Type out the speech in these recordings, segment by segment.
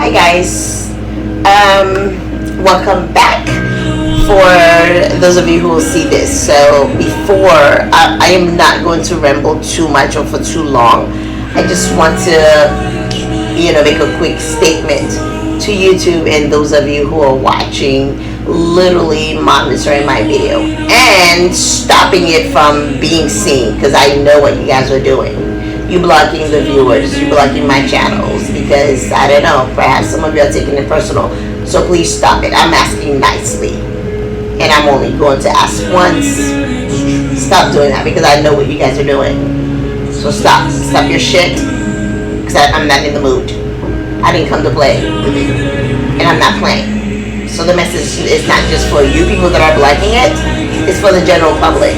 Hi guys, welcome back for those of you who will see this. So before, I am not going to ramble too much or for too long. I just want to, make a quick statement to YouTube and those of you who are watching, literally monitoring my video and stopping it from being seen, because I know what you guys are doing. You blocking the viewers, you blocking my channels, because I don't know, perhaps some of you are taking it personal. So please stop it. I'm asking nicely, and I'm only going to ask once. Stop doing that, because I know what you guys are doing. So stop your shit, because I'm not in the mood. I didn't come to play, and I'm not playing. So the message is not just for you people that are blocking it, it's for the general public.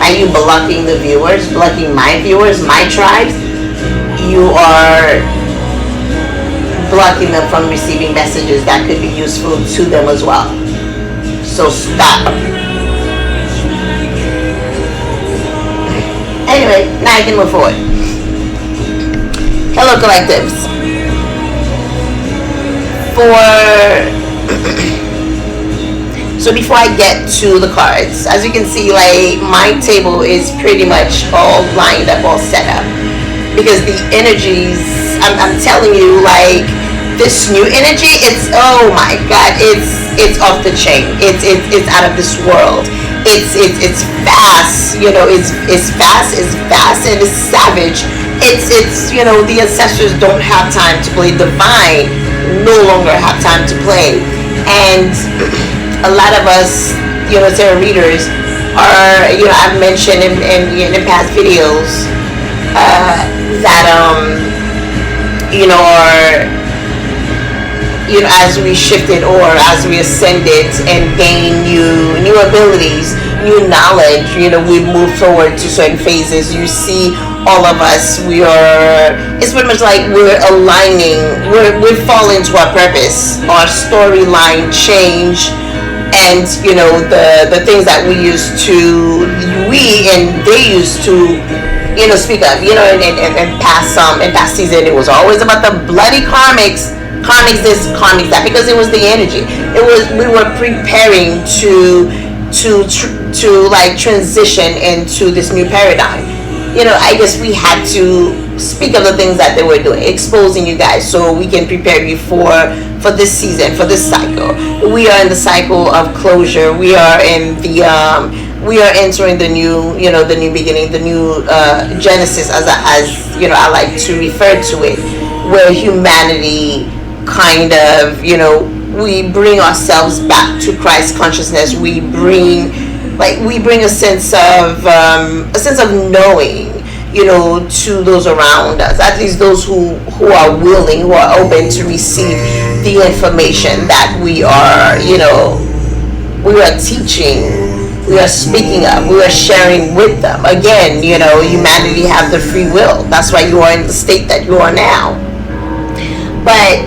Are you blocking the viewers, blocking my viewers, my tribes? You are blocking them from receiving messages that could be useful to them as well. So stop. Anyway, now I can move forward. Hello, collectives. So before I get to the cards, as you can see, like, my table is pretty much all lined up, all set up, because the energies, I'm telling you, like, this new energy, it's, oh my god, it's off the chain. It's out of this world. It's fast, it's fast, and it's savage. It's the ancestors don't have time to play. Divine no longer have time to play. And a lot of us, tarot readers are, I've mentioned in past videos that as we shifted or as we ascended and gained new abilities, new knowledge, we move forward to certain phases. You see all of us, it's pretty much like we're aligning, we're falling to our purpose, our storyline change, and the things that we and they used to speak of, and past season, it was always about the bloody karmics this, karmics that, because it was the energy. We were preparing to like transition into this new paradigm. I guess we had to speak of the things that they were doing, exposing you guys, so we can prepare you for this season, for this cycle. We are in the cycle of closure. We are in we are entering the new, the new beginning, the new Genesis, as I like to refer to it, where humanity kind of, we bring ourselves back to Christ consciousness. We bring a sense of knowing, to those around us, at least those who are willing, who are open to receive the information that we are teaching, we are speaking of, we are sharing with them. Again, humanity have the free will. That's why you are in the state that you are now. But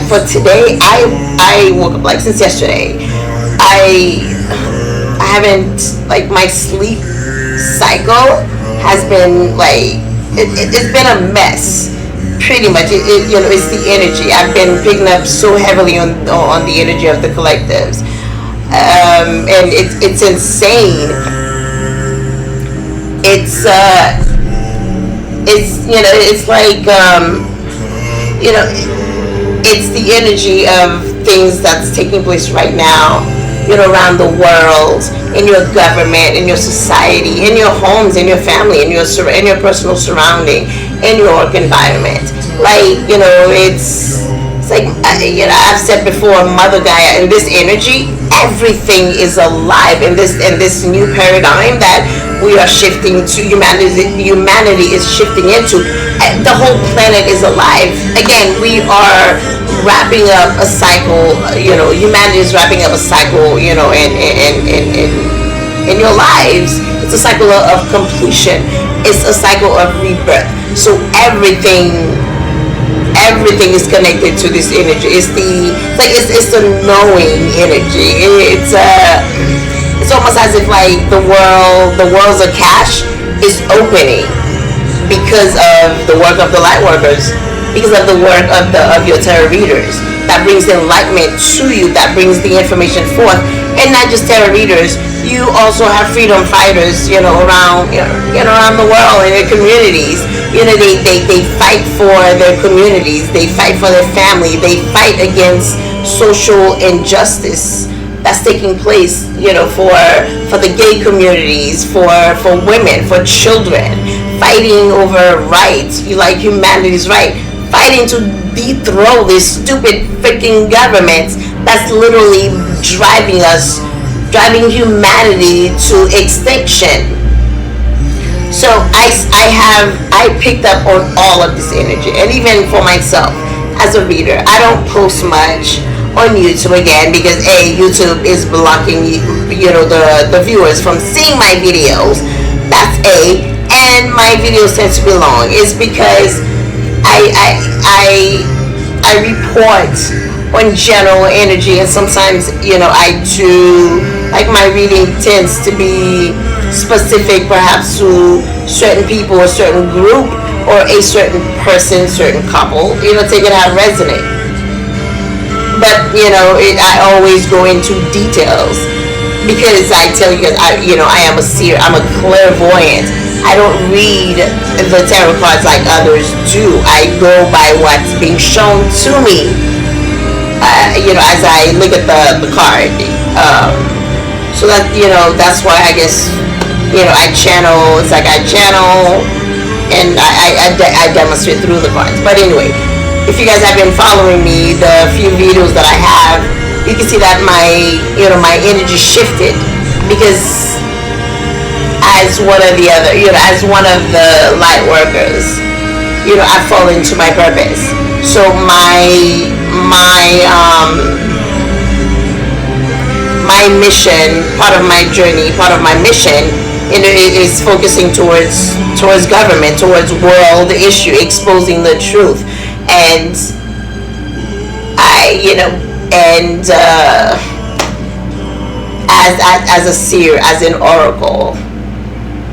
for today, I woke up, like, since yesterday, I haven't, like, my sleep cycle has been, like, it's been a mess, pretty much. It's the energy. I've been picking up so heavily on the energy of the collectives, and it's insane. It's like, it's the energy of things that's taking place right now, around the world, in your government, in your society, in your homes, in your family, in your personal surrounding, in your work environment. Like, it's like, I've said before, Mother Gaia, in this energy, everything is alive in this new paradigm that we are shifting to. Humanity is shifting into. The whole planet is alive. Again, we are wrapping up a cycle. Humanity is wrapping up a cycle. In your lives, it's a cycle of completion. It's a cycle of rebirth. So everything is connected to this energy. It's the knowing energy. It's almost as if, like, the world's of cash is opening. because of the work of the light workers, because of the work of your tarot readers. That brings enlightenment to you, that brings the information forth. And not just tarot readers, you also have freedom fighters, around the world, in their communities. They fight for their communities, they fight for their family, they fight against social injustice that's taking place, for the gay communities, for women, for children, fighting over rights, like humanity's right, fighting to dethrone this stupid freaking government that's literally driving humanity to extinction. So I picked up on all of this energy, and even for myself as a reader, I don't post much on YouTube again because YouTube is blocking the viewers from seeing my videos. That's and my videos tend to be long. It's because I report on general energy, and sometimes I do, like, my reading tends to be specific perhaps to certain people, a certain group, or a certain person, certain couple, take it how it resonates. But I always go into details because I tell you guys, I am a seer, I'm a clairvoyant. I don't read the tarot cards like others do. I go by what's being shown to me, as I look at the card. So that that's why I guess I channel. It's like I channel and I demonstrate through the cards. But anyway, if you guys have been following me, the few videos that I have, you can see that my energy shifted because as one of the light workers, I fall into my purpose. So my mission, part of my journey, part of my mission, is focusing towards government, towards world issue, exposing the truth. And as a seer, as an oracle,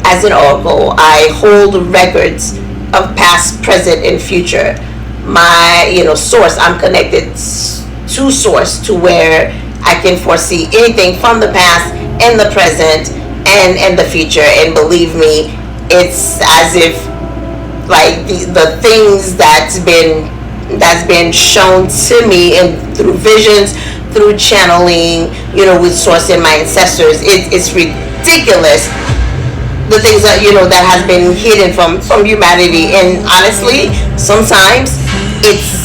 I hold records of past, present, and future. My source, I'm connected to source, to where I can foresee anything from the past and the present and the future. And believe me, it's as if like the things that's been shown to me and through visions, through channeling, with source and my ancestors, it's ridiculous, the things that that has been hidden from humanity. And honestly, sometimes it's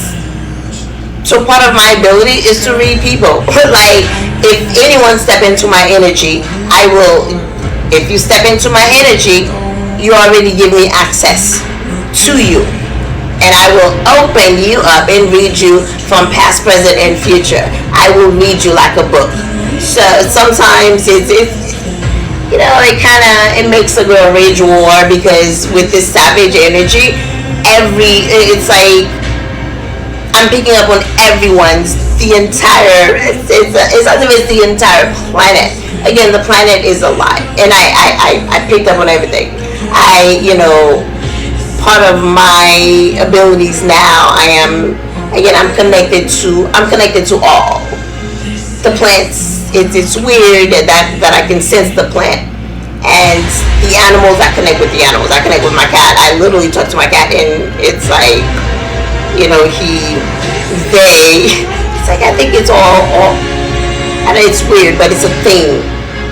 so part of my ability is to read people. Like, if anyone step into my energy, I will. If you step into my energy, you already give me access to you, and I will open you up and read you from past, present, and future. I will read you like a book. So sometimes it it makes a girl rage war, because with this savage energy, it's like I'm picking up on everyone's, the entire, it's as if it's the entire planet. Again, the planet is alive, and I picked up on everything. Part of my abilities now, I'm connected to all the plants. It's weird that I can sense the plant, and the animals. I connect with the animals. I connect with my cat. I literally talk to my cat, and it's like, it's like, I think it's all, I know it's weird, but it's a thing.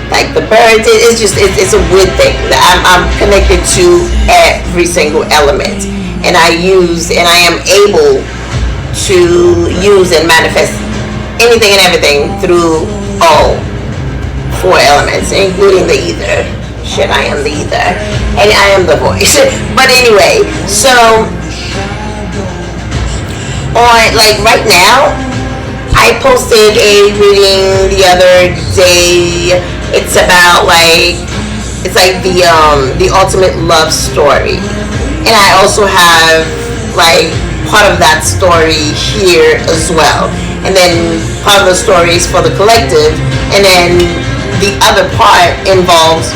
Like the birds, it's a weird thing. I'm connected to every single element, and I am able to use and manifest anything and everything through all four elements, including the ether. Shit, I am the ether, and I am the voice. But anyway, so like right now, I posted a reading the other day. It's about the ultimate love story, and I also have like part of that story here as well, and then part of the story is for the collective, and then the other part involves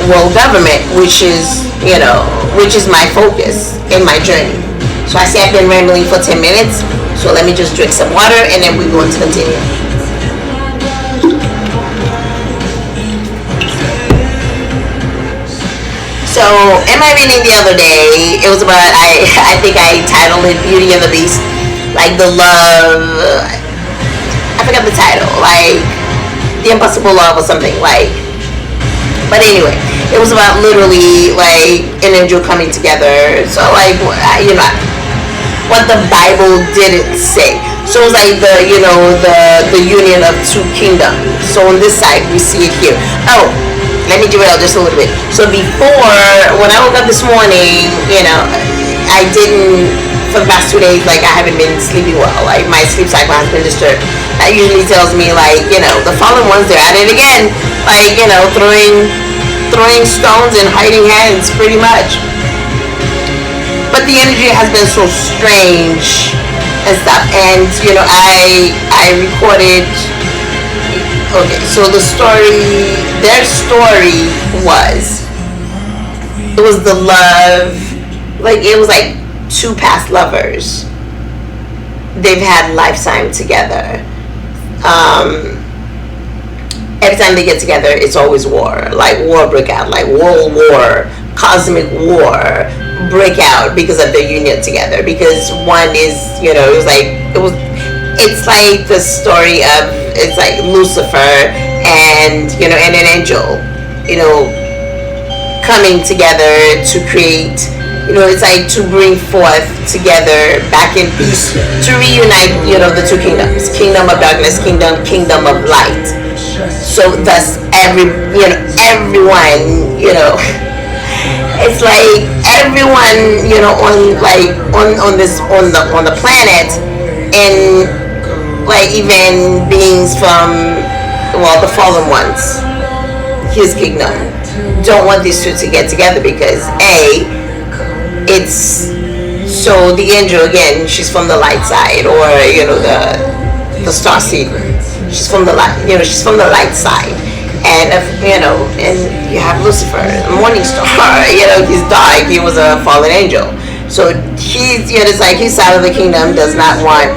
world government, which is which is my focus in my journey. So I see I've been rambling for 10 minutes, so let me just drink some water and then we're going to continue. So in my reading the other day, it was about, I think I titled it Beauty and the Beast, like the love, I forgot the title, like the impossible love or something, like, but anyway, it was about literally like an angel coming together. So like, what the Bible didn't say. So it was like the union of two kingdoms. So on this side we see it here. Oh, let me derail just a little bit. So before, when I woke up this morning, I didn't, for the past 2 days, like I haven't been sleeping well. Like my sleep cycle has been disturbed. That usually tells me like, the fallen ones, they're at it again. Like, throwing stones and hiding hands pretty much. But the energy has been so strange and stuff. And, I recorded. Okay, so their story was, it was the love, like it was like two past lovers. They've had lifetime together. Every time they get together, it's always war. Like war break out, like world war, cosmic war break out because of their union together. Because one is, it's like the story of, it's like Lucifer and and an angel, coming together to create, it's like to bring forth together back in peace, to reunite, the two kingdoms, kingdom of darkness, kingdom of light. So thus everyone, it's like everyone, on the planet, and like even beings from, the fallen ones, his kingdom, don't want these two to get together because it's, so the angel, again, she's from the light side, or the star seed, she's from the light, she's from the light side. And and you have Lucifer, a morning star, he's dark, he was a fallen angel. So he's, it's like his side of the kingdom does not want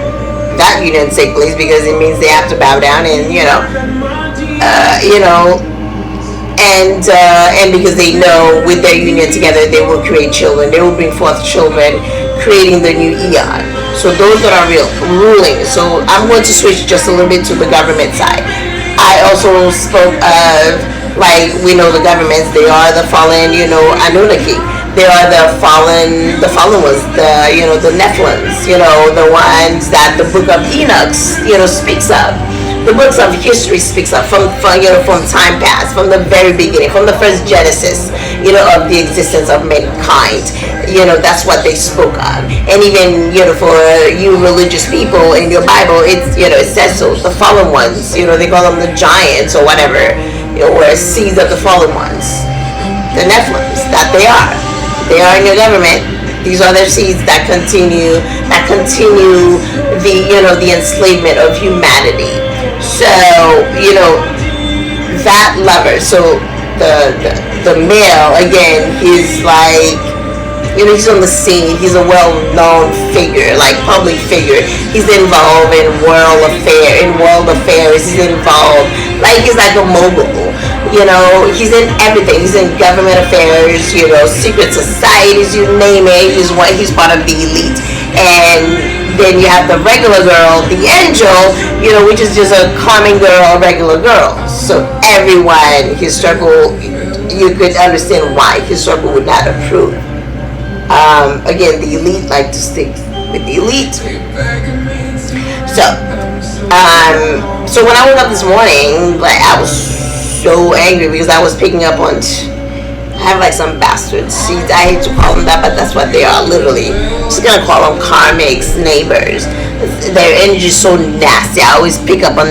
that union to take place because it means they have to bow down and and because they know with their union together they will create children, they will bring forth children, creating the new eon. So those that are ruling. So I'm going to switch just a little bit to the government side. I also spoke of, like, we know the governments, they are the fallen, Anunnaki. They are the fallen ones, the Nephilims, the ones that the book of Enoch, speaks of. The books of history speaks of from time past, from the very beginning, from the first Genesis, of the existence of mankind. That's what they spoke of. And even, for you religious people in your Bible, it's, it says so. The fallen ones, they call them the giants or whatever, or seeds of the fallen ones. The Nephilims, that they are. They are in your government. These are their seeds that continue the enslavement of humanity. So, that lover. So the male, again, he's like, he's on the scene. He's a well-known figure, like public figure. He's involved in world affairs. He's involved, like he's like a mogul. He's in everything. He's in government affairs, secret societies, you name it. He's part of the elite. And then you have the regular girl, the angel, which is just a common girl, a regular girl. So everyone, his circle, you could understand why his circle would not approve. Again, the elite like to stick with the elite. So when I woke up this morning, like I was so angry because I was picking up on, I have like some bastard seeds. I hate to call them that, but that's what they are, literally. I'm just gonna call them Karmics, neighbors. Their energy is so nasty. I always pick up on,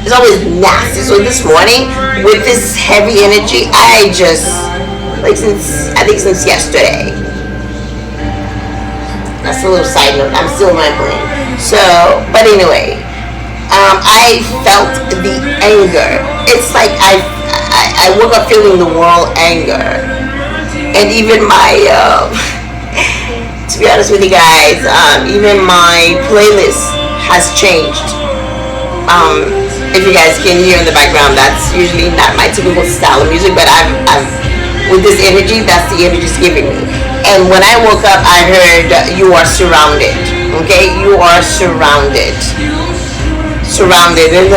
it's always nasty. So this morning, with this heavy energy, I just, since yesterday. That's a little side note. I'm still rambling. So, but anyway, I felt the anger. It's like I woke up feeling the world anger, And even my to be honest with you guys, even my playlist has changed. If you guys can hear in the background, that's usually not my typical style of music, but I've with this energy, that's the energy it's giving me. And when I woke up, I heard "You Are Surrounded." Okay, you are surrounded, surrounded, and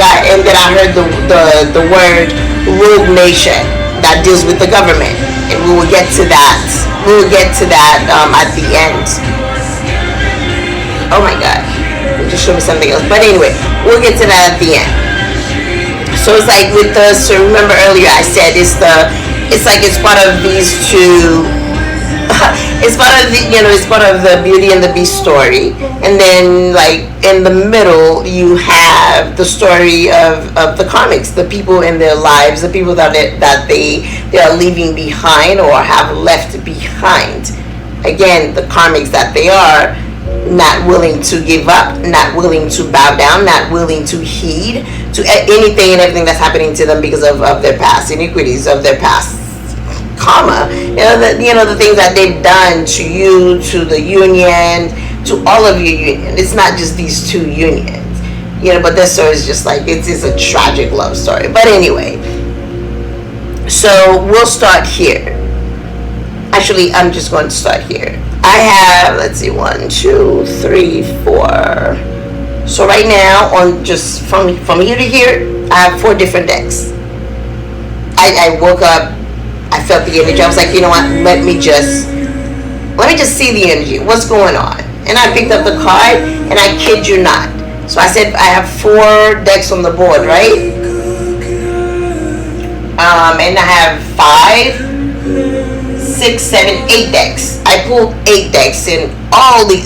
then I heard the word "rogue nation" that deals with the government, and we will get to that. We will get to that at the end. Oh my God, it just showed me something else. But anyway, we'll get to that at the end. So it's like with the, so remember earlier I said it's like it's part of these two. It's part of the, it's part of the Beauty and the Beast story, and then like in the middle you have the story of the Karmics, the people in their lives, the people that they are leaving behind or have left behind. Again, the Karmics that they are, not willing to give up, not willing to bow down, not willing to heed to anything and everything that's happening to them because of their past iniquities, of their past karma, the things that they've done to you, to the union, to all of your union. It's not just these two unions, but this story is just like, it's a tragic love story. But anyway, so we'll start here. Actually, I'm just going to start here. I have, let's see, 1, 2, 3, 4. So right now, on just from here to here, I have 4 different decks. I woke up, I felt the energy. I was like, you know what? Let me just see the energy. What's going on? And I picked up the card, and I kid you not. So I said I have 4 decks on the board, right? And I have 5, 6, 7, 8 decks. I pulled 8 decks, and all the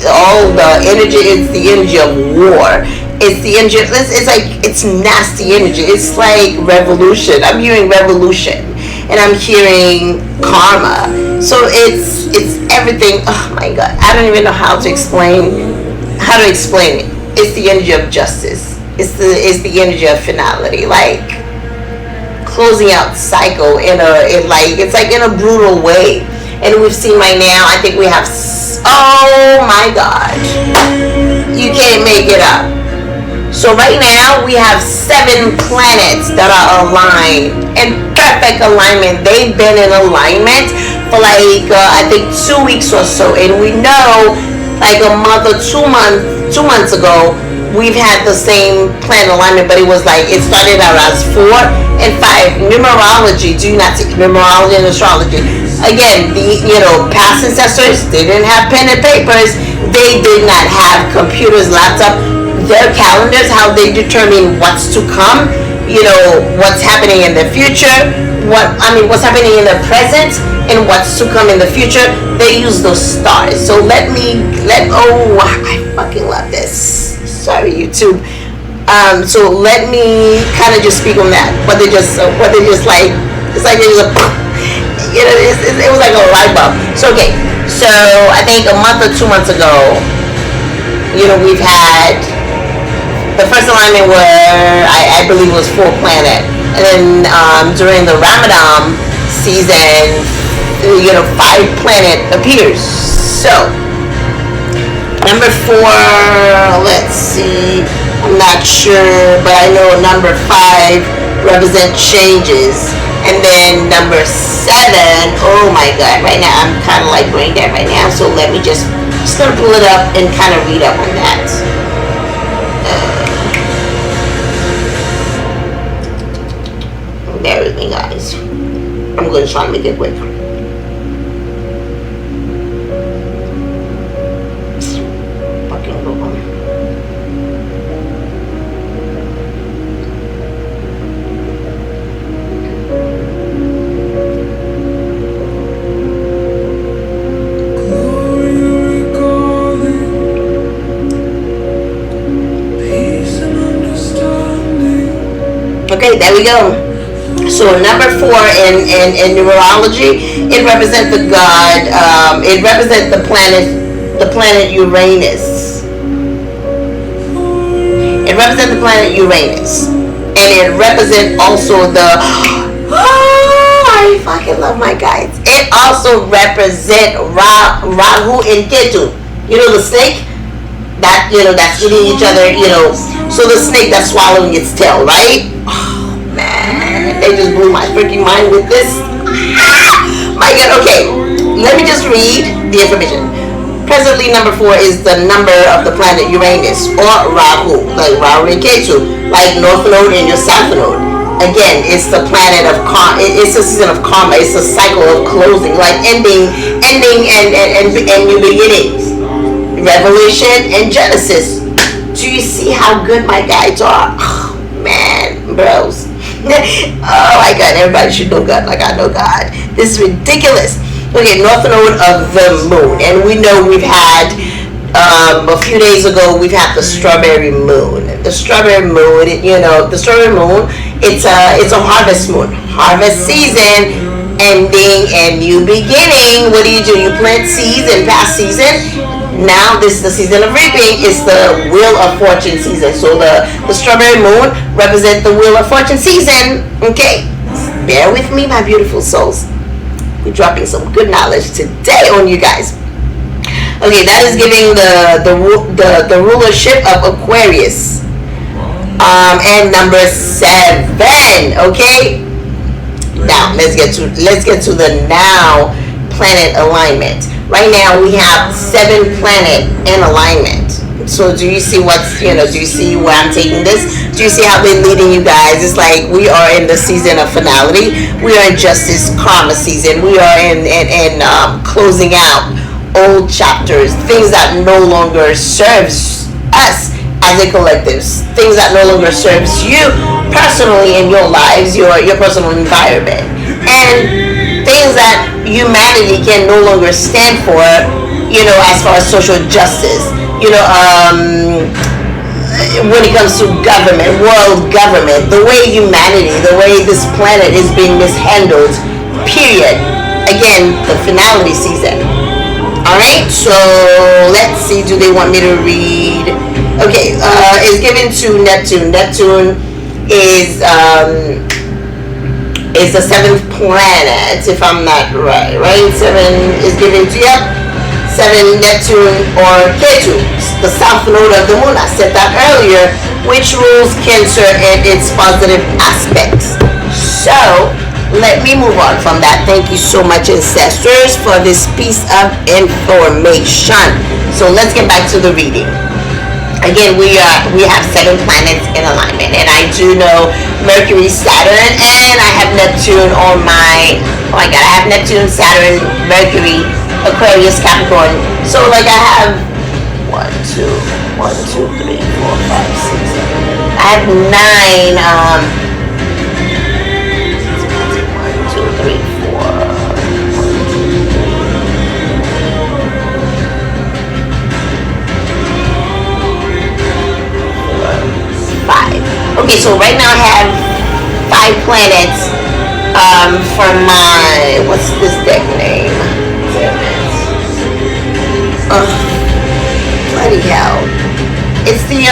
energy is the energy of war. It's the energy. It's like, it's nasty energy. It's like revolution. I'm hearing revolution, and I'm hearing karma. So it's everything. Oh my God, I don't even know how to explain it. It's the energy of justice. It's the energy of finality, like closing out cycle it's like in a brutal way. And we've seen right now, I think we have, oh my God, you can't make it up. So right now we have 7 planets that are aligned in perfect alignment. They've been in alignment for like I think 2 weeks or so, and we know like a month or 2 months ago we've had the same planet alignment, but it was like, it started out as 4 and 5. Numerology, do you not take numerology and astrology? Again, the past ancestors, they didn't have pen and papers, they did not have computers, laptop, their calendars, how they determine what's to come, what's happening in the future, what's happening in the present and what's to come in the future. They use those stars. So I fucking love this. Sorry, YouTube. So let me kind of just speak on that. What they just like, it's like it was like a light bulb. So okay, so I think a month or 2 months ago, we've had the first alignment where I believe it was 4 planet, and then during the Ramadan season, 5 planet appears. So number 4, let's see, I'm not sure, but I know number 5 represent changes. And then number 7, oh my God, right now I'm kind of like brain dead right now, so let me just gonna pull it up and kind of read up on that. Bear with me, guys. I'm going to try to make it quick. Okay, there we go. So number 4 in numerology, it represents the god. It represents the planet Uranus. It represents the planet Uranus, and it represents also the. Oh, I fucking love my guides. It also moon represent Rahu and Ketu. You know the snake that that's eating each other. So the snake that's swallowing its tail, right? Oh man, they just blew my freaking mind with this. My God. Okay, let me just read the information. Presently, number 4 is the number of the planet Uranus, or Rahu, like Rahu and Ketu, like North Node and your South Node. Again, it's the planet of karma. It's a season of karma. It's a cycle of closing, like ending, and new beginnings. Revelation and Genesis. Do you see how good my guides are? Oh, man, bros. Oh my God, everybody should know God like I know God. This is ridiculous. Okay, North Node of the moon, and we know we've had a few days ago we've had the strawberry moon. The strawberry moon, the strawberry moon. It's a harvest moon, harvest season, ending and new beginning. What do? You plant seeds in past season. Now this is the season of reaping. It's the Wheel of Fortune season. So the strawberry moon represents the Wheel of Fortune season. Okay, bear with me, my beautiful souls. We're dropping some good knowledge today on you guys. Okay, that is giving the rulership of Aquarius. And number 7. Okay. Now let's get to the now planet alignment. Right now we have 7 planets in alignment. So do you see do you see where I'm taking this? Do you see how they're leading you guys? It's like we are in the season of finality. We are in justice karma season. We are in closing out old chapters, things that no longer serves us as a collective, things that no longer serves you personally in your lives, your personal environment, and things that humanity can no longer stand for, as far as social justice, when it comes to government, world government, the way humanity, the way this planet is being mishandled, period. Again, the finality season. Alright, so let's see, do they want me to read? Okay, it's given to Neptune. Neptune is the 7th planet, if I'm not right? 7 is given to, 7 Neptune or Ketu, the south node of the moon. I said that earlier, which rules Cancer and its positive aspects. So let me move on from that. Thank you so much, ancestors, for this piece of information. So let's get back to the reading. Again, we have 7 planets in alignment, and I do know Mercury, Saturn, and I have Neptune on my. Oh my God, I have Neptune, Saturn, Mercury, Aquarius, Capricorn. So like I have 1, 2, 3, 4, 5, 6, 7. I have 9. 1, 2, 3, 4, 5. Okay, so right now I have 5 planets from my, what's this deck name? Bloody hell. It's the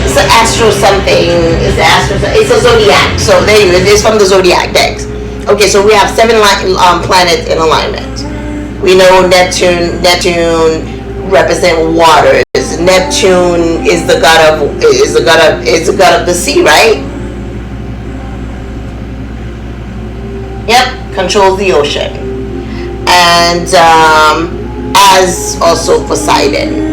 it's an astro something. It's a Zodiac. So there you go. It's from the Zodiac decks. Okay, so we have 7 planets in alignment. We know Neptune represent waters. Neptune is the god of the sea, right? Yep, controls the ocean. And as also Poseidon.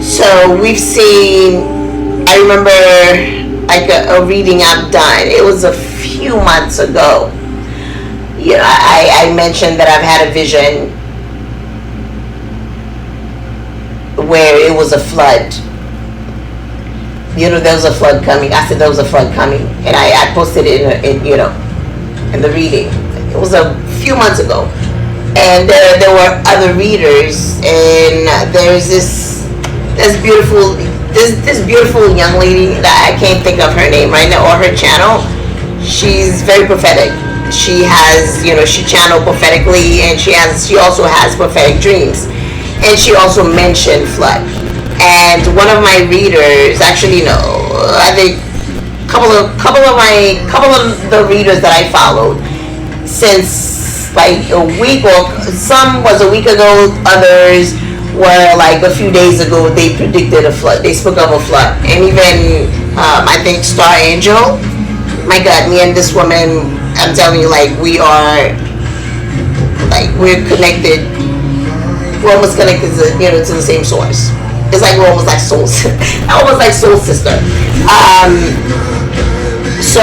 So we've seen, I remember like a reading I've done, it was a few months ago. I mentioned that I've had a vision where it was a flood. There was a flood coming. I said there was a flood coming, and I posted it in the reading. It was a few months ago, and there were other readers, and there's this beautiful young lady that I can't think of her name right now or her channel. She's very prophetic. She has, she channeled prophetically, and she also has prophetic dreams, and she also mentioned flood. And one of my readers, actually no, I think couple of the readers that I followed since like a week, or some was a week ago, others were like a few days ago. They predicted a flood. They spoke of a flood, and even I think Star Angel. My God, me and this woman, I'm telling you, like we're connected. We're almost connected to, to the same source. It's like we're almost like souls. Almost like soul sister. So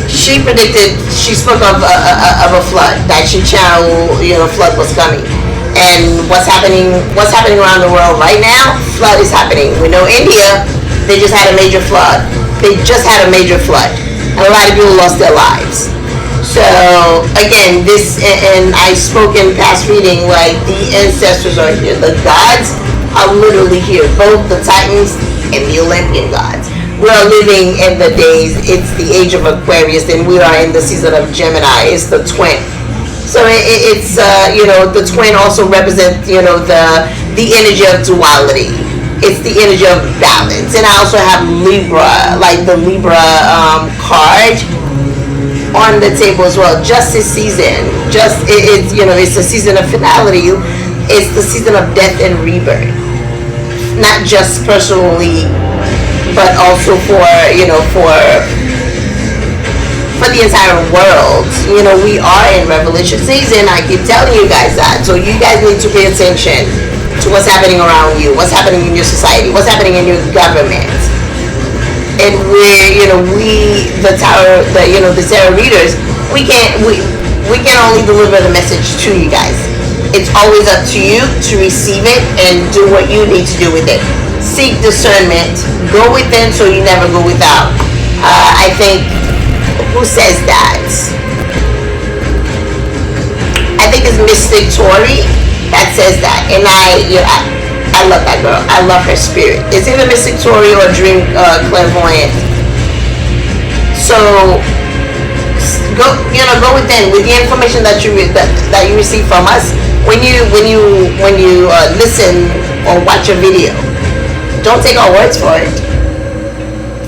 she predicted. She spoke of a flood, that she channeled. Flood was coming. And what's happening around the world right now? Flood is happening. We know India, they just had a major flood. And a lot of people lost their lives. So again, this, and I spoke in past reading, like the ancestors are here. The gods are literally here, both the Titans and the Olympian gods. We are living in the days, it's the age of Aquarius, and we are in the season of Gemini. It's the twin. So it's the twin also represents the energy of duality. It's the energy of balance. And I also have Libra, like the Libra card on the table as well. Justice season. It's a season of finality. It's the season of death and rebirth. Not just personally, but also for the entire world. We are in revolution season. I keep telling you guys that. So you guys need to pay attention to what's happening around you, what's happening in your society, what's happening in your government. And the tarot readers, we can only deliver the message to you guys. It's always up to you to receive it and do what you need to do with it. Seek discernment. Go within so you never go without. I think, who says that? I think it's Mystic Tori that says that, and I love that girl. I love her spirit. It's either Mystic Tori or Dream Clairvoyant. So go within with the information that you receive from us. When you listen or watch a video, don't take our words for it.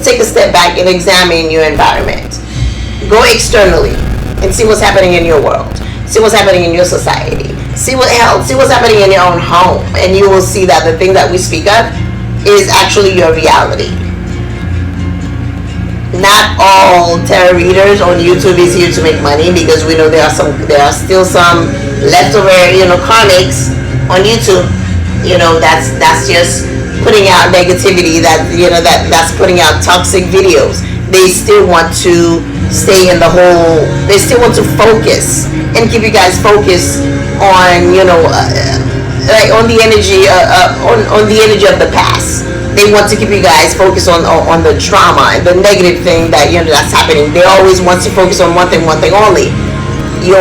Take a step back and examine your environment. Go externally and see what's happening in your world. See what's happening in your society. See what's happening in your own home, and you will see that the thing that we speak of is actually your reality. Not all tarot readers on YouTube is here to make money, because we know there are still some leftover karmics on YouTube. That's just putting out negativity. That's putting out toxic videos. They still want to stay in the whole. They still want to focus and keep you guys focused on like on the energy on the energy of the past. They want to keep you guys focused on the trauma and the negative thing that's happening. They always want to focus on one thing only. Your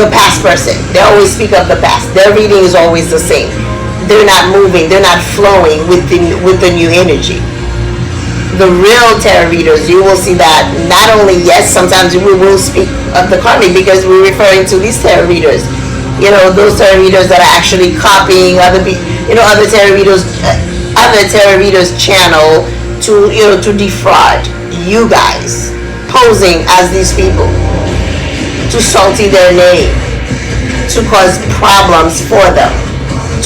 past person. They always speak of the past. Their reading is always the same. They're not moving. They're not flowing with the new energy. The real tarot readers, you will see that not only, yes, sometimes we will speak of the karmic because we're referring to these tarot readers. Those tarot readers that are actually copying other tarot readers channel to defraud you guys, posing as these people, to sulty their name, to cause problems for them,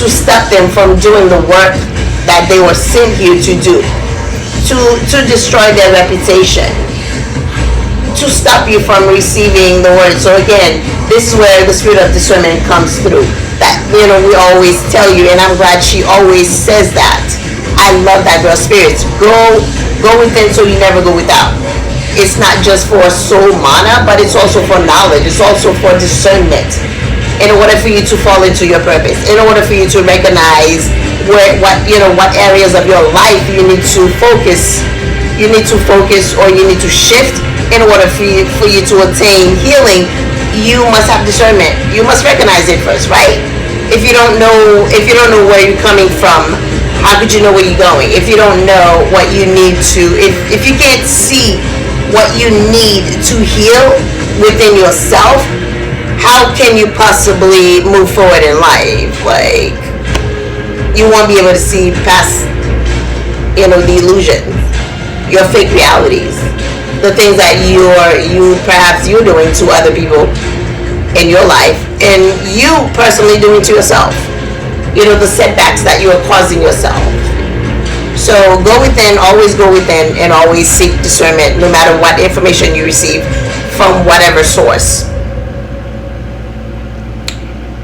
to stop them from doing the work that they were sent here to do, to destroy their reputation, to stop you from receiving the word. So again, this is where the spirit of discernment comes through. That we always tell you, and I'm glad she always says that. I love that girl spirits. Go within so you never go without. It's not just for soul mana, but it's also for knowledge. It's also for discernment. In order for you to fall into your purpose, in order for you to recognize what areas of your life you need to focus, or you need to shift in order for you to attain healing. You must have discernment. You must recognize it first, right? If you don't know where you're coming from, how could you know where you're going? If you don't know what you need to, if you can't see what you need to heal within yourself, how can you possibly move forward in life? Like, you won't be able to see past the illusion, your fake realities, the things that perhaps you're doing to other people in your life, and you personally doing to yourself. The setbacks that you are causing yourself. So go within, always go within, and always seek discernment, no matter what information you receive from whatever source.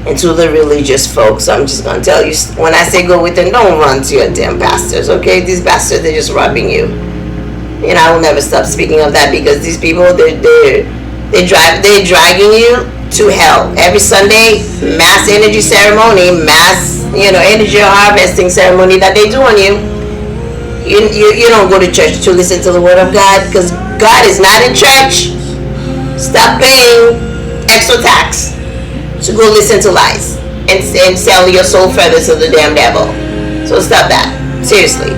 And to the religious folks, I'm just going to tell you, when I say go within, don't run to your damn pastors, okay? These bastards, they're just robbing you. I will never stop speaking of that, because these people, they're dragging you to hell. Every Sunday, mass energy ceremony, mass, energy harvesting ceremony that they do on you. You don't go to church to listen to the word of God, because God is not in church. Stop paying extra tax to go listen to lies and sell your soul further to the damn devil. So stop that, seriously.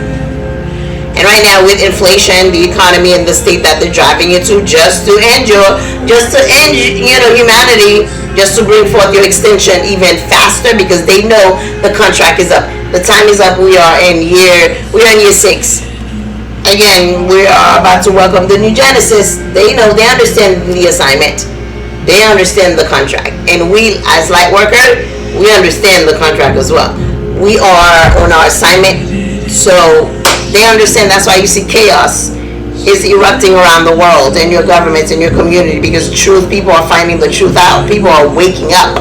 And right now, with inflation, the economy, and the state that they're driving you to, just to end humanity, just to bring forth your extinction even faster, because they know the contract is up. The time is up. We are in year 6. Again, we are about to welcome the new Genesis. They understand the assignment. They understand the contract. And we, as light worker, we understand the contract as well. We are on our assignment. So they understand. That's why you see chaos is erupting around the world, in your governments, in your community, because people are finding the truth out. People are waking up.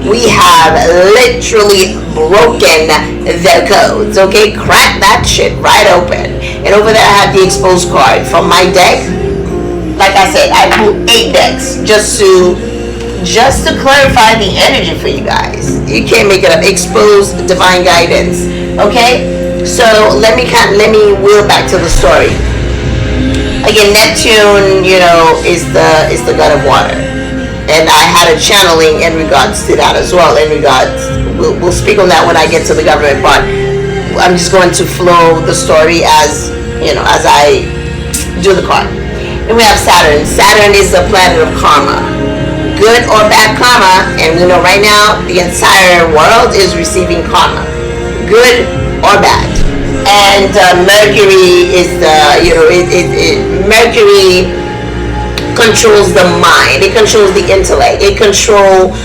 We have literally broken the codes, okay? Crack that shit right open. And over there I have the exposed card from my deck. Like I said, I pulled 8 decks just to clarify the energy for you guys. You can't make it up. Exposed divine guidance, okay? So let me wheel back to the story. Again, Neptune, is the god of water, and I had a channeling in regards to that as well. We'll speak on that when I get to the government part. I'm just going to flow the story as I do the card. And we have Saturn. Saturn is the planet of karma, good or bad karma, and we know right now the entire world is receiving karma, good or bad. And Mercury is Mercury controls the mind. It controls the intellect. It controls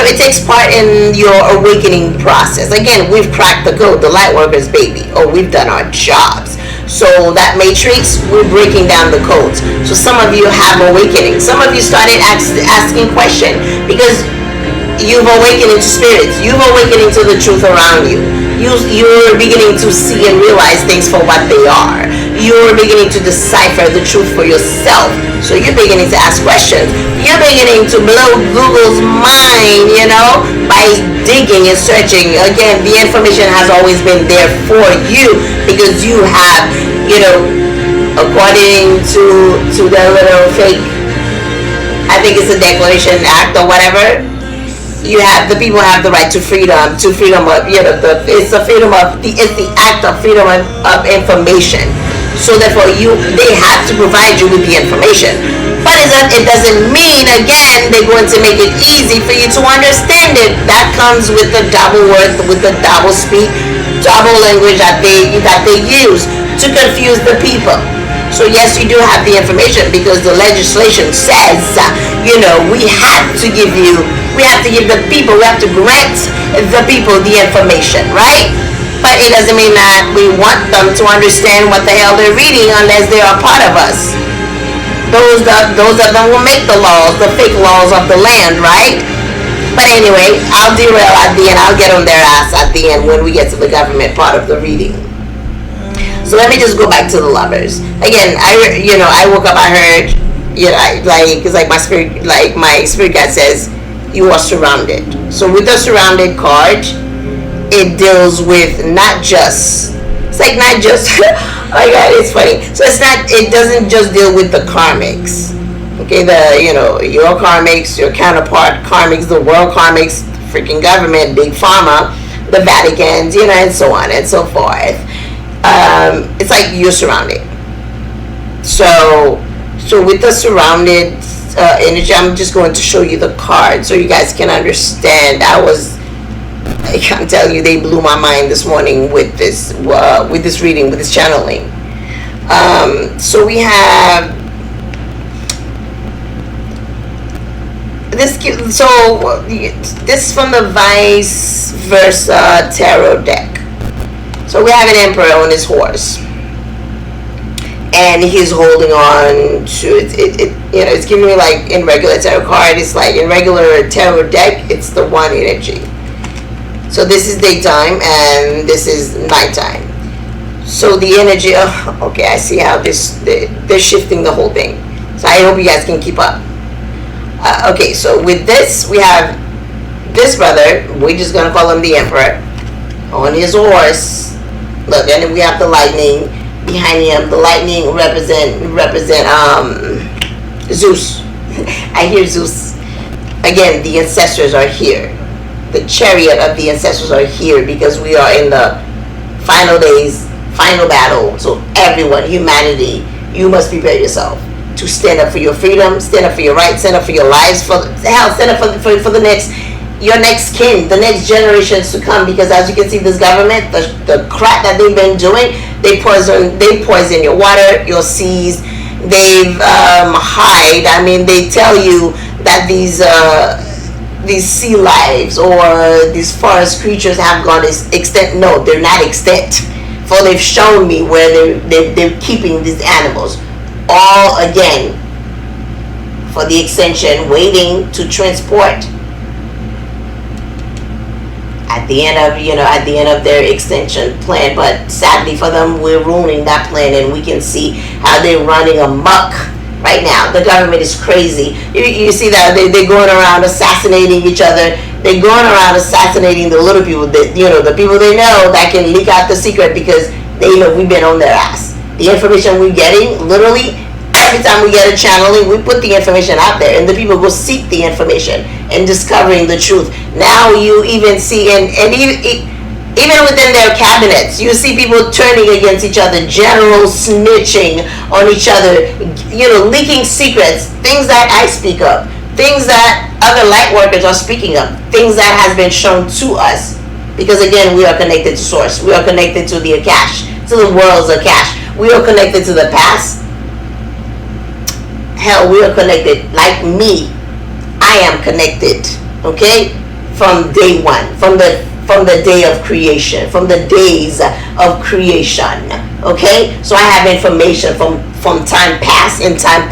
it takes part in your awakening process. Again, we've cracked the code, the light workers, baby. Oh, we've done our jobs. So that matrix, we're breaking down the codes. So some of you have awakening. Some of you started asking questions because you've awakened into spirits. You've awakened into the truth around you. You're beginning to see and realize things for what they are. You're beginning to decipher the truth for yourself. So you're beginning to ask questions. You're beginning to blow Google's mind, by digging and searching. Again, the information has always been there for you, because you have, according to the little fake, I think it's a Declaration Act or whatever, the people have the right to freedom of, it's the act of freedom of information. So therefore they have to provide you with the information. But it doesn't mean, again, they're going to make it easy for you to understand it. That comes with the double word, with the double speak, double language that they use to confuse the people. So yes, you do have the information, because the legislation says, we have to give the people, we have to grant the people the information, right? But it doesn't mean that we want them to understand what the hell they're reading unless they are part of us. Those of them will make the laws, the fake laws of the land, right? But anyway, I'll derail at the end. I'll get on their ass at the end when we get to the government part of the reading. So let me just go back to the lovers. Again, I woke up, I heard, because my spirit guide says, you are surrounded. So with the surrounded card, it deals with oh my God, it's funny. So it doesn't just deal with the karmics. Okay, your karmics, your counterpart karmics, the world karmics, freaking government, big pharma, the Vaticans, and so on and so forth. It's like you're surrounded. So with the surrounded energy, I'm just going to show you the card so you guys can understand. I was I'm telling you, they blew my mind this morning with this reading, with this channeling. So we have this. So this is from the Vice Versa Tarot deck. So we have an emperor on his horse, and he's holding on to it. It's giving me, like, in regular tarot card, it's like in regular tarot deck, it's the one energy. So this is daytime and this is nighttime. So the energy, okay, I see how they're shifting the whole thing. So I hope you guys can keep up. Okay, so with this, we have this brother, we're just going to call him the emperor, on his horse. Look, and then we have the lightning behind him. The lightning represent Zeus. I hear Zeus. Again, the ancestors are here. The chariot of the ancestors are here because we are in the final days, final battle. So everyone, humanity, you must prepare yourself to stand up for your freedom, stand up for your rights, stand up for your lives, stand up for your next kin, the next generations to come. Because as you can see, this government, the crap that they've been doing, they poison your water, your seas. They've they tell you that these sea lives or these forest creatures have gone extinct. No, they're not extinct. For they've shown me where they're keeping these animals, all again for the extension, waiting to transport. At the end of their extension plan. But sadly for them, we're ruining that plan, and we can see how they're running amok right now. The government is crazy. You see that they're going around assassinating each other. They're going around assassinating the little people that, the people they know that can leak out the secret, because they know we've been on their ass. The information we're getting, literally, every time we get a channeling, we put the information out there, and the people go seek the information and discovering the truth. Now you even see, and even within their cabinets, you see people turning against each other, generals snitching on each other, leaking secrets, things that I speak of, things that other light workers are speaking of, things that has been shown to us. Because again, we are connected to source. We are connected to the Akash, to the world's Akash. We are connected to the past. Hell, we are connected. Like me, I am connected. Okay, from day one, from the day of creation, from the days of creation. Okay, so I have information from time past and time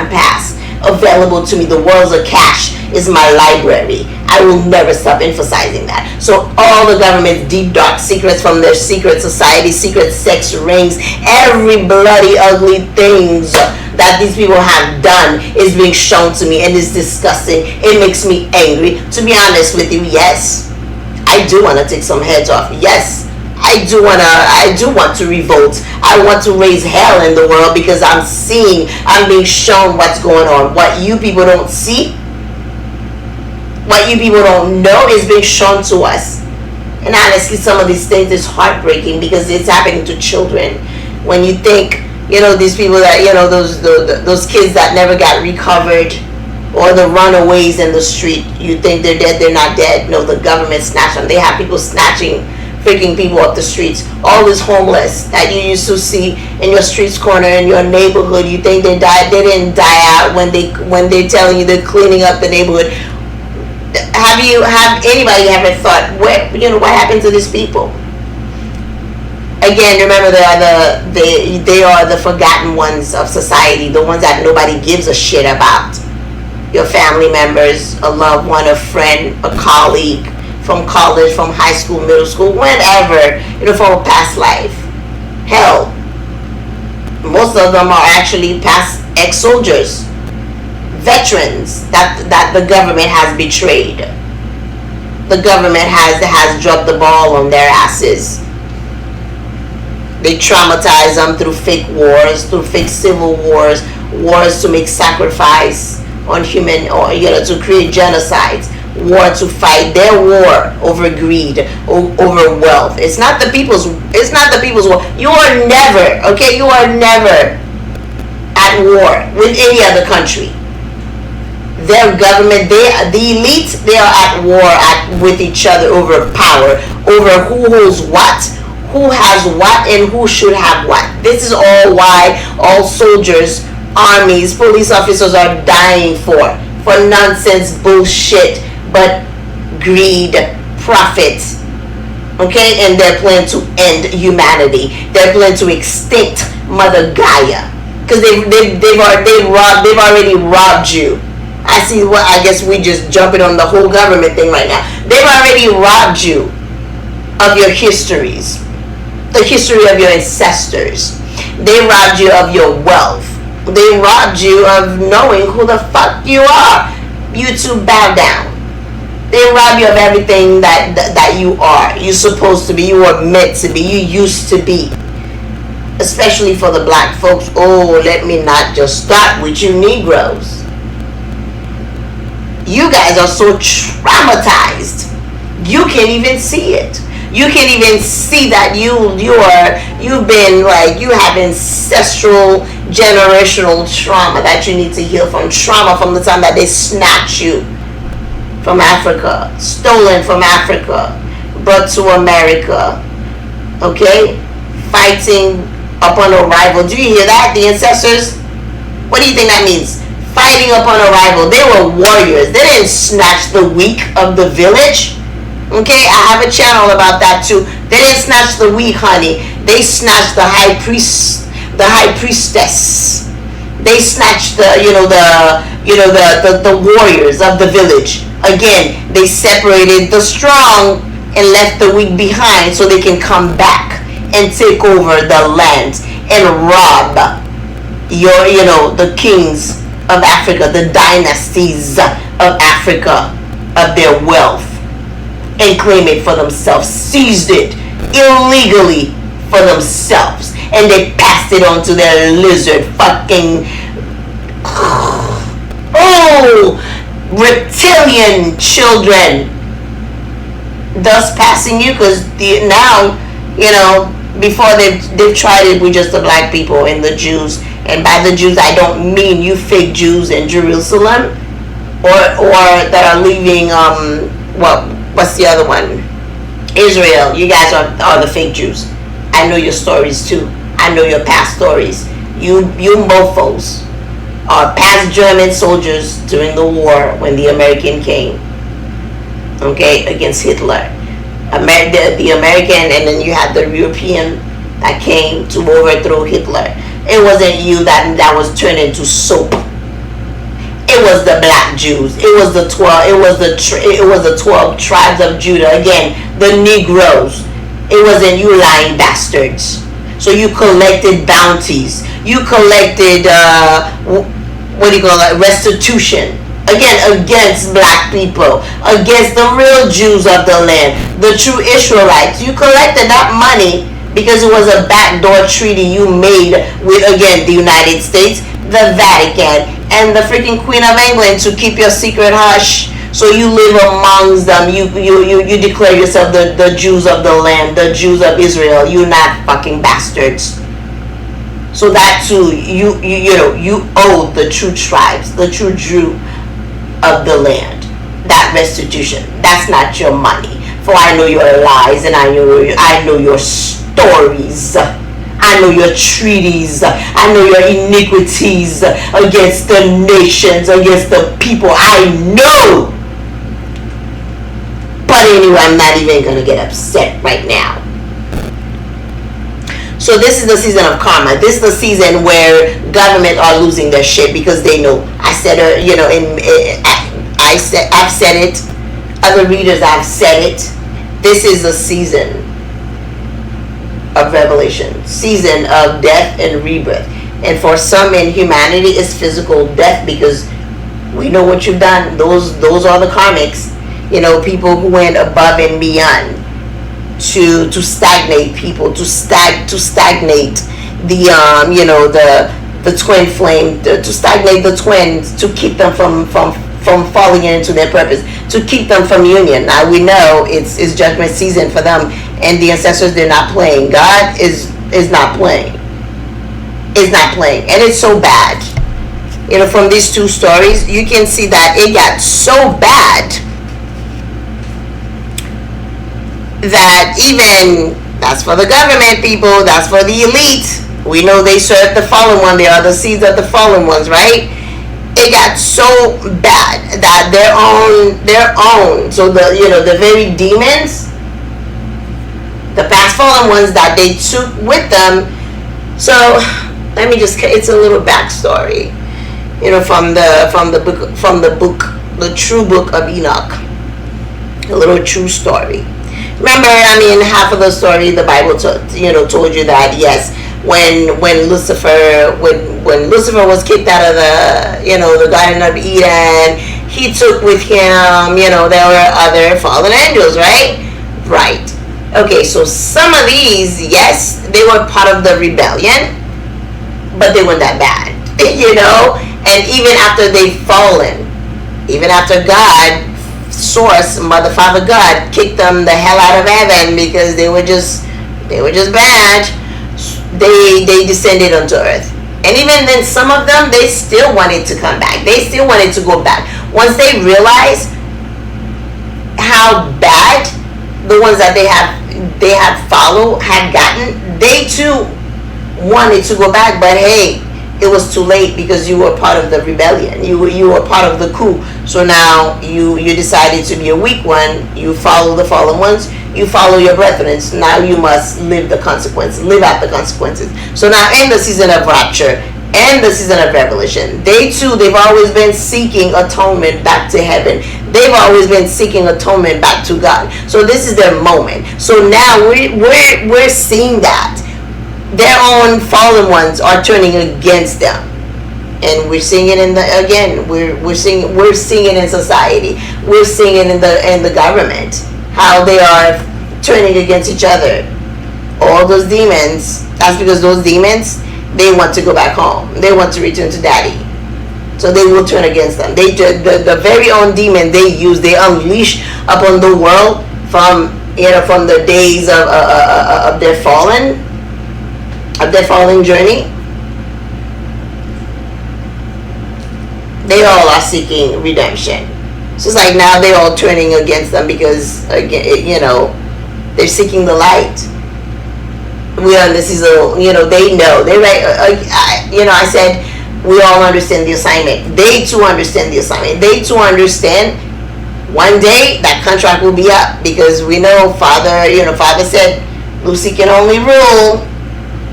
past available to me. The world's Akash is my library. I will never stop emphasizing that. So all the government's deep dark secrets, from their secret society, secret sex rings, every bloody ugly things that these people have done is being shown to me, and it's disgusting. It makes me angry. To be honest with you, yes, I do want to take some heads off. Yes, I do want to revolt. I want to raise hell in the world, because I'm being shown what's going on. What you people don't see, what you people don't know, is being shown to us. And honestly, some of these things is heartbreaking, because it's happening to children. When you think, these people that, those kids that never got recovered, or the runaways in the street, you think they're dead, they're not dead. No, the government snatched them. They have people snatching freaking people up the streets. All this homeless that you used to see in your streets corner in your neighborhood, you think they died. They didn't die out when they're telling you they're cleaning up the neighborhood. Have anybody ever thought what happened to these people? Again, remember, they are the forgotten ones of society, the ones that nobody gives a shit about. Your family members, a loved one, a friend, a colleague from college, from high school, middle school, whenever, from a past life. Hell, most of them are actually past ex-soldiers, veterans that the government has betrayed. The government has dropped the ball on their asses. They traumatize them through fake wars, through fake civil wars, wars to make sacrifice on human, or to create genocides, war to fight their war over greed, over wealth. It's not the people's war. You are never at war with any other country. Their government, the elite, they are at war with each other over power, over who holds what, who has what, and who should have what. This is all why all soldiers, armies, police officers are dying for nonsense bullshit, but greed, profit. Okay, and they're planning to end humanity. They're planning to extinct Mother Gaia because they've already robbed you. I see. Well, I guess we just jumping on the whole government thing right now. They've already robbed you of your histories, the history of your ancestors. They robbed you of your wealth. They robbed you of knowing who the fuck you are. You two bow down. They rob you of everything that you are. You're supposed to be. You were meant to be. You used to be. Especially for the black folks. Oh, let me not just start with you Negroes. You guys are so traumatized. You can't even see it. You can't even see that you've been like, you have ancestral generational trauma that you need to heal from. Trauma from the time that they snatched you from Africa, stolen from Africa, brought to America. Okay? Fighting upon arrival. Do you hear that? The ancestors? What do you think that means? Fighting upon arrival. They were warriors. They didn't snatch the weak of the village. Okay, I have a channel about that too. They didn't snatch the weak, honey. They snatched the high priest, the high priestess. They snatched the warriors of the village. Again, they separated the strong and left the weak behind so they can come back and take over the land and rob the kings of Africa, the dynasties of Africa, of their wealth, and claim it for themselves, seized it illegally for themselves, and they passed it on to their lizard fucking reptilian children, thus passing you, because now, before they've tried it with just the black people and the Jews. And by the Jews, I don't mean you fake Jews in Jerusalem or that are leaving, what's the other one? Israel. You guys are the fake Jews. I know your stories too. I know your past stories. You mofos are past German soldiers during the war when the American came. Okay, against Hitler. The American, and then you had the European that came to overthrow Hitler. It wasn't you that was turned into soap. It was the black Jews. It was the 12. It was the 12 tribes of Judah. Again, the Negroes. It wasn't you lying bastards. So you collected bounties. You collected restitution. Again, against black people, against the real Jews of the land, the true Israelites. You collected that money because it was a backdoor treaty you made with, again, the United States, the Vatican, and the freaking Queen of England to keep your secret hush. So you live amongst them. You declare yourself the Jews of the land, the Jews of Israel. You not fucking bastards. So that too, you owe the true tribes, the true Jew of the land, that restitution. That's not your money. For I know your lies, and I know your stories. I know your treaties. I know your iniquities against the nations, against the people. I know. But anyway, I'm not even going to get upset right now. So this is the season of karma. This is the season where government are losing their shit because they know. I said, I've said it. Other readers, I've said it. This is the season of revelation, season of death and rebirth. And for some in humanity, it's physical death because we know what you've done. Those are the karmics. People who went above and beyond to stagnate people, to stagnate the twin flame, to stagnate the twins, to keep them from falling into their purpose, to keep them from union. Now we know it's judgment season for them, and the ancestors, they're not playing. God is not playing. Is not playing, and it's so bad. from these two stories, you can see that it got so bad that even, that's for the government people, that's for the elite. We know they serve the fallen one. They are the seeds of the fallen ones, right? It got so bad that their own, so the very demons, the past fallen ones that they took with them. So let me just, it's a little backstory, from the book, the true book of Enoch, a little true story. Remember, half of the story, the Bible told you that, yes, when Lucifer was kicked out of the Garden of Eden, he took with him, there were other fallen angels, right? Right. Okay, so some of these, yes, they were part of the rebellion, but they weren't that bad, and even after they've fallen, even after God, source, Mother, Father, God, kicked them the hell out of heaven because they were just bad, they descended onto earth. And even then, some of them, they still wanted to come back. They still wanted to go back. Once they realized how bad the ones that they had followed had gotten, they too wanted to go back. But hey, it was too late because you were part of the rebellion. You were part of the coup. So now you decided to be a weak one. You follow the fallen ones. You follow your brethren. So now you must live out the consequences. So now in the season of rapture and the season of revelation, they've always been seeking atonement back to heaven. They've always been seeking atonement back to God. So this is their moment. So now we're seeing that their own fallen ones are turning against them, and we're seeing it we're seeing it in society. We're seeing it in the government, how they are turning against each other. All those demons, that's because those demons, they want to go back home. They want to return to daddy. So they will turn against them. The very own demon they unleash upon the world from the days of their fallen journey. They all are seeking redemption. So it's like now they're all turning against them because they're seeking the light. We are in this season, they know. They're right. I said we all understand the assignment. They too understand the assignment. They too understand one day that contract will be up, because we know Father said Lucy can only rule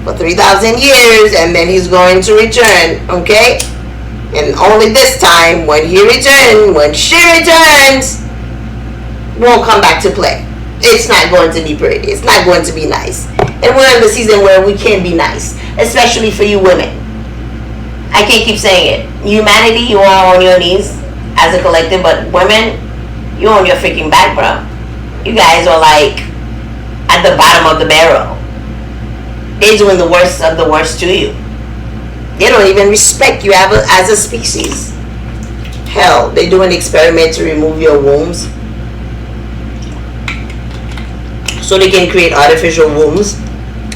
for 3,000 years and then he's going to return, okay? And only this time, when she returns, won't come back to play. It's not going to be pretty. It's not going to be nice. And we're in the season where we can't be nice, especially for you women. I can't keep saying it. Humanity, you are on your knees as a collective, but women, you're on your freaking back, bro. You guys are like at the bottom of the barrel. They're doing the worst of the worst to you. They don't even respect you as a species. Hell, they do an experiment to remove your wombs so they can create artificial wombs,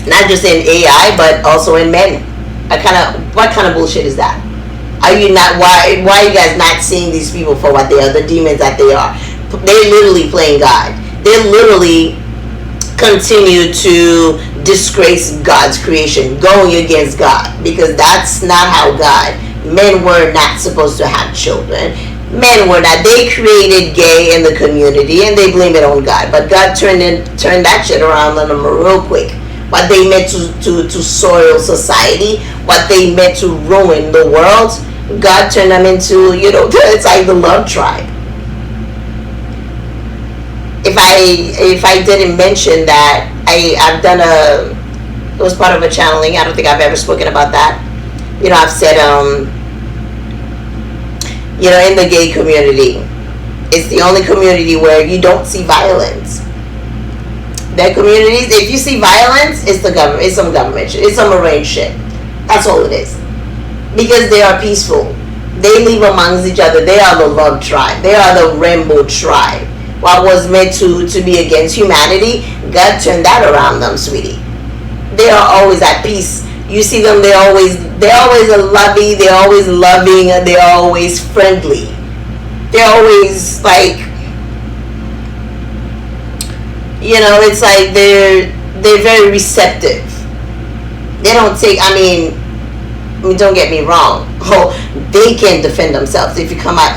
not just in AI but also in men. What kind of bullshit is that? Are you not? Why are you guys not seeing these people for what they are, the demons that they are? They're literally playing God. They literally continue to disgrace God's creation, going against God, because that's not how God. Men were not supposed to have children. Men were not. They created gay in the community and they blame it on God. But God turned that shit around on them real quick. What they meant to soil society, what they meant to ruin the world, God turned them into, it's like the love tribe. If I didn't mention that, I've done it was part of a channeling. I don't think I've ever spoken about that. I've said, in the gay community, it's the only community where you don't see violence. Their communities, if you see violence, it's the government. It's some government shit. It's some arranged shit. That's all it is. Because they are peaceful. They live amongst each other. They are the love tribe. They are the rainbow tribe. What was meant to be against humanity, God turned that around them, sweetie. They are always at peace. You see them, they're always lovey, they're always loving, they're always friendly. They're always like, it's like they're very receptive. They don't take, I mean, don't get me wrong. Oh, they can defend themselves if you come at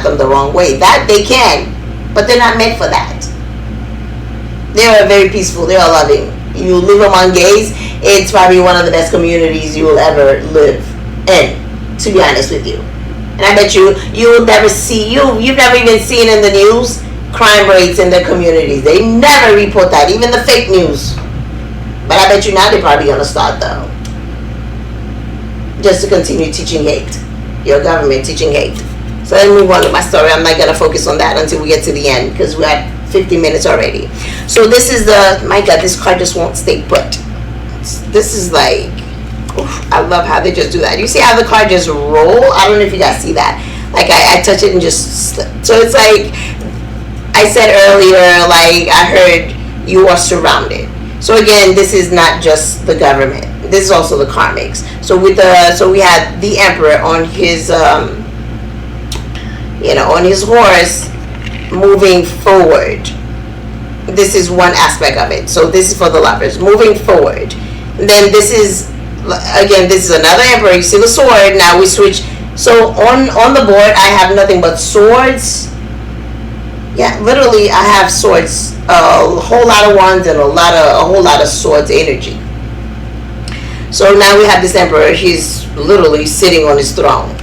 them the wrong way. That they can, but they're not meant for that. They are very peaceful. They are loving. You live among gays, it's probably one of the best communities you will ever live in, to be honest with you. And I bet you'll never see, you've never even seen in the news crime rates in the communities. They never report that, even the fake news. But I bet you now they're probably going to start, though. Just to continue teaching hate. Your government teaching hate. So let me move on to my story. I'm not going to focus on that until we get to the end, because we're at 50 minutes already. So this is my God, this car just won't stay put. This is like, oof, I love how they just do that. You see how the car just roll? I don't know if you guys see that. Like I touch it and just slip. So it's like I said earlier, like I heard you are surrounded. So again, this is not just the government. This is also the Karmics. So we had the Emperor on his on his horse moving forward. This is one aspect of it. So this is for the lovers moving forward. And then this is another Emperor. You see the sword. Now we switch. So on the board I have nothing but swords. Yeah, literally I have swords, a whole lot of wands and a whole lot of swords energy. So now we have this Emperor. He's literally sitting on his throne,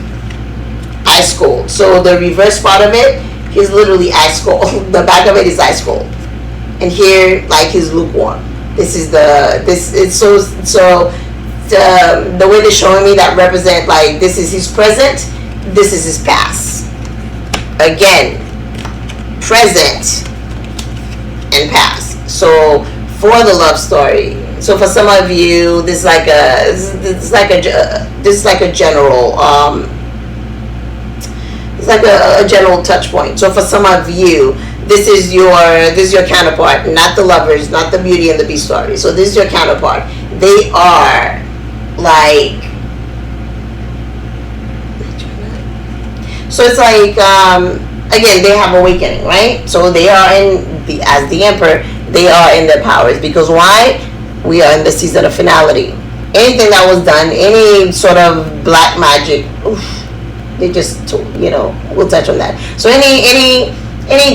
ice cold. So the reverse part of it, he's literally ice cold. The back of it is ice cold, and here like he's lukewarm. This is the way they're showing me that represent, like, this is his present, this is his past. Again, present and past. So for the love story, so for some of you, this is like a general it's like a general touch point. So for some of you, this is your counterpart, not the lovers, not the Beauty and the Beast story. So this is your counterpart. They are like, so it's like again, they have awakening, right? So they are as the Emperor, they are in their powers, because why? We are in the season of finality. Anything that was done, any sort of black magic, oof, they just, we'll touch on that. So any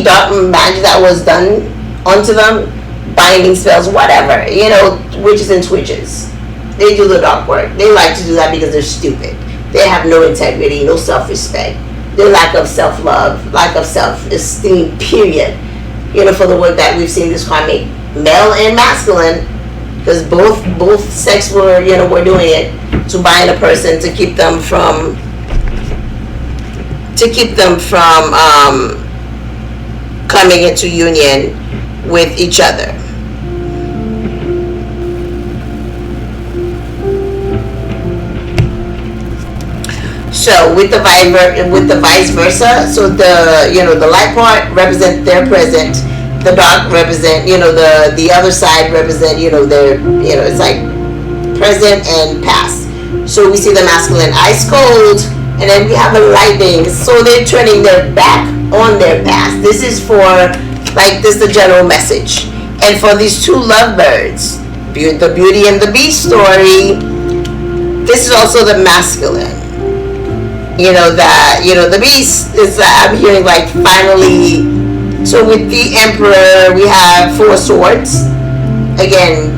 dark magic that was done onto them, binding spells, whatever, witches and twitches, they do the dark work. They like to do that because they're stupid. They have no integrity, no self-respect. Their lack of self-love, lack of self-esteem, period. For the work that we've seen this karmic, male and masculine, because both sex were doing it to bind a person, to keep them from coming into union with each other. So with the vice versa, so the light part represent their present, the dark represent the other side represent their it's like present and past. So we see the masculine ice cold, and then we have the lightning. So they're turning their back on their past. This is the general message. And for these two lovebirds, the Beauty and the Beast story, this is also the masculine. The Beast is, I'm hearing, like, finally. So with the Emperor, we have 4 swords. Again,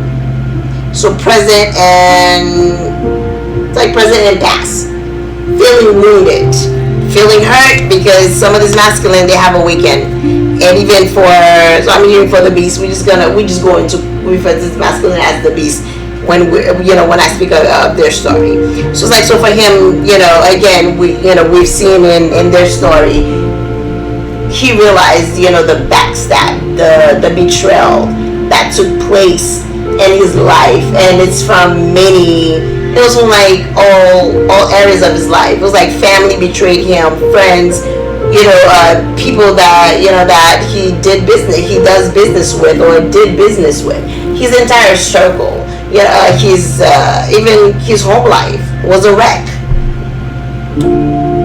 so present and, it's like present and past. Feeling wounded, feeling hurt, because some of this masculine, they have awakened. And even so I'm hearing for the Beast, we're just going to refer to this masculine as the Beast when I speak of their story. So it's like, so for him, again, we've seen in their story, he realized, the backstab, the betrayal that took place in his life, and it's from it was from like all areas of his life. It was like family betrayed him, friends, people that he does business with or did business with. His entire circle, even his home life was a wreck.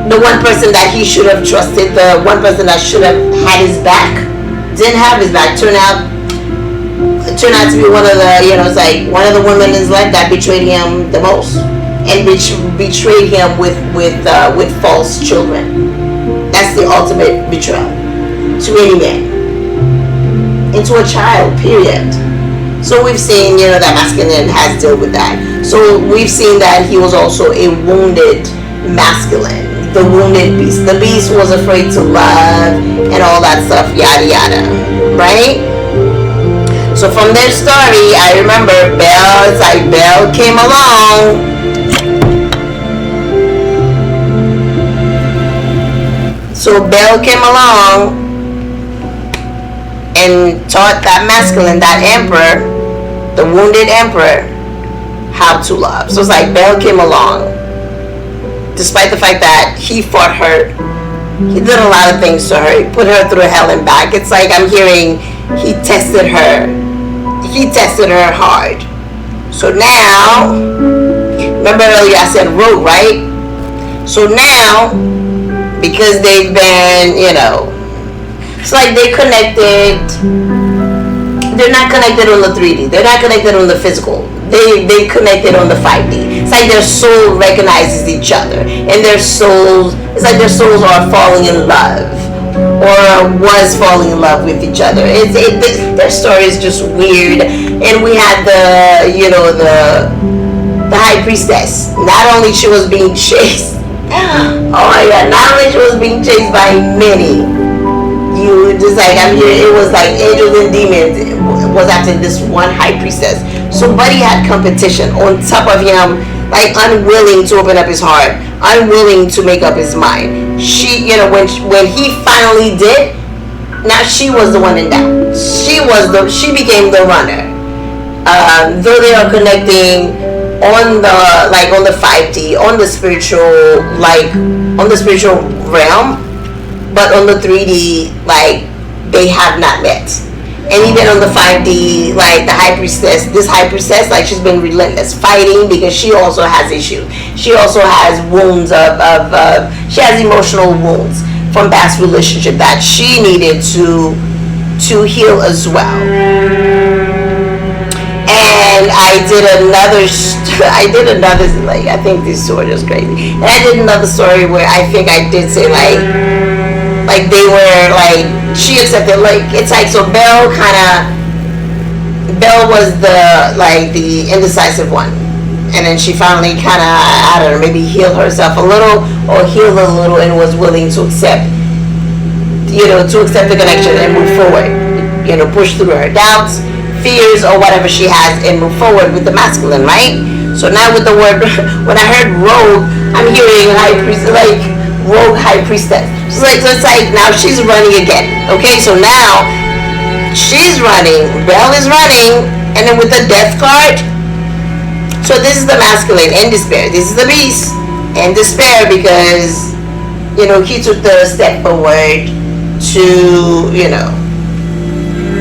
The one person that he should have trusted, the one person that should have had his back, didn't have his back. Turned out to be one of the, it's like one of the women in his life that betrayed him the most, and betrayed him with false children. That's the ultimate betrayal to any man, and to a child. Period. So we've seen, that masculine has dealt with that. So we've seen that he was also a wounded masculine, the wounded beast. The beast was afraid to love and all that stuff, yada yada, right? So from their story, I remember Belle came along. So Belle came along and taught that masculine, that emperor, the wounded emperor, how to love. So it's like Belle came along, despite the fact that he fought her. He did a lot of things to her. He put her through hell and back. It's like I'm hearing he tested her. He tested her hard. So now, remember earlier I said rogue, right? So now, because they've been, it's like they connected. They're not connected on the 3D. They're not connected on the physical. They connected on the 5D. It's like their soul recognizes each other, and it's like their souls are falling in love, or was falling in love with each other. Their story is just weird. And we had the high priestess. Not only she was being chased. Oh my God! Not only she was being chased by many. It was like angels and demons. It was after this one high priestess. So Buddy had competition on top of him, like unwilling to open up his heart, unwilling to make up his mind. She, when he finally did, now she was the one in doubt. She became the runner. Though they are connecting on the 5D, on the spiritual, on the spiritual realm, but on the 3D, they have not met. And even on the 5D, the this high priestess, she's been relentless, fighting, because she also has issues. She also has wounds she has emotional wounds from past relationship that she needed to heal as well. And I did another, I think these two are just crazy. And I did another story where I think I did say they were she accepted, it's like, so Belle was the indecisive one, and then she finally I don't know, maybe healed herself a little, or healed a little, and was willing to accept the connection and move forward, push through her doubts, fears, or whatever she has, and move forward with the masculine, right? So now with the word, when I heard rogue, I'm hearing high priest, rogue high priestess. So it's like now she's running again. Okay, so now she's running, Belle is running, and then with the death card. So this is the masculine in despair. This is the beast in despair, because he took the step forward to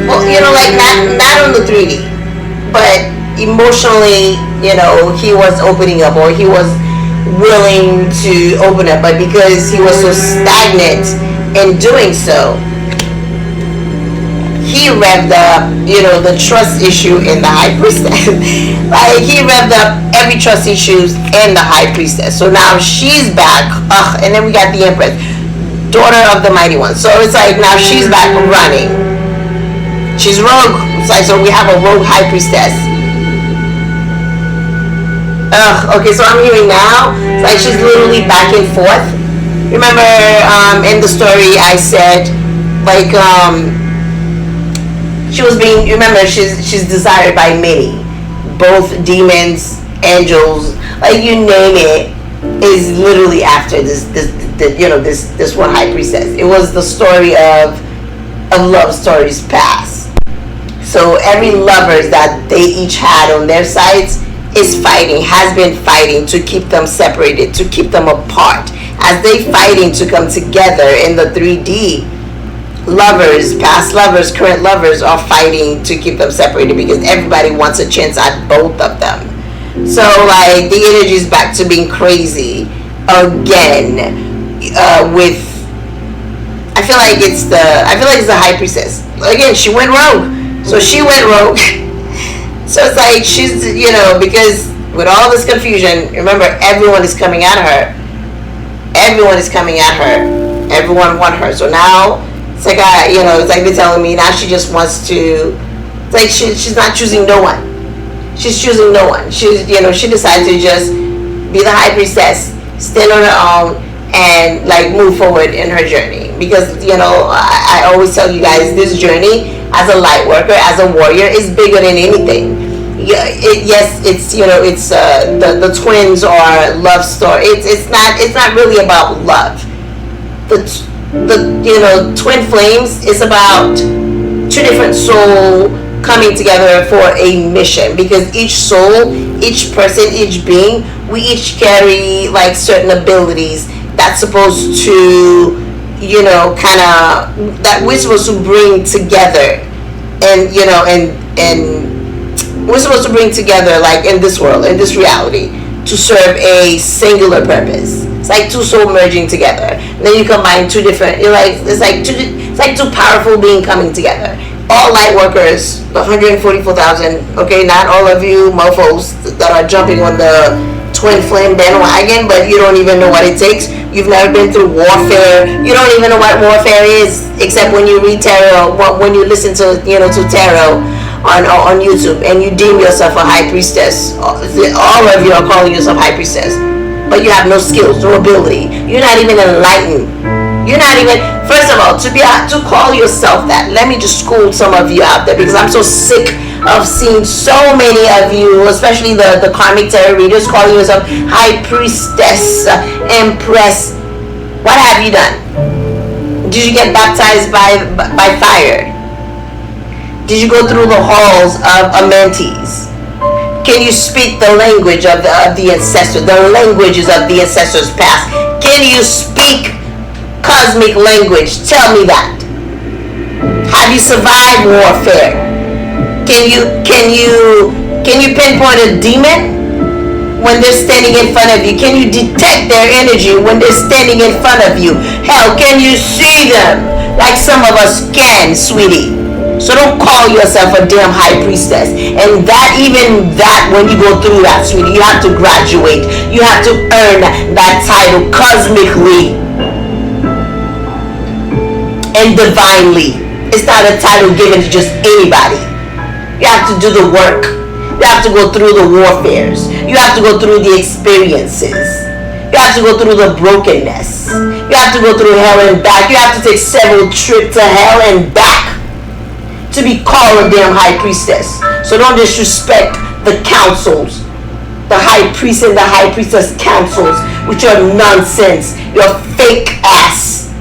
not on the 3D, but emotionally, he was opening up, or he was willing to open up, but because he was so stagnant in doing so, he revved up, the trust issue in the high priestess. He revved up every trust issues in the high priestess. So now she's back. And then we got the empress, daughter of the mighty one. So it's like now she's back running. She's rogue. It's like, so we have a rogue high priestess. Okay, so I'm hearing now, it's like she's literally back and forth. Remember, in the story I said, she was being, remember, she's desired by many, both demons, angels, you name it, is literally after this one high priestess. It was the story of love stories past. So every lovers that they each had on their sides has been fighting to keep them separated, to keep them apart. As they fighting to come together in the 3D, lovers, past lovers, current lovers are fighting to keep them separated because everybody wants a chance at both of them. So like the energy is back to being crazy again. With I feel like it's the high priestess again. She went rogue, so she went rogue. So it's like she's because with all this confusion, remember everyone is coming at her. Everyone is coming at her. Everyone want her. So now it's like it's like they're telling me now she just wants to. It's like she's not choosing no one. She's choosing no one. She's she decided to just be the high priestess, stand on her own, and like move forward in her journey. Because I always tell you guys this journey as a light worker, as a warrior, is bigger than anything. It's the twins or love story. It's not really about love. The twin flames is about two different souls coming together for a mission, because each soul, each person, each being, we each carry like certain abilities that's supposed to kind of that we're supposed to bring together, and we're supposed to bring together like in this world, in this reality, to serve a singular purpose. It's like two souls merging together. And then you combine two different. It's like two powerful beings coming together. All light workers, 144,000. Okay, not all of you mofos that are jumping on the twin flame bandwagon, but you don't even know what it takes. You've never been through warfare. You don't even know what warfare is, except when you read tarot, when you listen to to tarot on YouTube, and you deem yourself a high priestess. All of you are calling yourself high priestess, but you have no skills, no ability. You're not even enlightened. You're not even. First of all, to call yourself that, let me just school some of you out there, because I'm so sick of seeing so many of you, especially the karmic tarot readers, calling yourself high priestess, empress. What have you done? Did you get baptized by fire? Did you go through the halls of Amentes? Can you speak the language of the ancestors, the languages of the ancestors past? Can you speak cosmic language? Tell me that. Have you survived warfare? Can you pinpoint a demon when they're standing in front of you? Can you detect their energy when they're standing in front of you? Hell, can you see them like some of us can, sweetie? So don't call yourself a damn high priestess. And even that, when you go through that, sweetie, you have to graduate. You have to earn that title cosmically and divinely. It's not a title given to just anybody. You have to do the work. You have to go through the warfares. You have to go through the experiences. You have to go through the brokenness. You have to go through hell and back. You have to take several trips to hell and back to be called a damn high priestess. So don't disrespect the councils, the high priest and the high priestess councils, which are nonsense. Your fake ass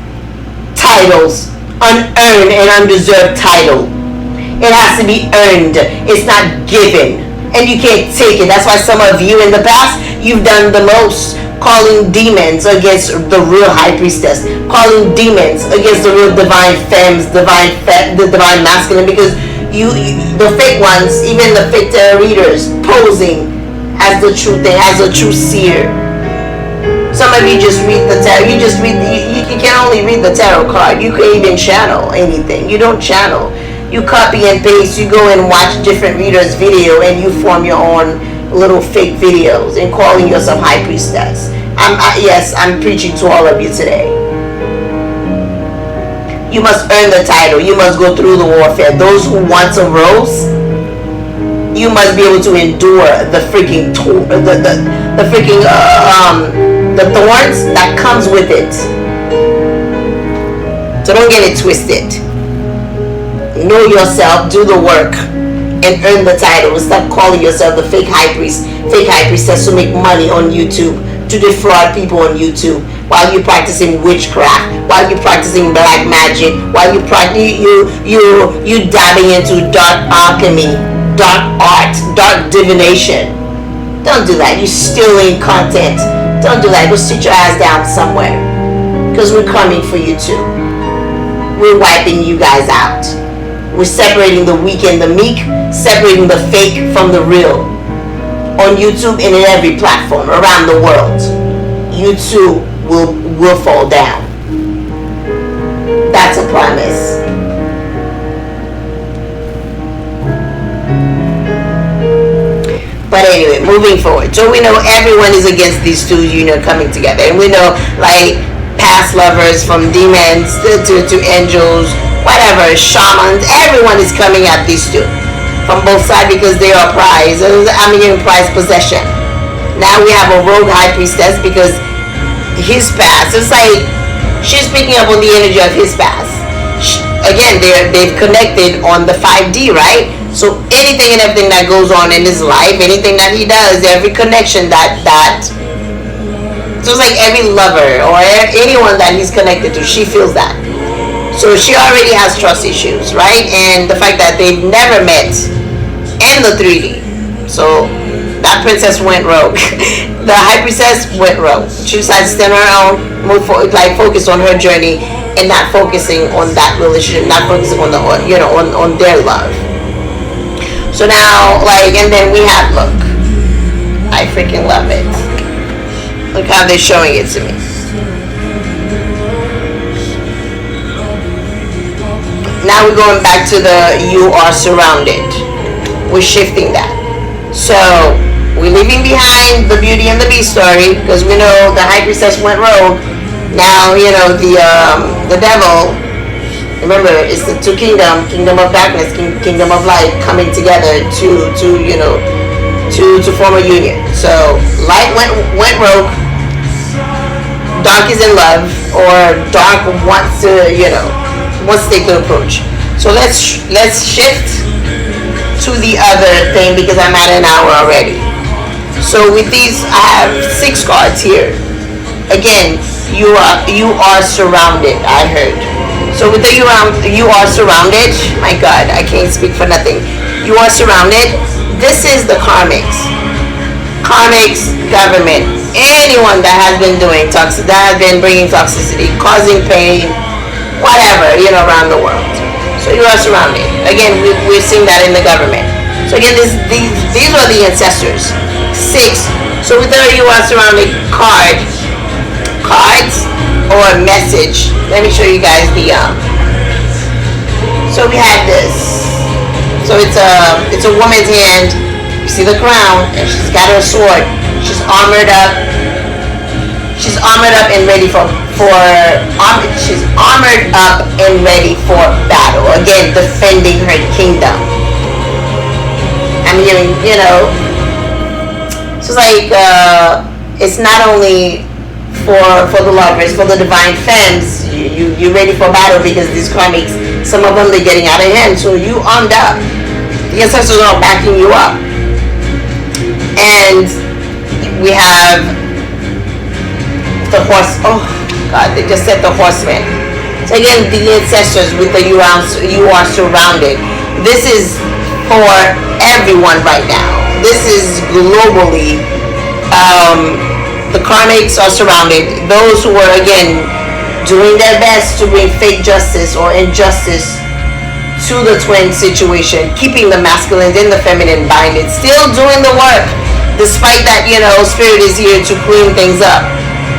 titles, unearned and undeserved title. It has to be earned. It's not given, and you can't take it. That's why some of you in the past, you've done the most, calling demons against the real high priestess, calling demons against the real divine femmes, the divine masculine, because the fake ones, even the fake tarot readers, posing as the true thing, as a true seer. Some of you just read the tarot. You can only read the tarot card. You can't even channel anything. You don't channel. You copy and paste. You go and watch different readers' video, and you form your own little fake videos and calling yourself high priestess. Yes, I'm preaching to all of you today. You must earn the title. You must go through the warfare. Those who want a rose, you must be able to endure the freaking the thorns that comes with it. So don't get it twisted. Know yourself, do the work, and earn the title. Stop calling yourself the fake high priest, fake high priestess to make money on YouTube, to defraud people on YouTube, while you're practicing witchcraft, while you're practicing black magic, while you dabbing into dark alchemy, dark art, dark divination. Don't do that. You're stealing content. Don't do that. Go sit your ass down somewhere, because we're coming for you too. we're wiping you guys out. We're separating the weak and the meek, separating the fake from the real. On YouTube and in every platform around the world, you too will fall down. That's a promise. But anyway, moving forward. So we know everyone is against these two coming together. And we know, like, past lovers, from demons to angels, whatever, shamans, everyone is coming at these two from both sides because they are prized. I'm hearing prized possession. Now we have a rogue high priestess because his past. It's like she's picking up on the energy of his past. Again, they've connected on the 5D, right? So anything and everything that goes on in his life, anything that he does, every connection that so it's like every lover or anyone that he's connected to, she feels that. So she already has trust issues, right? And the fact that they've never met in the 3D. So that princess went rogue. The high priestess went rogue. She decided to stand on her own, focus on her journey, and not focusing on that relationship, not focusing on on their love. So now, and then we have, look, I freaking love it. Look how they're showing it to me. Now we're going back to the you are surrounded. We're shifting that. So we're leaving behind the Beauty and the Beast story because we know the high priestess went rogue. Now the devil. Remember, it's the two kingdom of darkness, kingdom of light coming together to form a union. So light went rogue. Dark is in love, or dark wants to take the approach. So let's shift to the other thing because I'm at an hour already. So with these, I have 6 cards here. Again, you are surrounded. I heard. So with the you are surrounded. My God, I can't speak for nothing. You are surrounded. This is the karmics. Karmics, government, anyone that has been doing that has been bringing toxicity, causing pain, whatever, around the world. So you are surrounded. Again, we're seeing that in the government. So again, these are the ancestors. 6. So with the you are surrounded cards or a message. Let me show you guys the So we have this. So it's a woman's hand. You see the crown, and she's got her sword. She's armored up. She's armored up and ready she's armored up and ready for battle. Again, defending her kingdom. I'm hearing, so it's like it's not only for the lovers, for the divine femmes. You're ready for battle because these karmics, some of them they're getting out of hand. So you armed up. The ancestors are backing you up. And we have the horse. Oh God, they just said the horseman. So again, the ancestors with the you are surrounded. This is for everyone right now. This is globally. The karmics are surrounded. Those who are again doing their best to bring fake justice or injustice to the twin situation, keeping the masculine and the feminine binded, still doing the work. Despite that, spirit is here to clean things up.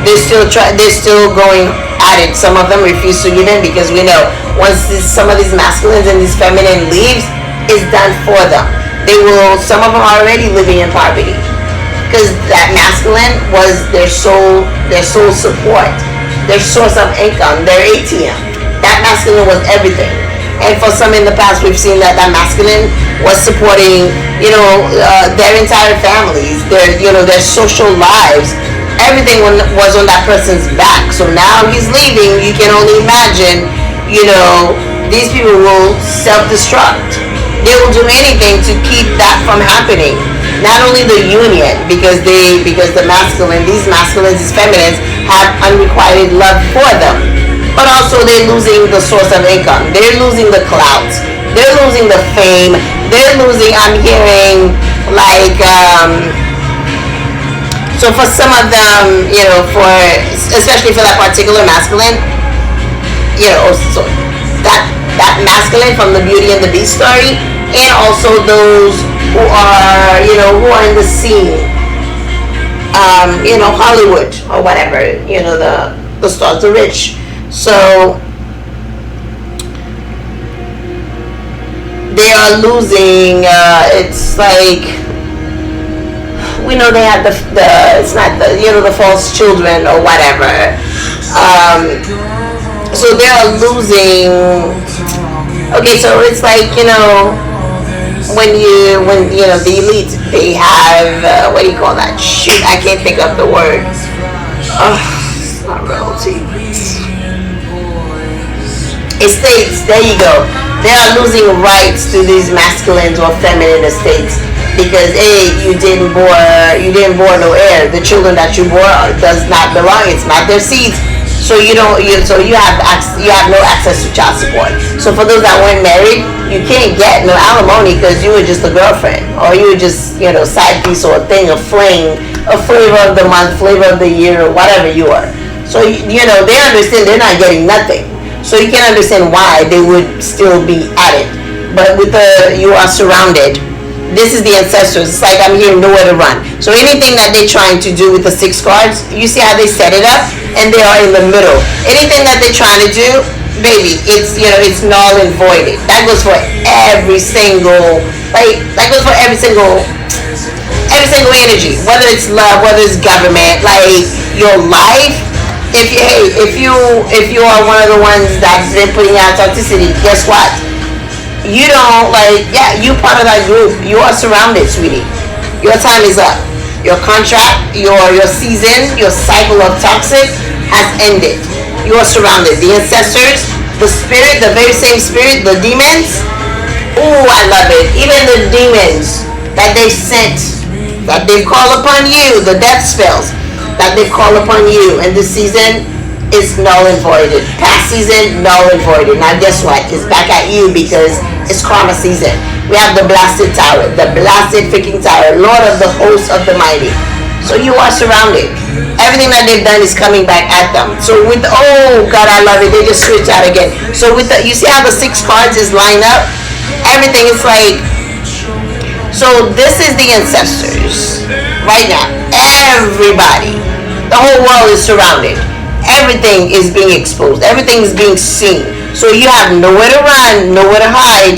They're still going at it. Some of them refuse to give in because we know once some of these masculines and these feminine leaves, it's done for them. Some of them are already living in poverty because that masculine was their sole support, their source of income, their ATM. That masculine was everything. And for some in the past, we've seen that masculine was supporting, their entire families, their social lives. Everything was on that person's back. So now he's leaving. You can only imagine, these people will self-destruct. They will do anything to keep that from happening. Not only the union, because the masculine, these masculines, these feminines have unrequited love for them. But also they're losing the source of income. They're losing the clout. They're losing the fame. They're losing, I'm hearing, so for some of them, especially for that particular masculine, so that masculine from the Beauty and the Beast story, and also those who are, who are in the scene, Hollywood or whatever, the stars, the rich. So they are losing. It's like, we know they have the it's not the false children or whatever. So they are losing. Okay, so it's like, when the elite, they have, what do you call that? Shoot, I can't think of the word. It's not royalty. Estates. There you go. They are losing rights to these masculines or feminine estates because you didn't bore no heir. The children that you bore does not belong. It's not their seeds. So you have no access to child support. So for those that weren't married, you can't get no alimony because you were just a girlfriend, or you were just side piece or a thing, a fling, a flavor of the month, flavor of the year, or whatever you are. So they understand they're not getting nothing. So you can understand why they would still be at it. But you are surrounded. This is the ancestors. It's like I'm hearing nowhere to run. So anything that they're trying to do with the 6 cards, you see how they set it up, and they are in the middle. Anything that they're trying to do, baby, it's null and voided. That goes for every single energy, whether it's love, whether it's government, like your life. If you are one of the ones that's been putting out toxicity, guess what? You don't you part of that group. You are surrounded, sweetie. Your time is up. Your contract, your season, your cycle of toxic has ended. You are surrounded. The ancestors, the spirit, the very same spirit, the demons. Ooh, I love it. Even the demons that they sent, that they call upon you, the death spells that they call upon you in this season is null and voided. Past season, null and voided. Now guess what? It's back at you because it's karma season. We have the blasted tower, the blasted freaking tower, Lord of the hosts of the mighty. So you are surrounded. Everything that they've done is coming back at them. So oh God, I love it. They just switch out again. So you see how the 6 cards is lined up? Everything is like, so this is the ancestors. Right now, everybody, the whole world is surrounded. Everything is being exposed. Everything is being seen. So you have nowhere to run, nowhere to hide.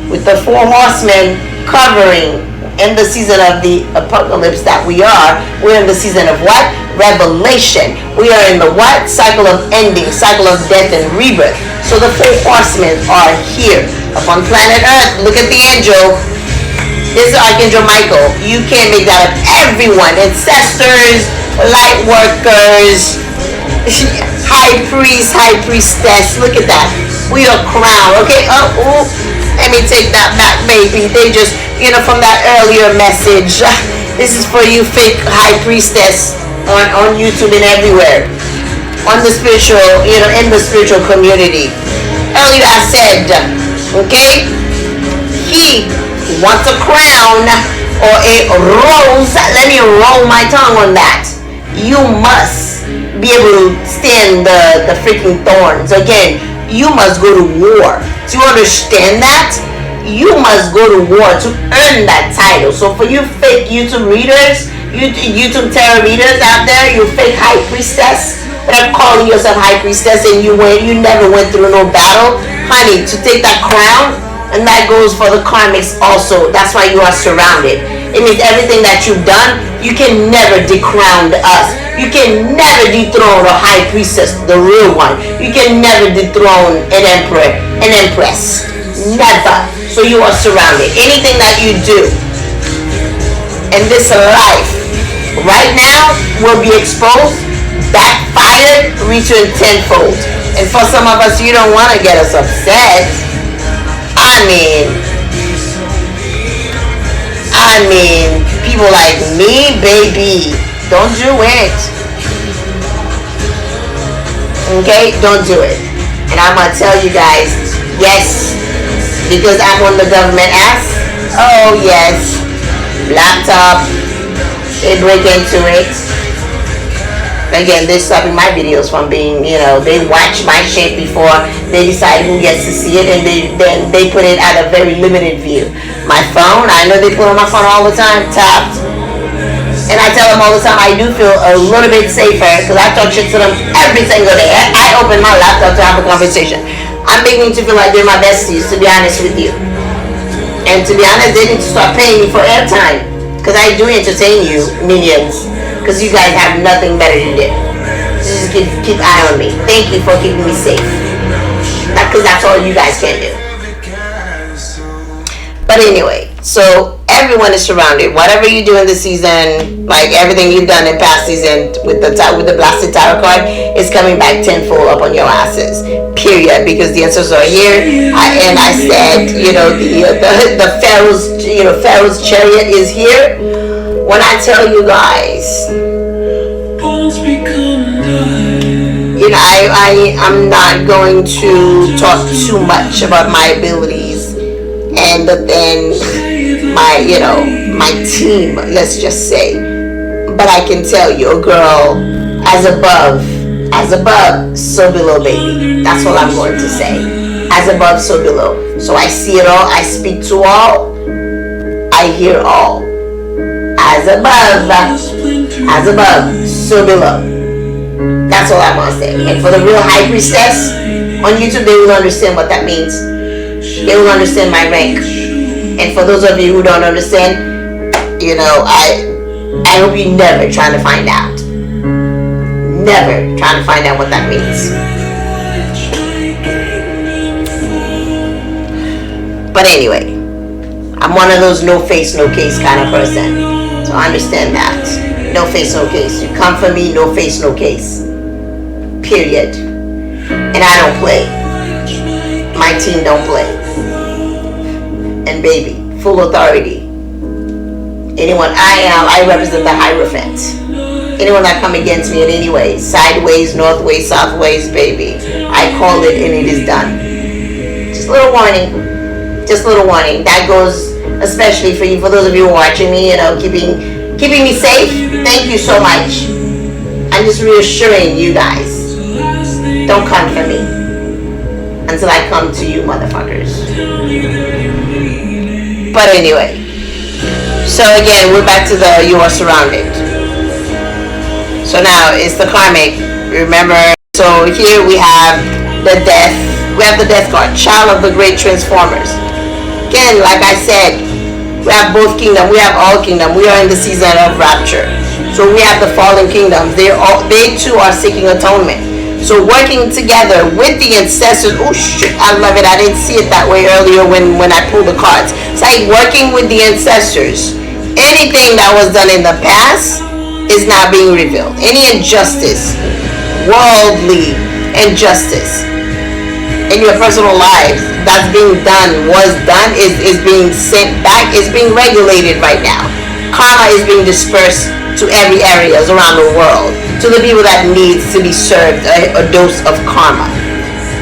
With the 4 horsemen covering in the season of the apocalypse that we are, we're in the season of what? Revelation. We are in the what? Cycle of ending, cycle of death and rebirth. So the 4 horsemen are here upon planet Earth. Look at the angel. This is Archangel Michael. You can't make that up. Everyone, ancestors, light workers, high priest, high priestess. Look at that. We are crowned. Okay. Let me take that back, baby. They just, from that earlier message. This is for you, fake high priestess on YouTube and everywhere. On the spiritual, in the spiritual community. Earlier I said, okay, he wants a crown or a rose. Let me roll my tongue on that. You must be able to stand the freaking thorns. Again, you must go to war. Do you understand that? You must go to war to earn that title. So for you fake YouTube readers, YouTube tarot readers out there, you fake high priestess that are calling yourself high priestess and you never went through no battle, honey, to take that crown. And that goes for the Karmics also. That's why you are surrounded. It means everything that you've done, you can never decrown us. You can never dethrone a high priestess, the real one. You can never dethrone an emperor, an empress. Never. So you are surrounded. Anything that you do in this life right now will be exposed, backfired, return tenfold. And for some of us, you don't want to get us upset. I mean, people like me, baby, don't do it. Okay, don't do it. And I'm gonna tell you guys, yes, because I'm on the government ass. Oh yes, laptop, they break into it. Again, they're stopping my videos from being, they watch my shit before they decide who gets to see it, and then they put it at a very limited view. My phone, I know they put on my phone all the time, tapped. And I tell them all the time, I do feel a little bit safer because I talk shit to them every single day. I open my laptop to have a conversation. I'm beginning to feel like they're my besties, to be honest with you. And to be honest, they need to start paying me for airtime, because I do entertain you, minions, because you guys have nothing better to do. Just keep eye on me. Thank you for keeping me safe. Because that's all you guys can do. But anyway, so everyone is surrounded. Whatever you do in this season, like everything you've done in past season with the blasted tarot card, is coming back tenfold up on your asses. Period. Because the answers are here. And I said, the Pharaoh's chariot is here. When I tell you guys, I'm not going to talk too much about my abilities and then my team, let's just say. But I can tell you, a girl as above, so below, baby. That's all I'm going to say. As above, so below. So I see it all, I speak to all, I hear all. As above, so below. That's all I'm gonna say. And for the real high priestess on YouTube, they will understand what that means. They will understand my rank. And for those of you who don't understand, I hope you never trying to find out. Never trying to find out what that means. But anyway, I'm one of those no face, no case kind of person. So I understand that. No face, no case. You come for me, no face, no case. Period. And I don't play. My team don't play. And baby, full authority. I represent the Hierophant. Anyone that come against me in any way, sideways, northways, southways, baby, I call it and it is done. Just a little warning. Just a little warning. That goes especially for you, for those of you watching me, keeping me safe. Thank you so much. I'm just reassuring you guys. Don't come for me until I come to you, motherfuckers. But anyway, so again, we're back to you are surrounded. So now it's the karmic. Remember, so here we have the death. We have the death card, child of the great transformers. Again, like I said, we have both kingdom. We have all kingdom. We are in the season of rapture. So we have the fallen kingdoms. They too are seeking atonement. So working together with the ancestors. Oh shit, I love it. I didn't see it that way earlier when I pulled the cards. It's like working with the ancestors. Anything that was done in the past is not being revealed. Any injustice, worldly injustice in your personal lives that's being done, is being sent back, is being regulated right now. Karma is being dispersed to every areas around the world, to the people that needs to be served a dose of karma.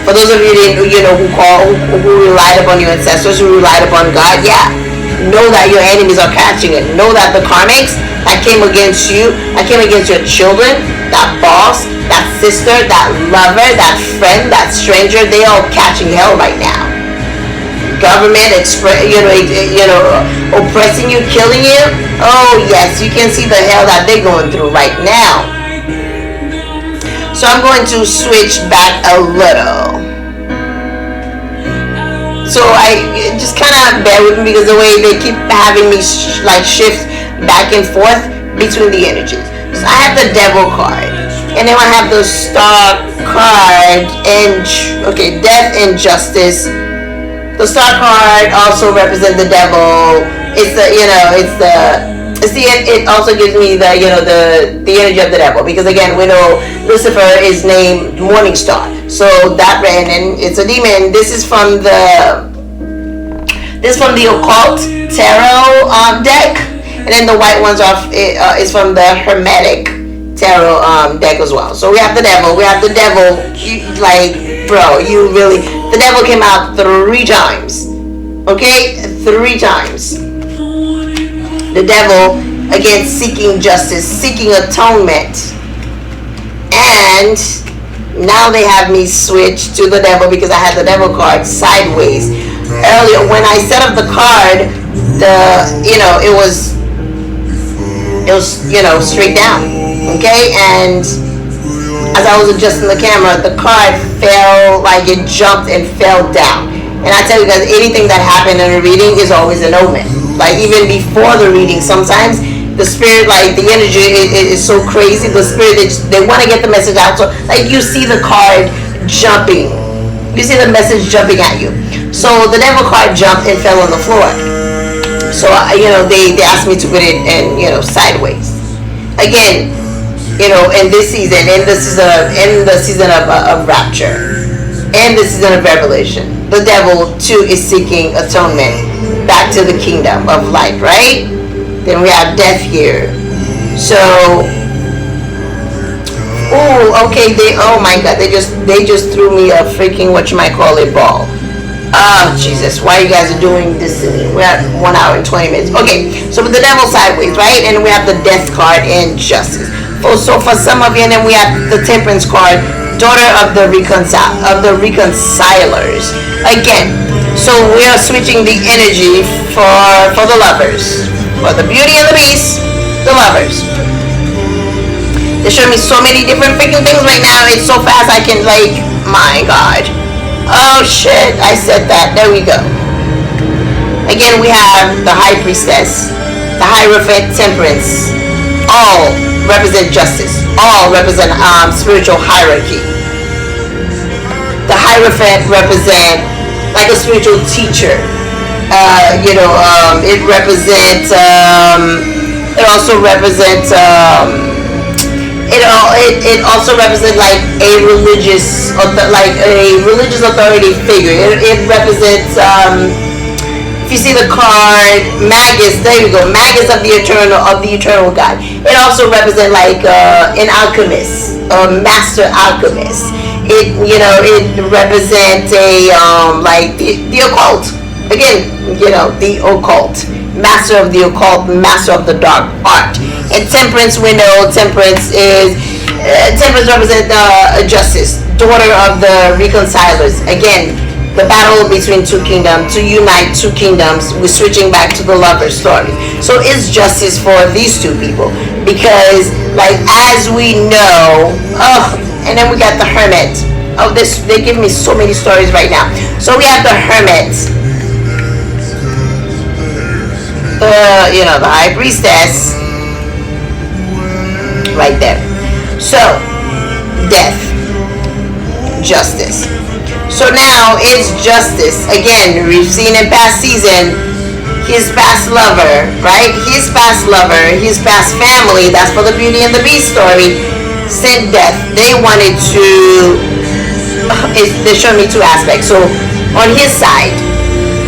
For those of you who relied upon your ancestors, who relied upon God, know that your enemies are catching it. Know that the karmics that came against you, that came against your children, that boss, that sister, that lover, that friend, that stranger, they all catching hell right now. Government oppressing you, killing you. Oh yes, you can see the hell that they're going through right now. So I'm going to switch back a little. So I just kind of bear with me, because the way they keep having me shift back and forth between the energies. So I have the devil card, and then I have the star card, and death and justice. The star card also represents the devil. It also gives me the energy of the devil, because again we know Lucifer is named Morning Star. So that and it's a demon. This is from the occult tarot deck, and then the white ones is from the Hermetic tarot deck as well. So we have the devil. The devil came out 3 times. Okay, 3 times. The devil, again, seeking justice, seeking atonement. and now they have me switch to the devil because I had the devil card sideways. Earlier when I set up the card, it was straight down. Okay, and as I was adjusting the camera, the card fell, like it jumped and fell down. And I tell you guys, anything that happened in a reading is always an omen. Like even before the reading, sometimes the spirit, like the energy is so crazy. The spirit, they want to get the message out. So like you see the card jumping, you see the message jumping at you. So the devil card jumped and fell on the floor. So they asked me to put it in sideways. Again, in this season, in the season of rapture, in the season of revelation, the devil too is seeking atonement back to the kingdom of light, right? Then we have death here. So, okay, oh my God, they just threw me a freaking ball. Oh Jesus, why you guys are doing this to me? We're at 1 hour and 20 minutes. Okay, so with the devil sideways, right? And we have the death card and justice. So for some of you, and then we have the temperance card, daughter of the reconcilers. Again, so we are switching the energy for the lovers, for the Beauty and the Beast, the lovers. They're showing me so many different freaking things right now. It's so fast I can my God. Oh shit, I said that. There we go. Again, we have the High Priestess, the Hierophant, Temperance. All represent justice. All represent spiritual hierarchy. The Hierophant represent like a spiritual teacher. It represents. It also represents. It also represents like a religious authority figure. It represents. If you see the card Magus, there you go, Magus of the eternal God. It also represents like an alchemist, a master alchemist. It represents a like the occult. Again, the occult, master of the occult, master of the dark art. And temperance, we know temperance represents justice, daughter of the reconcilers. Again, the battle between two kingdoms, to unite two kingdoms. We're switching back to the lover story. So it's justice for these two people because, like, as we know, and then we got the Hermit. They give me so many stories right now. So we have the Hermit, the High Priestess, right there. So death, justice. So now it's justice. Again, we've seen in past season, his past lover, right? His past lover, his past family, that's for the Beauty and the Beast story, sent death. They wanted to, they showed me two aspects. So on his side,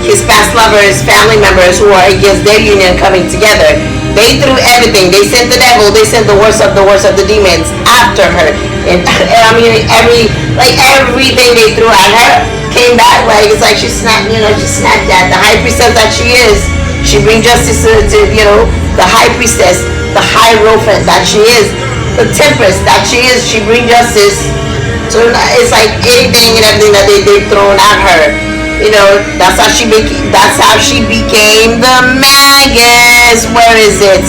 his past lovers, family members who are against their union coming together, they threw everything. They sent the devil. They sent the worst of the demons after her. And I mean, everything they threw at her came back. Like it's like she snapped. She snapped at the High Priestess that she is. She brings justice to the High Priestess, the Hierophant that she is, the Temperance that she is. She brings justice. So it's like anything and everything that they've thrown at her. That's how she became the Magus. Where is it?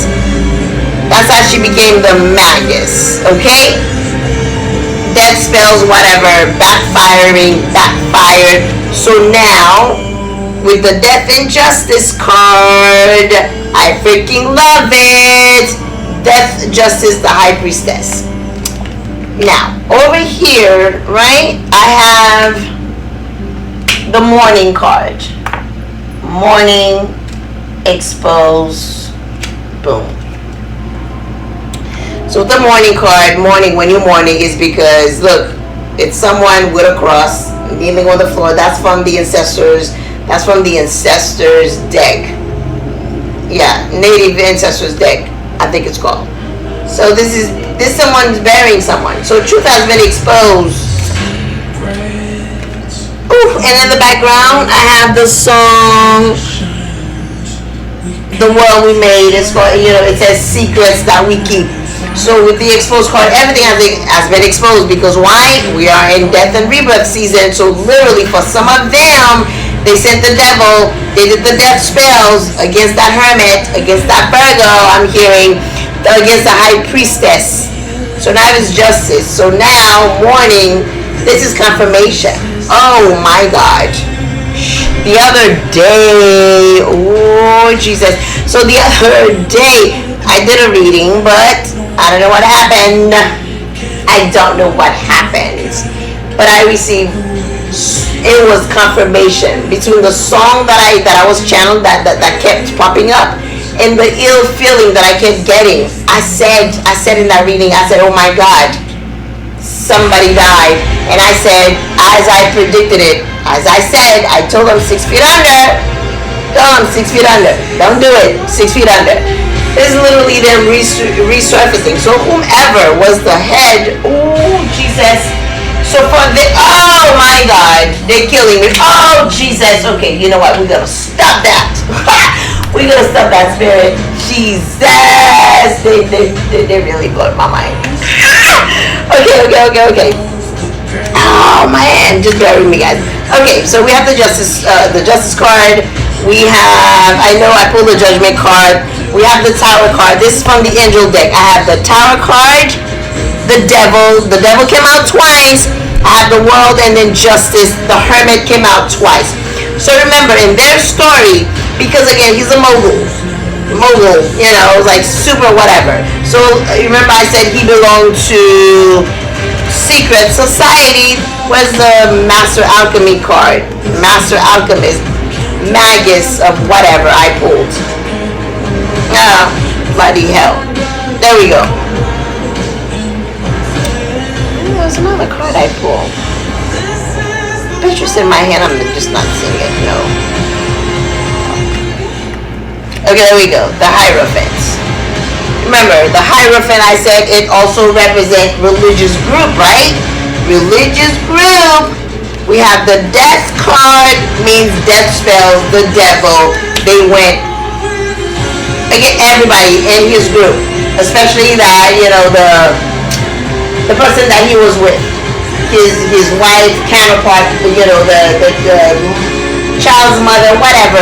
That's how she became the Magus. Okay? Death spells, whatever, backfired. So now, with the Death and Justice card, I freaking love it. Death, Justice, the High Priestess. Now, over here, right, I have the Mourning card. Mourning, expose, boom. So the Mourning card, mourning, when you're mourning is because, look, it's someone with a cross kneeling on the floor. That's from the ancestors. That's from the ancestors deck. Yeah, native ancestors deck, I think it's called. So this someone's burying someone. So truth has been exposed. Ooh, and in the background, I have the song, "The World We Made." It's called, it says "Secrets That We Keep." So with the exposed card, everything has been exposed, because why? We are in death and rebirth season. So literally for some of them, they sent the devil, they did the death spells against that hermit, against that Virgo, I'm hearing, against the high priestess. So now it's justice. So now, morning, this is confirmation. Oh my God. The other day, oh Jesus. So the other day, I did a reading, but I don't know what happened. I don't know what happened. But I received, it was confirmation between the song that I was channeling that kept popping up, and the ill feeling that I kept getting. I said in that reading, I said, oh my God, somebody died. And I said, as I predicted it, as I said, I told them 6 feet under. Told them 6 feet under. Don't do it. 6 feet under. This is literally them resurfacing. So whomever was the head, oh Jesus. So for the, oh my God, they're killing me. Oh Jesus. Okay, you know what? We're gonna stop that. We're gonna stop that spirit. Jesus. They really blowed my mind. Okay. Oh man, just bear with me, guys. Okay, so we have the justice card. We have, I know I pulled the judgment card. We have the tower card. This is from the angel deck. I have the tower card, the devil. The devil came out twice. I have the world, and then justice. The hermit came out twice. So remember, in their story, because again, he's a mogul, you know, like super whatever. So remember I said he belonged to secret society. Where's the master alchemy card? Master alchemist, magus of whatever I pulled. Ah, bloody hell. There we go. There's another card I pulled. Pictures in my hand, I'm just not seeing it. No. Okay, there we go. The Hierophant. Remember, the Hierophant, I said it also represents religious group, right? Religious group. We have the death card, means death spells, the devil. They went again, everybody in his group, especially that, you know, the person that he was with, his wife, counterpart, you know, the child's mother, whatever,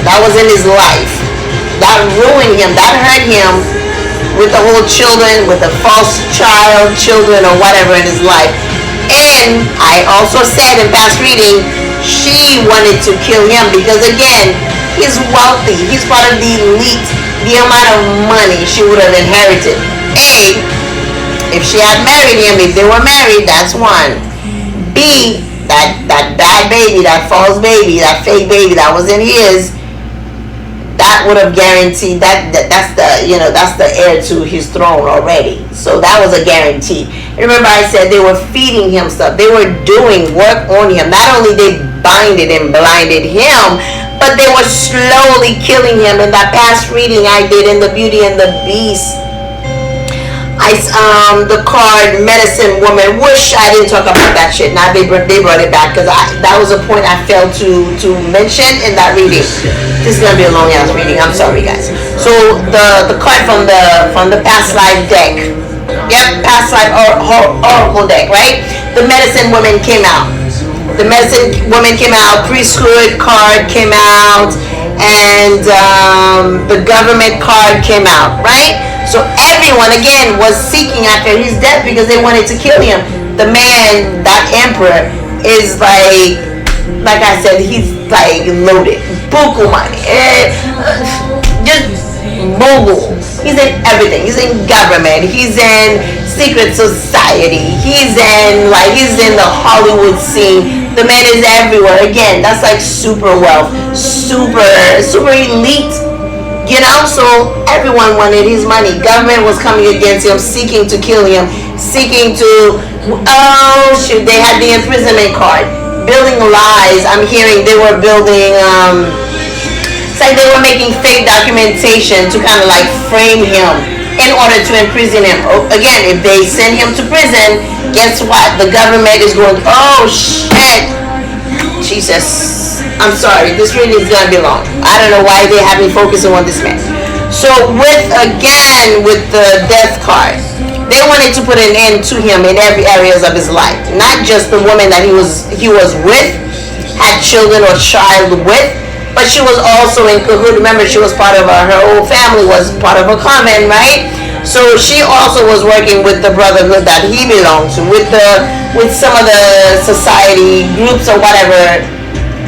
that was in his life. That ruined him, that hurt him with the whole children, with the false children or whatever in his life. And I also said in past reading, she wanted to kill him because again, he's wealthy, he's part of the elite. The amount of money she would have inherited. A, if she had married him, if they were married, that's one. B, that bad baby, that false baby, that fake baby that was in his, that would have guaranteed that's the, you know, that's the heir to his throne already. So that was a guarantee. Remember I said they were feeding him stuff. They were doing work on him. Not only they binded and blinded him, but they were slowly killing him. In that past reading I did in the Beauty and the Beast, the card Medicine Woman. Wish I didn't talk about that shit. Now they brought it back because that was a point I failed to mention in that reading. This is gonna be a long ass reading. I'm sorry, guys. So the card from the past life deck. Yep, past life oracle deck, right? The Medicine Woman came out. The Medicine Woman came out. Priesthood card came out, and the Government card came out, right? So everyone again was seeking after his death because they wanted to kill him. The man, that emperor, is like I said, he's like loaded, buku money, just mogul. He's in everything. He's in government. He's in secret society. He's in the Hollywood scene. The man is everywhere. Again, that's like super wealth, super elite. You know, so everyone wanted his money. Government was coming against him, seeking to kill him, seeking to, oh shoot, they had the imprisonment card. Building lies. I'm hearing they were building, it's like they were making fake documentation to kind of like frame him in order to imprison him. Again, if they send him to prison, guess what? The government is going, oh shit. Jesus. I'm sorry, this reading is gonna be long. I don't know why they have me focusing on this man. So with the death card, they wanted to put an end to him in every areas of his life. Not just the woman that he was with, had children or child with, but she was also in cahoot. Remember, she was part of her whole family was part of a convent, right? So she also was working with the brotherhood that he belonged to, with some of the society groups or whatever,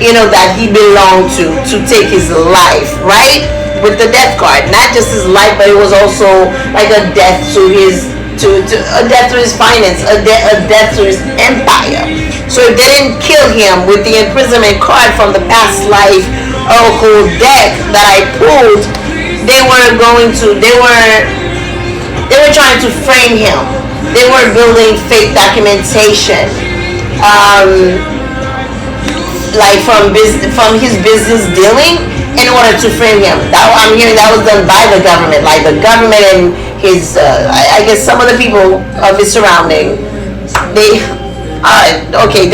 that he belonged to take his life, right? With the death card, not just his life, but it was also like a death to his a death to his finance, a death to his empire. So if they didn't kill him with the imprisonment card from the past life oracle deck that I pulled, they were trying to frame him. They were building fake documentation, like from his business dealing, in order to frame him. I'm hearing that was done by the government, like the government and his, I guess some of the people of his surrounding. They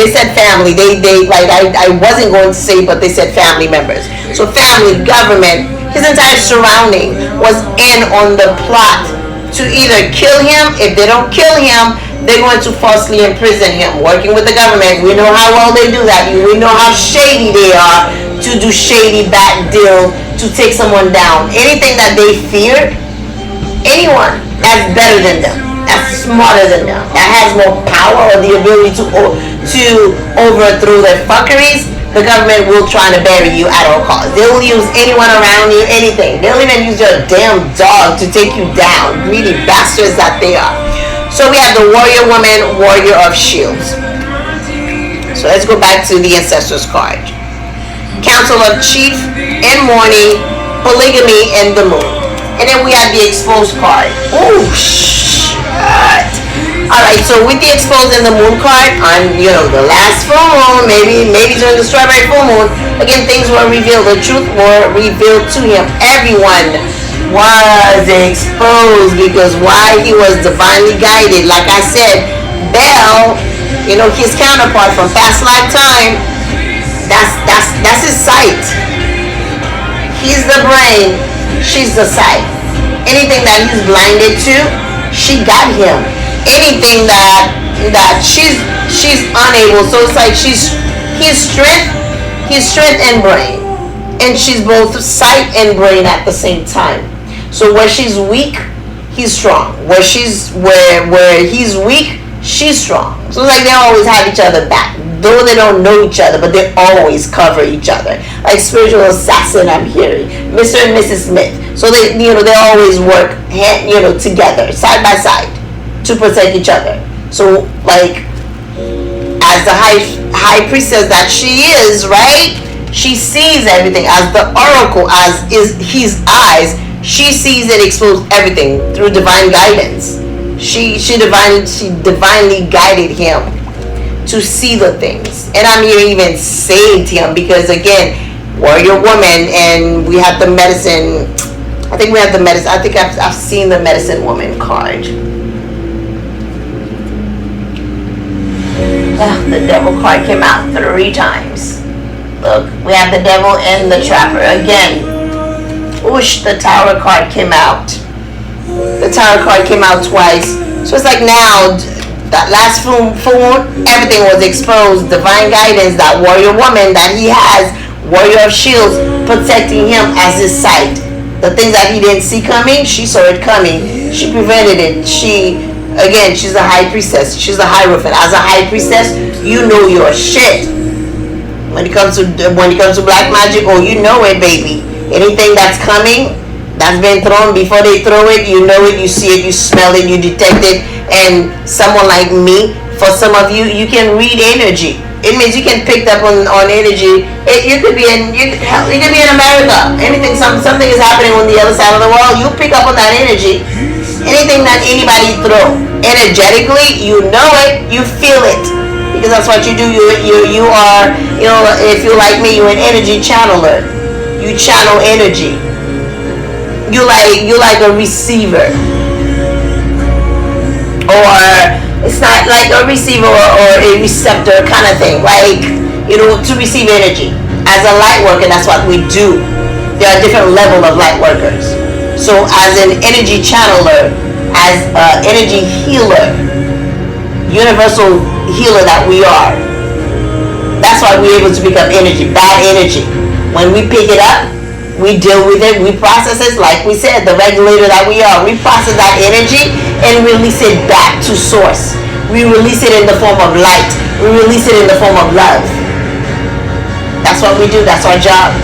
said family. They like I wasn't going to say, but they said family members. So family, government, his entire surrounding was in on the plot to either kill him. If they don't kill him, they're going to falsely imprison him. Working with the government, we know how well they do that. We know how shady they are to do shady bad deal to take someone down. Anything that they fear, anyone that's better than them, that's smarter than them, that has more power or the ability to overthrow their fuckeries, the government will try to bury you at all costs. They'll use anyone around you, anything. They'll even use your damn dog to take you down. Greedy bastards that they are. So we have the warrior woman, warrior of shields. So let's go back to the ancestors card. Council of chief and mourning, polygamy, and the moon. And then we have the exposed card. Oh shit. Alright, so with the exposed and the moon card on the last full moon, maybe during the strawberry full moon, again things were revealed, the truth were revealed to him. Everyone was exposed because why? He was divinely guided. Like I said, Bell, his counterpart from past lifetime, that's his sight. He's the brain, she's the sight. Anything that he's blinded to, she got him. Anything that she's unable, so it's like his strength and brain, and she's both sight and brain at the same time. So where she's weak, he's strong. Where he's weak, she's strong. So it's like they always have each other back. Though they don't know each other, but they always cover each other. Like spiritual assassin, I'm hearing Mr. and Mrs. Smith. So they always work together, side by side, to protect each other. So like, as the high priestess that she is, right? She sees everything as the oracle, as is his eyes. She sees and exposes everything through divine guidance. She divinely guided him to see the things. And I'm here even saved him because again, warrior woman, and we have the medicine. I think I've seen the medicine woman card. The devil card came out 3 times. Look, we have the devil and the trapper again. Whoosh, the tower card came out. The tower card came out twice. So it's like now, that last full moon, everything was exposed. Divine guidance, that warrior woman that he has, warrior of shields, protecting him as his sight. The things that he didn't see coming, she saw it coming. She prevented it. She's the high priestess. She's the hierophant. As a high priestess, you know your shit. When it comes to black magic, you know it, baby. Anything that's coming, that's been thrown, before they throw it, you know it, you see it, you smell it, you detect it. And someone like me, for some of you, you can read energy. It means you can pick up on energy. You could be in America. Anything, something is happening on the other side of the world, you pick up on that energy. Anything that anybody throw energetically, you know it, you feel it, because that's what you do. You are, if you're like me, you're an energy channeler. You channel energy. You like a receiver, or it's not like a receiver or a receptor kind of thing, like to receive energy. As a light worker, that's what we do. There are different levels of light workers. So as an energy channeler, as an energy healer, universal healer that we are, that's why we're able to pick up energy, bad energy. When we pick it up, we deal with it, we process it, like we said, the regulator that we are. We process that energy and release it back to source. We release it in the form of light. We release it in the form of love. That's what we do. That's our job.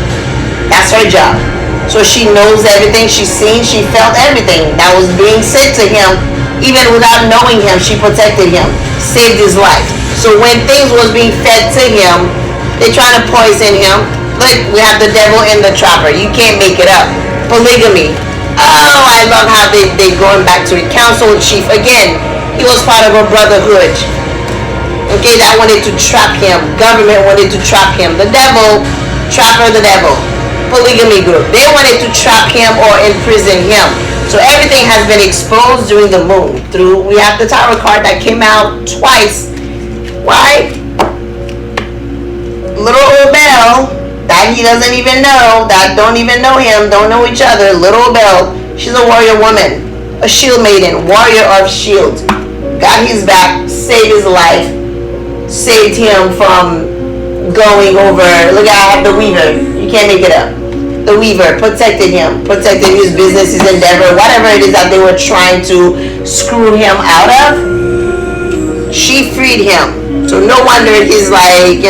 That's her job. So she knows everything. She's seen, she felt everything that was being said to him. Even without knowing him, she protected him, saved his life. So when things was being fed to him, they trying to poison him. Look, we have the devil in the trapper. You can't make it up. Polygamy. Oh, I love how they going back to it. Council chief. Again, he was part of a brotherhood. Okay, that wanted to trap him. Government wanted to trap him. The devil, trapper the devil. Polygamy group. They wanted to trap him or imprison him. So everything has been exposed during the moon. We have the tarot card that came out twice. Why? Little old Belle, that he doesn't even know, that don't even know him, don't know each other. Little Belle, she's a warrior woman, a shield maiden, warrior of shield. Got his back, saved his life, saved him from going over. Look, I have the Weaver. You can't make it up. The Weaver protected him, protected his business, his endeavor, whatever it is that they were trying to screw him out of. She freed him. So no wonder he's like,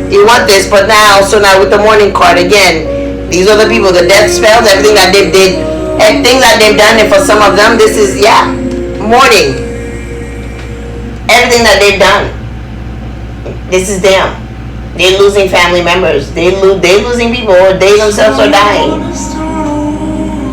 you want this, but now, so now with the morning card, again, these are the people, the death spells, everything that they did, everything that they've done, and for some of them, this is, mourning. Everything that they've done, this is them. They're losing family members. They're losing people, or they themselves are dying.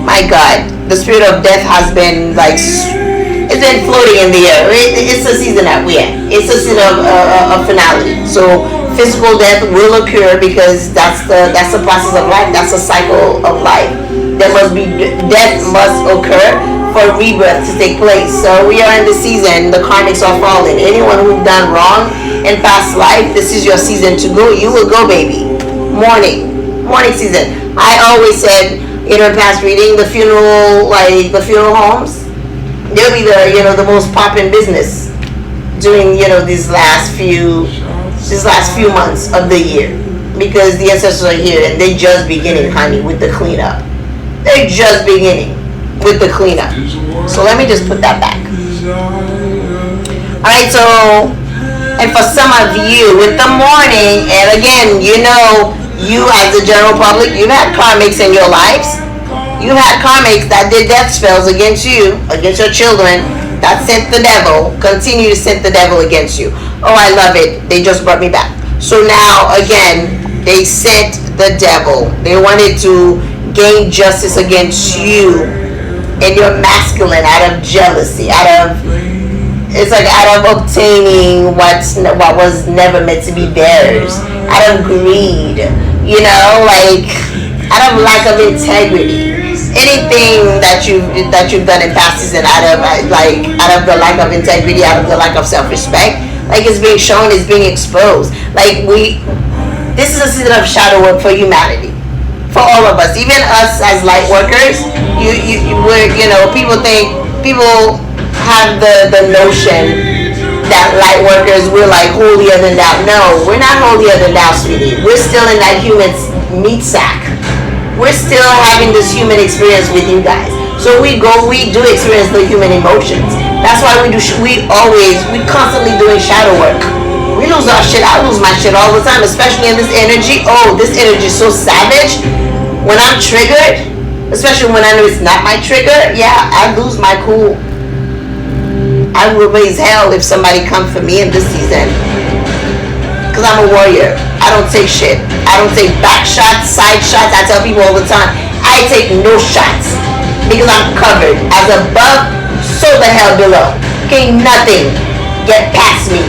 My God, the spirit of death has been like, it's been floating in the air. It's a season that we're in. It's a season of finality. So physical death will occur because that's the process of life. That's a cycle of life. Death must occur for rebirth to take place. So we are in the season. The karmics are falling. Anyone who's done wrong in past life, this is your season to go. You will go, baby. Morning season. I always said in past reading, the funeral homes, they'll be the most popping business during these last few months of the year, because the ancestors are here and they're just beginning, honey, with the cleanup. They're just beginning with the cleanup. So let me just put that back. Alright, so, and for some of you with the morning, and again, you as the general public, you've had karmics in your lives. You've had karmics that did death spells against you, against your children, that sent the devil, continue to send the devil against you. Oh, I love it. They just brought me back. So now, again, they sent the devil. They wanted to gain justice against you and your masculine out of jealousy, out of obtaining what was never meant to be theirs, out of greed, out of lack of integrity. Anything that you've done in past season out of the lack of integrity, out of the lack of self-respect, it's being shown, it's being exposed. This is a season of shadow work for humanity, for all of us, even us as light workers. People have the notion that light workers, we're holier than thou. No, we're not holier than thou, sweetie. We're still in that human meat sack. We're still having this human experience with you guys. So we do experience the human emotions. That's why we constantly doing shadow work. We lose our shit. I lose my shit all the time, especially in this energy. Oh, this energy is so savage. When I'm triggered, especially when I know it's not my trigger, I lose my cool. I will raise hell if somebody comes for me in this season. Because I'm a warrior. I don't take shit. I don't take back shots, side shots. I tell people all the time, I take no shots. Because I'm covered. As above, so the hell below. Can't nothing get past me.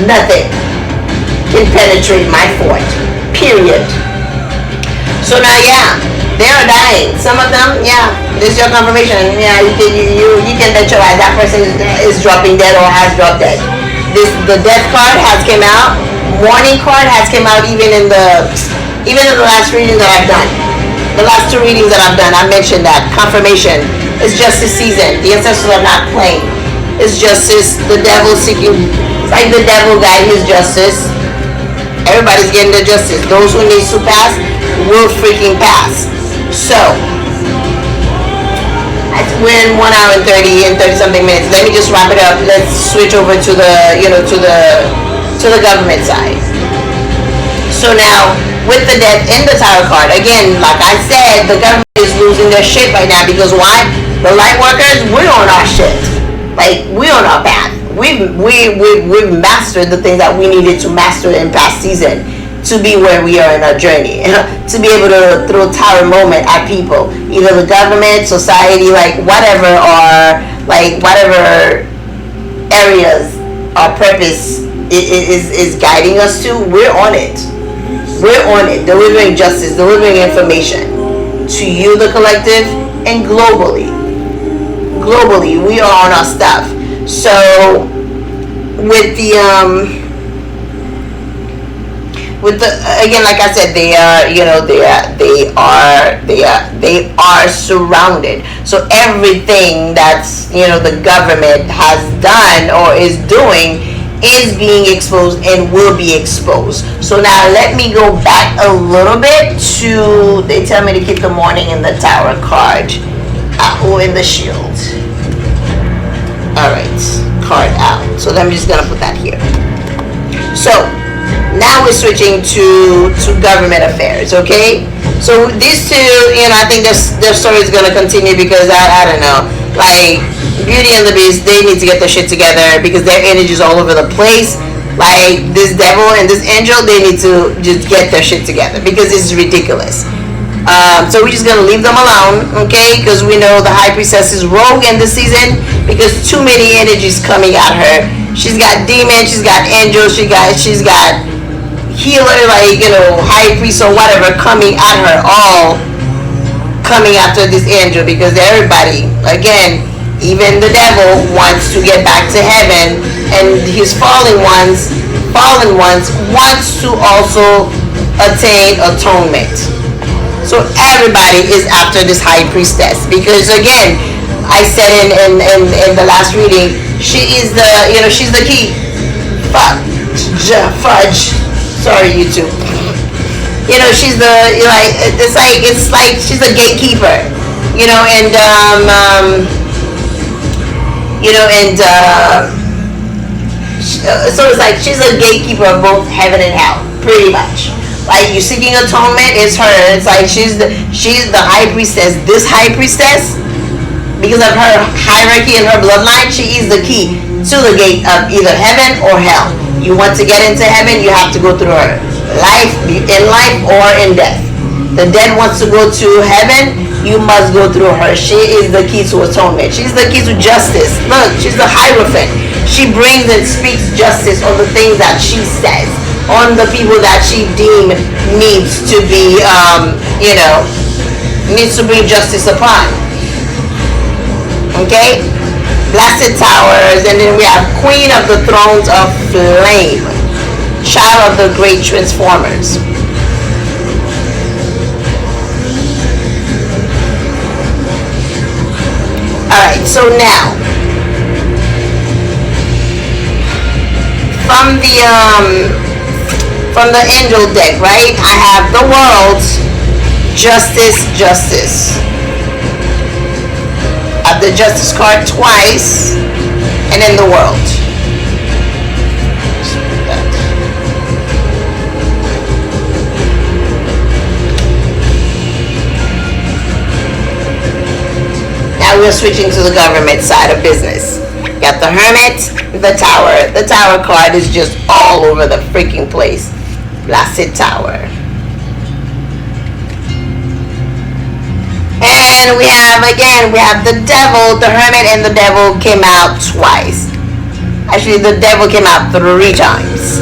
Nothing can penetrate my fort. Period. So now, they are dying. Some of them, this is your confirmation. You can bet your eyes that person is dropping dead or has dropped dead. The death card has came out. Warning card has came out even in the last reading that I've done. The last two readings that I've done, I mentioned that confirmation is justice season. The ancestors are not playing. It's justice. The devil seeking, like the devil got his justice. Everybody's getting their justice. Those who need to pass will freaking pass. So we're in 1 hour and 30 something minutes. Let me just wrap it up. Let's switch over to the to the government side. So now, with the death in the tarot card, again, like I said, the government is losing their shit right now because why? The light workers, we're on our shit. Like, we're on our path. We've mastered the things that we needed to master in past season to be where we are in our journey. To be able to throw tower moment at people. Either the government, society, like whatever, or like whatever areas our purpose is guiding us to, we're on it. We're on it, delivering justice, delivering information to you, the collective, and globally. Globally, we are on our stuff. So, with the again, like I said, they are surrounded. So everything that's the government has done or is doing is being exposed and will be exposed. So now let me go back a little bit to, they tell me to keep the morning in the tower card or in the shield. Alright, card out. So I'm just gonna put that here. So now we're switching to government affairs, okay? So these two, I think their story is gonna continue because I don't know, like Beauty and the Beast, they need to get their shit together because their energy is all over the place. Like this devil and this angel, they need to just get their shit together because it's ridiculous. So we're just gonna leave them alone, okay? Because we know the High Priestess is rogue in this season because too many energies coming at her. She's got demons, she's got angels, she's got healer, like High Priest or whatever coming at her, all coming after this angel because everybody, again, even the devil wants to get back to heaven, and his fallen ones wants to also attain atonement. So everybody is after this High Priestess because, again, I said in the last reading, she is the she's the key. Fudge. Sorry, YouTube. She's the it's like she's a gatekeeper. So it's like she's a gatekeeper of both heaven and hell, pretty much. Like you seeking atonement is her. It's like she's the High Priestess. This High Priestess, because of her hierarchy and her bloodline, she is the key to the gate of either heaven or hell. You want to get into heaven, you have to go through her. In life or in death. The dead wants to go to heaven, you must go through her. She is the key to atonement. She's the key to justice. Look, she's the Hierophant. She brings and speaks justice on the things that she says, on the people that she deems needs to be, needs to bring justice upon. Okay? Blasted Towers, and then we have Queen of the Thrones of Flame, Child of the Great Transformers. Alright, so now from the angel deck, right? I have the World, Justice. I have the Justice card twice, and then the World. Now we're switching to the government side of business. Got the Hermit, the Tower. The Tower card is just all over the freaking place. Blasted Tower. And we have the Devil, the Hermit, and the Devil came out twice. Actually, the Devil came out 3 times.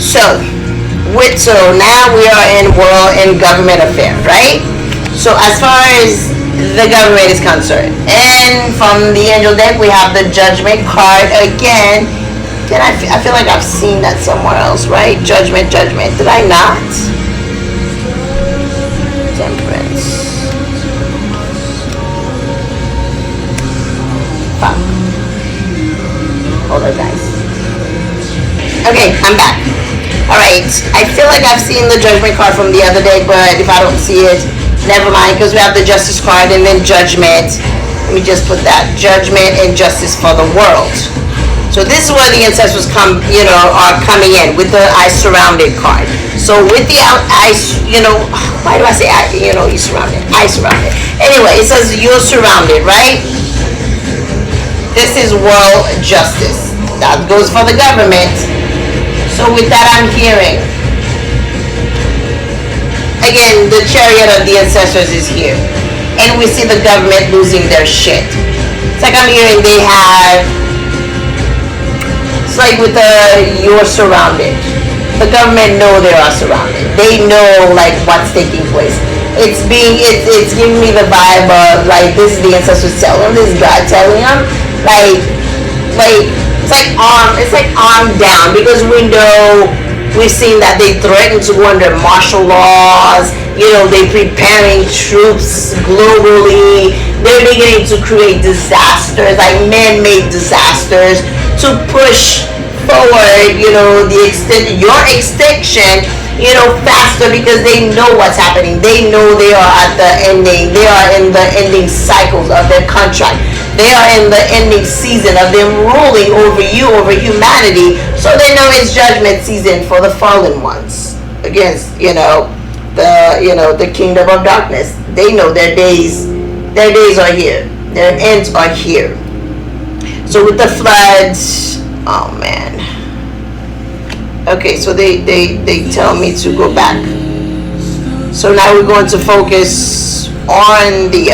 So, so now we are in world and government affairs, right? So as far as the government is concerned, and from the angel deck we have the judgment card again. Then I feel like I've seen that somewhere else, right? Judgment. Did I not? Temperance. Fuck. Hold on, guys. Okay, I'm back. Alright, I feel like I've seen the judgment card from the other day, but if I don't see it, never mind, because we have the justice card and then judgment. Let me just put that. Judgment and justice for the world. So this is where the ancestors come, are coming in with the I surrounded card. So with the I, why do I say I, you surrounded? I surrounded. Anyway, it says you're surrounded, right? This is world justice. That goes for the government. So with that, I'm hearing, again, the chariot of the ancestors is here. And we see the government losing their shit. It's like I'm hearing they have, it's like with you're surrounded. The government know they are surrounded. They know, like, what's taking place. It's giving me the vibe of, like, this is the ancestors telling them, this is God telling them, it's like arm down, because we know, we've seen that they threaten to go under martial laws. They're preparing troops globally. They're beginning to create disasters, like man-made disasters, to push forward, your extinction, faster, because they know what's happening. They know they are at the ending. They are in the ending cycles of their contract. They are in the ending season of them ruling over you, over humanity. So they know it's judgment season for the fallen ones against, the kingdom of darkness. They know their days are here. Their ends are here. So with the floods, oh man. Okay, so they tell me to go back. So now we're going to focus on the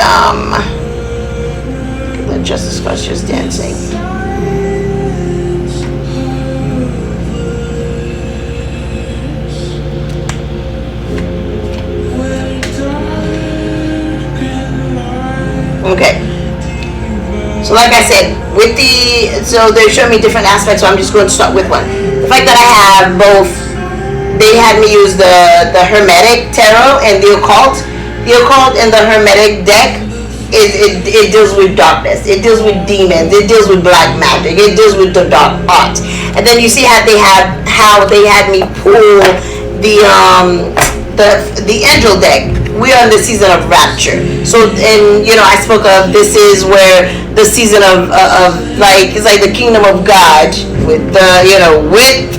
Justice Card's just dancing. Okay. So like I said, so they're showing me different aspects, so I'm just going to start with one. The fact that I have both, they had me use the Hermetic Tarot and the Occult. The Occult and the Hermetic deck, it deals with darkness, it deals with demons, it deals with black magic, it deals with the dark art. And then you see how they had me pull the angel deck. We are in the season of rapture. So, and I spoke of, this is where the season of like, it's like the kingdom of God with with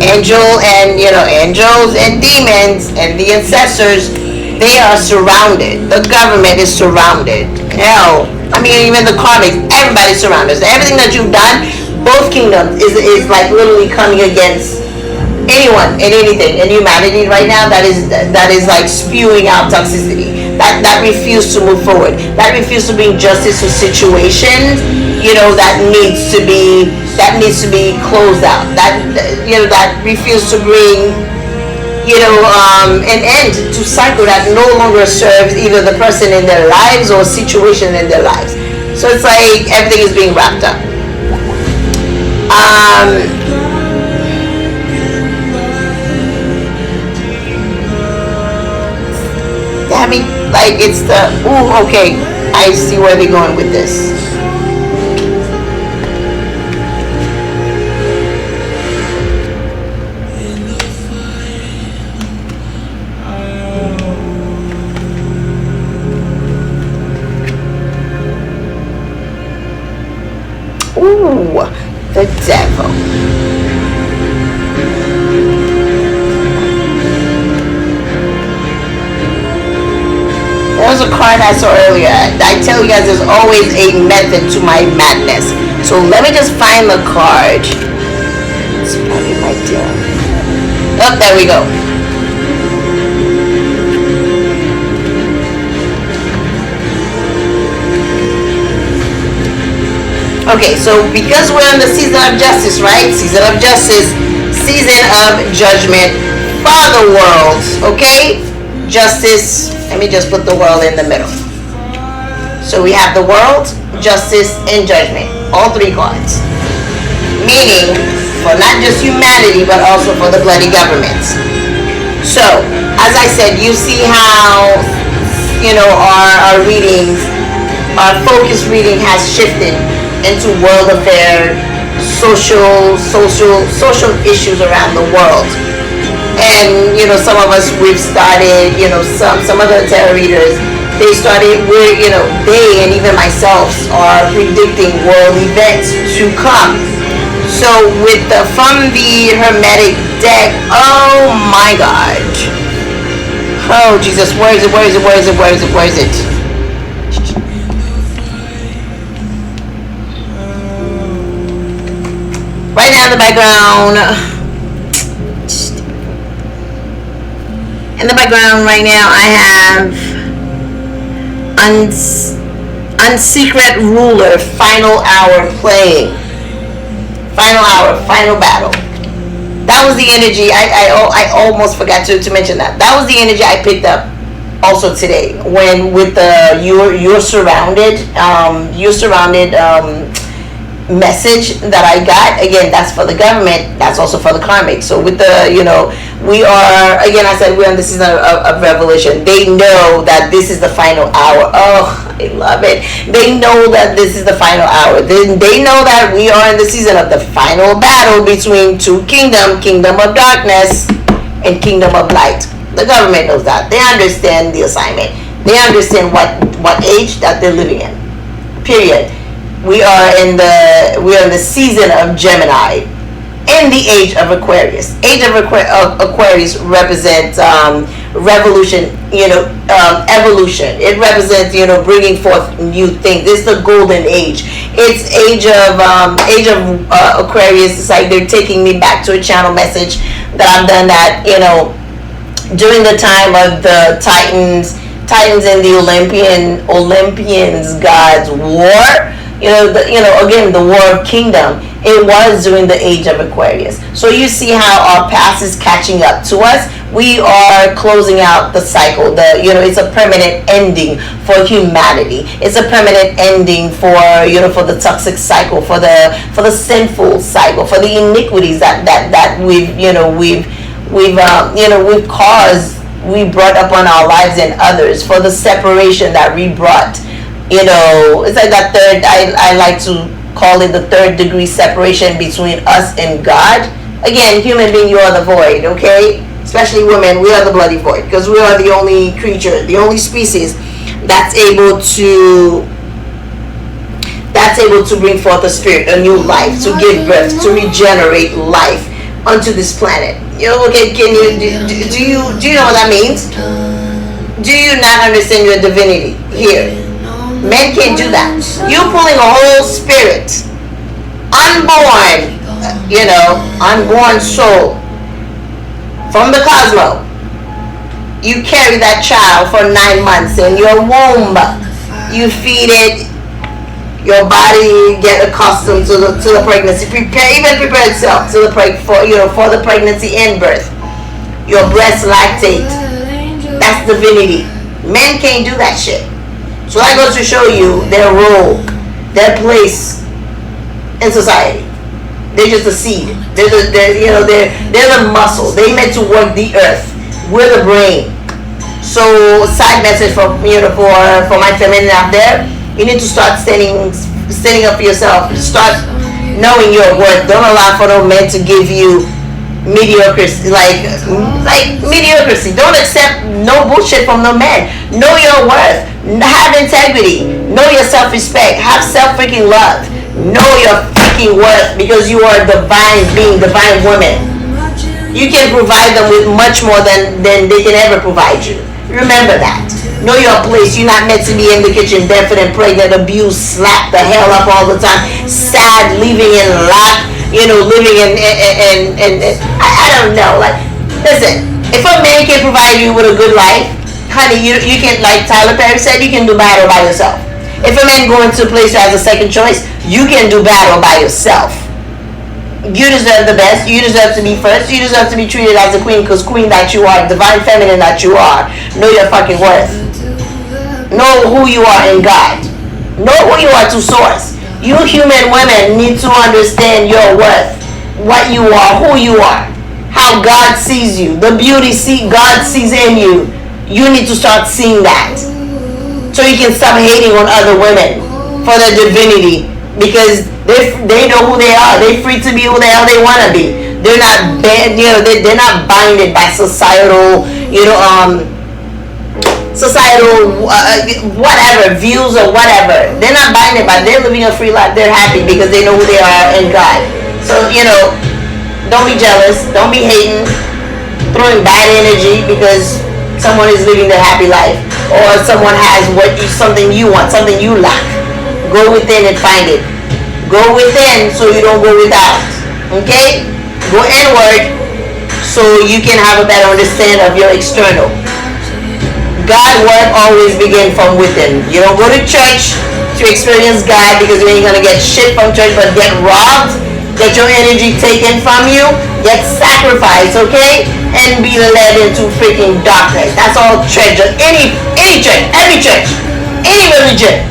angels and demons and the ancestors. They are surrounded. The government is surrounded. Hell, even the Karmics, everybody's surrounded. So everything that you've done, both kingdoms is like literally coming against anyone and anything in humanity right now that is like spewing out toxicity, that refuse to move forward, that refuse to bring justice to situations that needs to be closed out, that refuse to bring an end to cycle that no longer serves either the person in their lives or situation in their lives. So it's like everything is being wrapped up. Like it's the, ooh, okay, I see where they're going with this. Ooh, the devil. That was a card I saw earlier. I tell you guys, there's always a method to my madness. So let me just find the card. It's probably right there. Oh, there we go. Okay, so because we're in the season of justice, right? Season of justice season of judgment for the world. Okay? Justice. Let me just put the world in the middle. So we have the world, justice, and judgment. All three cards. Meaning, for not just humanity, but also for the bloody governments. So, as I said, you see how, our readings, our focus reading has shifted into world affairs, social issues around the world. And, some of us, we've started, some of the tarot readers, they started with, they and even myself are predicting world events to come. So from the Hermetic deck, oh my God. Oh Jesus, where is it? Right now in the background. In the background right now I have Unsecret Ruler, Final Hour playing. Final hour, final battle. That was the energy. I almost forgot to mention that. That was the energy I picked up also today when with the you're surrounded message that I got. Again, that's for the government. That's also for the Karmics. So with the we are, again, I said we're in the season of revelation. They know that this is the final hour. Oh, I love it. They know that this is the final hour. They know that we are in the season of the final battle between two kingdoms, kingdom of darkness and kingdom of light. The government knows that. They understand the assignment. They understand what age that they're living in. Period. We are in the season of Gemini. In the age of Aquarius. Age of Aquarius represents revolution, evolution. It represents, bringing forth new things. It's the golden age. It's age of Aquarius. It's like they're taking me back to a channel message that I've done that, during the time of the Titans and the Olympians gods war. Again, the war of kingdom. It was during the age of Aquarius. So you see how our past is catching up to us. We are closing out the cycle. It's a permanent ending for humanity. It's a permanent ending for the toxic cycle, for the sinful cycle, for the iniquities that we've caused, we brought upon our lives and others, for the separation that we brought. It's like that third, I like to call it the third degree separation between us and God. Again, human being, you are the void, okay? Especially women, we are the bloody void, because we are the only creature, the only species that's able to bring forth a spirit, a new life, to give birth, to regenerate life onto this planet. Okay, do you know what that means? Do you not understand your divinity here? Men can't do that. You're pulling a whole spirit, unborn soul from the cosmos. You carry that child for 9 months in your womb. You feed it. Your body get accustomed to the pregnancy. Prepare itself for the pregnancy and birth. Your breast lactate. That's divinity. Men can't do that shit. So that goes to show you their role, their place in society. They're just a seed. They're the muscle. They meant to work the earth. We're the brain. So side message for my feminine out there. You need to start standing up for yourself. Start knowing your worth. Don't allow for no men to give you mediocrity, like mediocrity. Don't accept no bullshit from no man. Know your worth. Have integrity. Know your self-respect. Have self-freaking love. Know your freaking worth, because you are a divine being, divine woman. You can provide them with much more than they can ever provide you. Remember that. Know your place. You're not meant to be in the kitchen, deaf and pregnant, abused, slapped the hell up all the time, sad, living in lack. Living in I don't know. Like, listen, if a man can provide you with a good life, honey, you can, like Tyler Perry said, you can do battle by yourself. If a man going to a place as a second choice, you can do battle by yourself. You deserve the best. You deserve to be first. You deserve to be treated as a queen, because queen that you are, divine feminine that you are. Know your fucking worth. Know who you are in God. Know who you are to source. You human women need to understand your worth. What you are, who you are. How God sees you. The beauty God sees in you. You need to start seeing that. So you can stop hating on other women for their divinity. Because they know who they are. They're free to be who the hell they want to be. They're not banned, they're not binded by societal, whatever, views or whatever. They're not binded by, they're living a free life. They're happy because they know who they are in God. So, don't be jealous. Don't be hating, throwing bad energy because someone is living their happy life. Or someone has something you want, something you lack. Go within and find it. Go within so you don't go without. Okay? Go inward so you can have a better understanding of your external. God work always begins from within. You don't go to church to experience God, because you ain't gonna get shit from church, but get robbed, get your energy taken from you, get sacrificed, okay? And be led into freaking darkness. That's all church. Any church, every church, any religion.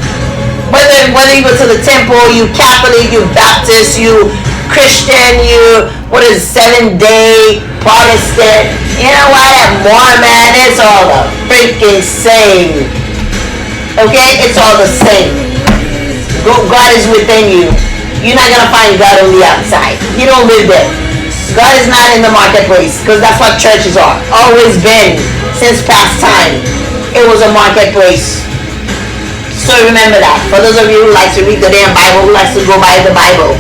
Whether you go to the temple, you Catholic, you Baptist, you Christian, you 7-day Protestant, you know what, Mormon, it's all the freaking same. Okay, it's all the same. God is within you. You're not gonna find God on the outside. He don't live there. God is not in the marketplace, because that's what churches are. Always been since past time. It was a marketplace. So remember that. For those of you who like to read the damn Bible, who likes to go by the Bible,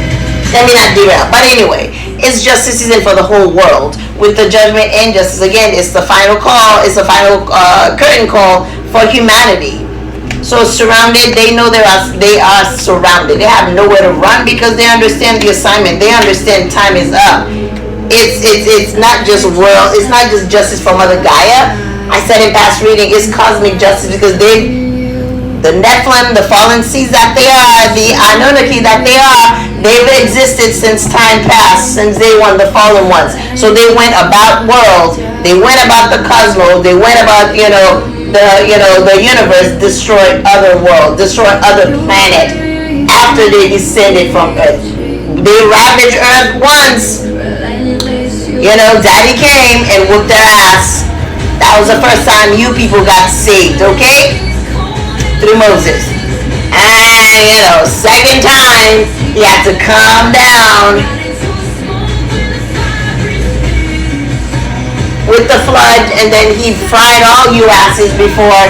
let me not derail. But anyway, it's justice season for the whole world. With the judgment and justice, again, it's the final call. It's the final curtain call for humanity. So surrounded, they know they are surrounded. They have nowhere to run because they understand the assignment. They understand time is up. It's not just world. It's not just justice from Mother Gaia. I said in past reading, it's cosmic justice, because the Nephilim, the fallen seeds that they are, the Anunnaki that they are, they've existed since time past, since they were the fallen ones. So they went about world, they went about the cosmos, they went about, the universe, destroyed other world, destroyed other planet after they descended from Earth. They ravaged Earth once. Daddy came and whooped their ass. That was the first time you people got saved, okay? Through Moses. And second time he had to calm down with the flood, and then he fried all you asses before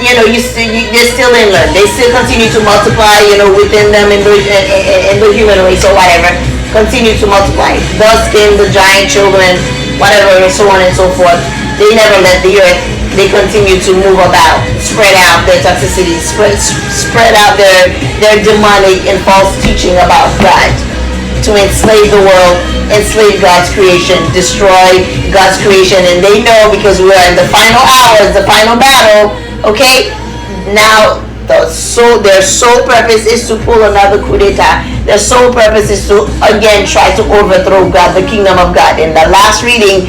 they're still inland. They still continue to multiply, within them in the human race or whatever. Continue to multiply. The skin, the giant children, whatever, and so on and so forth. They never left the earth. They continue to move about, spread out their toxicity, spread out their demonic and false teaching about God, to enslave the world, enslave God's creation, destroy God's creation. And they know, because we are in the final hours, the final battle, okay? Now, their sole purpose is to pull another coup d'etat. Their sole purpose is to, again, try to overthrow God, the kingdom of God. In the last reading,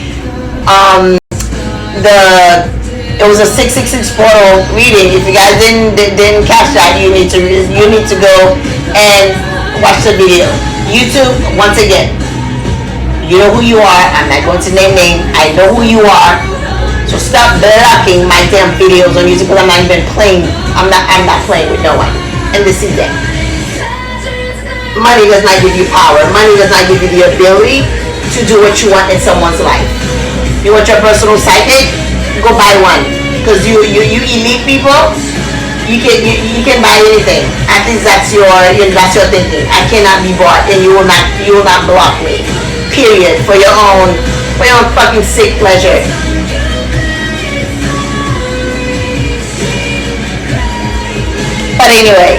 it was a 666 portal reading. If you guys didn't catch that, you need to go and watch the video. YouTube, once again, you know who you are. I'm not going to name names. I know who you are. So stop blocking my damn videos on YouTube, because I'm not even playing. I'm not playing with no one in this season. Money does not give you power. Money does not give you the ability to do what you want in someone's life. You want your personal psychic? Go buy one. Because you elite people, you can buy anything. At least that's your thinking. I cannot be bought, and you will not block me. Period. For your own fucking sick pleasure. But anyway,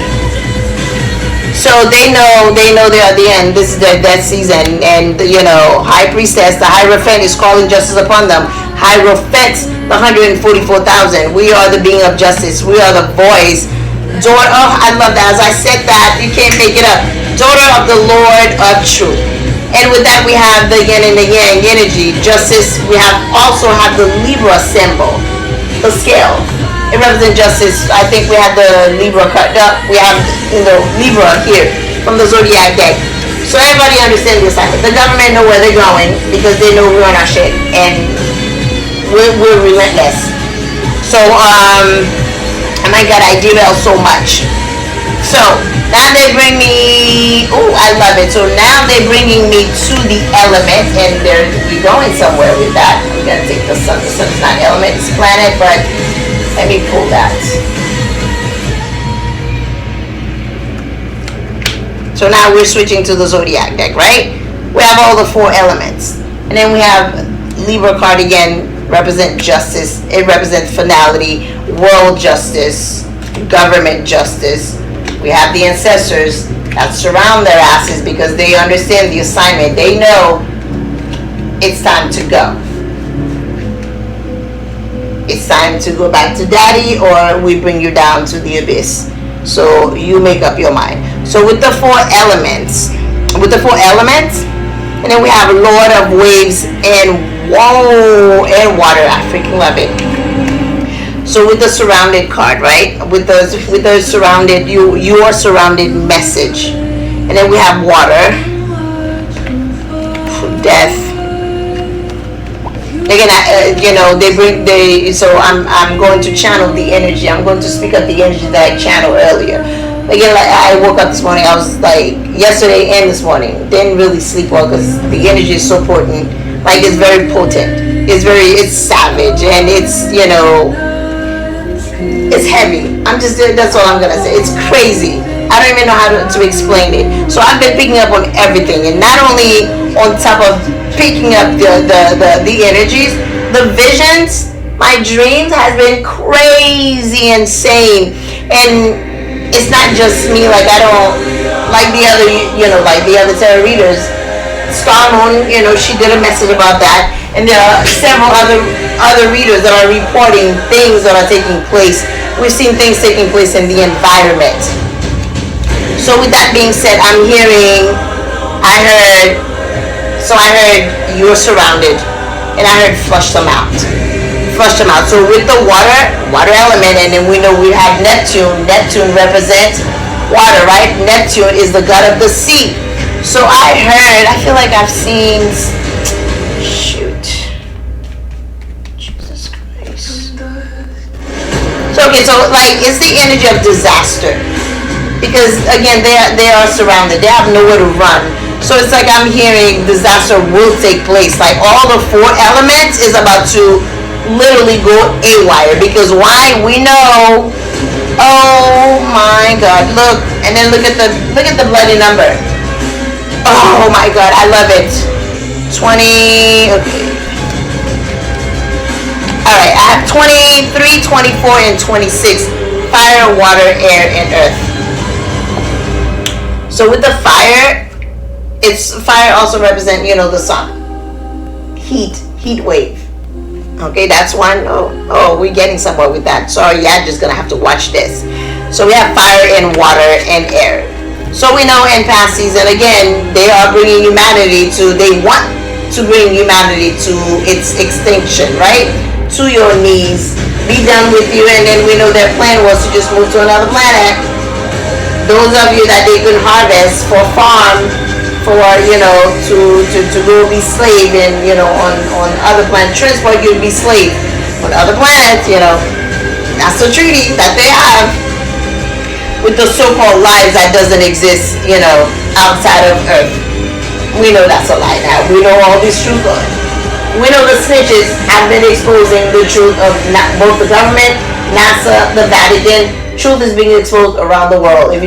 so they know they are at the end. This is their death season, and High Priestess, the Hierophant, is calling justice upon them. Hierophant, the 144,000. We are the being of justice. We are the voice. Daughter, I love that. As I said that, you can't make it up. Daughter of the Lord of truth. And with that, we have the yin and the yang energy. Justice, we also have the Libra symbol, the scale. It represents justice. I think we have the Libra cut up. We have Libra here from the Zodiac deck. So everybody understands the assignment. The government know where they're going because they know we're on our shit and we're relentless. So oh my God, I derailed so much. So now they bring me, I love it. So now they're bringing me to the element, and we're going somewhere with that. We gotta take the sun. The sun's not element, it's planet, but let me pull that. So now we're switching to the Zodiac deck, right? We have all the 4 elements. And then we have Libra card again, represent justice. It represents finality, world justice, government justice. We have the ancestors that surround their asses because they understand the assignment. They know it's time to go. It's time to go back to daddy, or we bring you down to the abyss. So you make up your mind. So with the 4 elements, and then we have Lord of Waves and water. I freaking love it. So with the surrounded card, right? With the surrounded, you are surrounded message. And then we have water, death. Again, so I'm going to channel the energy. I'm going to speak up the energy that I channeled earlier. Again, like I woke up this morning, I was like, yesterday and this morning, didn't really sleep well because the energy is so potent. Like, it's very potent. It's savage, and it's heavy. That's all I'm gonna say. It's crazy. I don't even know how to explain it. So I've been picking up on everything, and not only on top of picking up the energies, the visions, my dreams has been crazy insane. And it's not just me, like I don't like the other tarot readers. Star Moon, she did a message about that, and there are several other readers that are reporting things that are taking place. We've seen things taking place in the environment. So with that being said, I heard you're surrounded, and I heard flush them out. So with the water element, and then we know we have Neptune. Neptune represents water, right? Neptune is the god of the sea. So I feel like I've seen, Jesus Christ. So it's the energy of disaster. Because again, they are surrounded. They have nowhere to run. So it's like I'm hearing disaster will take place. Like all the 4 elements is about to literally go haywire. Because why? We know. Oh my God! Look, and then look at the bloody number. Oh my God, I love it. 20. Okay. All right, I have 23, 24, and 26. Fire, water, air, and earth. So with the fire, fire also represent the sun. Heat wave. Okay, that's one. Oh, we're getting somewhere with that. Sorry, you're just gonna have to watch this. So we have fire and water and air. So we know in past season, again, they want to bring humanity to its extinction, right? To your knees, be done with you, and then we know their plan was to just move to another planet. Those of you that they could harvest for farm, for to go be slave and on other planets, transport you to be slave on other planets, that's the treaty that they have with the so-called lives that doesn't exist, outside of Earth. We know that's a lie now. We know all this truth. We know the snitches have been exposing the truth of both the government, NASA, the Vatican. Truth is being exposed around the world. If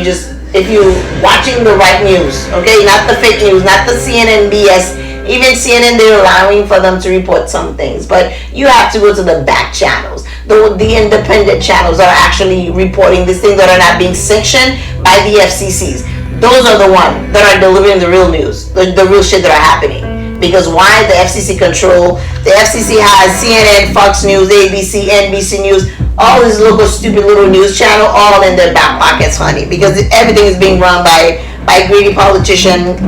you watching the right news, okay, not the fake news, not the CNN BS. Even CNN, they're allowing for them to report some things, but you have to go to the back channels. The independent channels are actually reporting these things that are not being sanctioned by the FCCs. Those are the ones that are delivering the real news, the real shit that are happening. Because why? The FCC the FCC has CNN, Fox News, ABC, NBC News, all this local stupid little news channel, all in their back pockets, honey. Because everything is being run by greedy politicians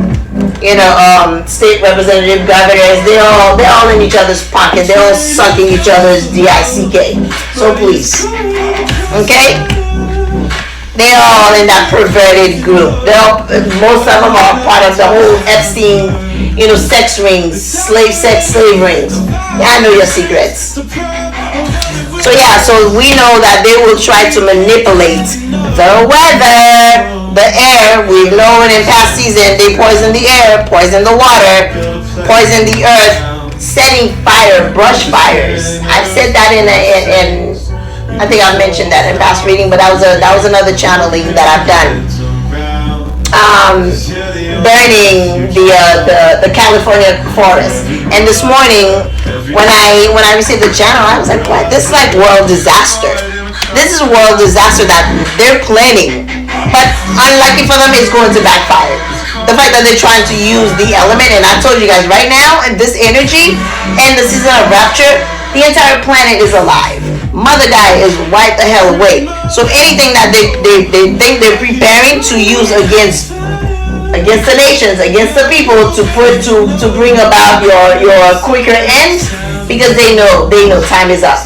state representative, governors, they're all in each other's pocket. They're all sucking each other's DICK. So please, okay? They're all in that perverted group. Most of them are part of the whole Epstein, sex rings, slave rings. Yeah, I know your secrets. So yeah, so we know that they will try to manipulate the weather, the air. We've known in past season they poison the air, poison the water, poison the earth, setting fire, brush fires. I've said that in I think I've mentioned that in past reading, but that was another channeling that I've done. Burning the California forest. And this morning, when I received the channel, I was like, what? This is like world disaster. This is world disaster that they're planning. But unlucky for them, it's going to backfire. The fact that they're trying to use the element, and I told you guys right now, and this energy, and the season of rapture, the entire planet is alive. Mother Gaia is wiped the hell away. So anything that they think they're preparing to use against the nations, against the people, to bring about your quicker end, because they know time is up.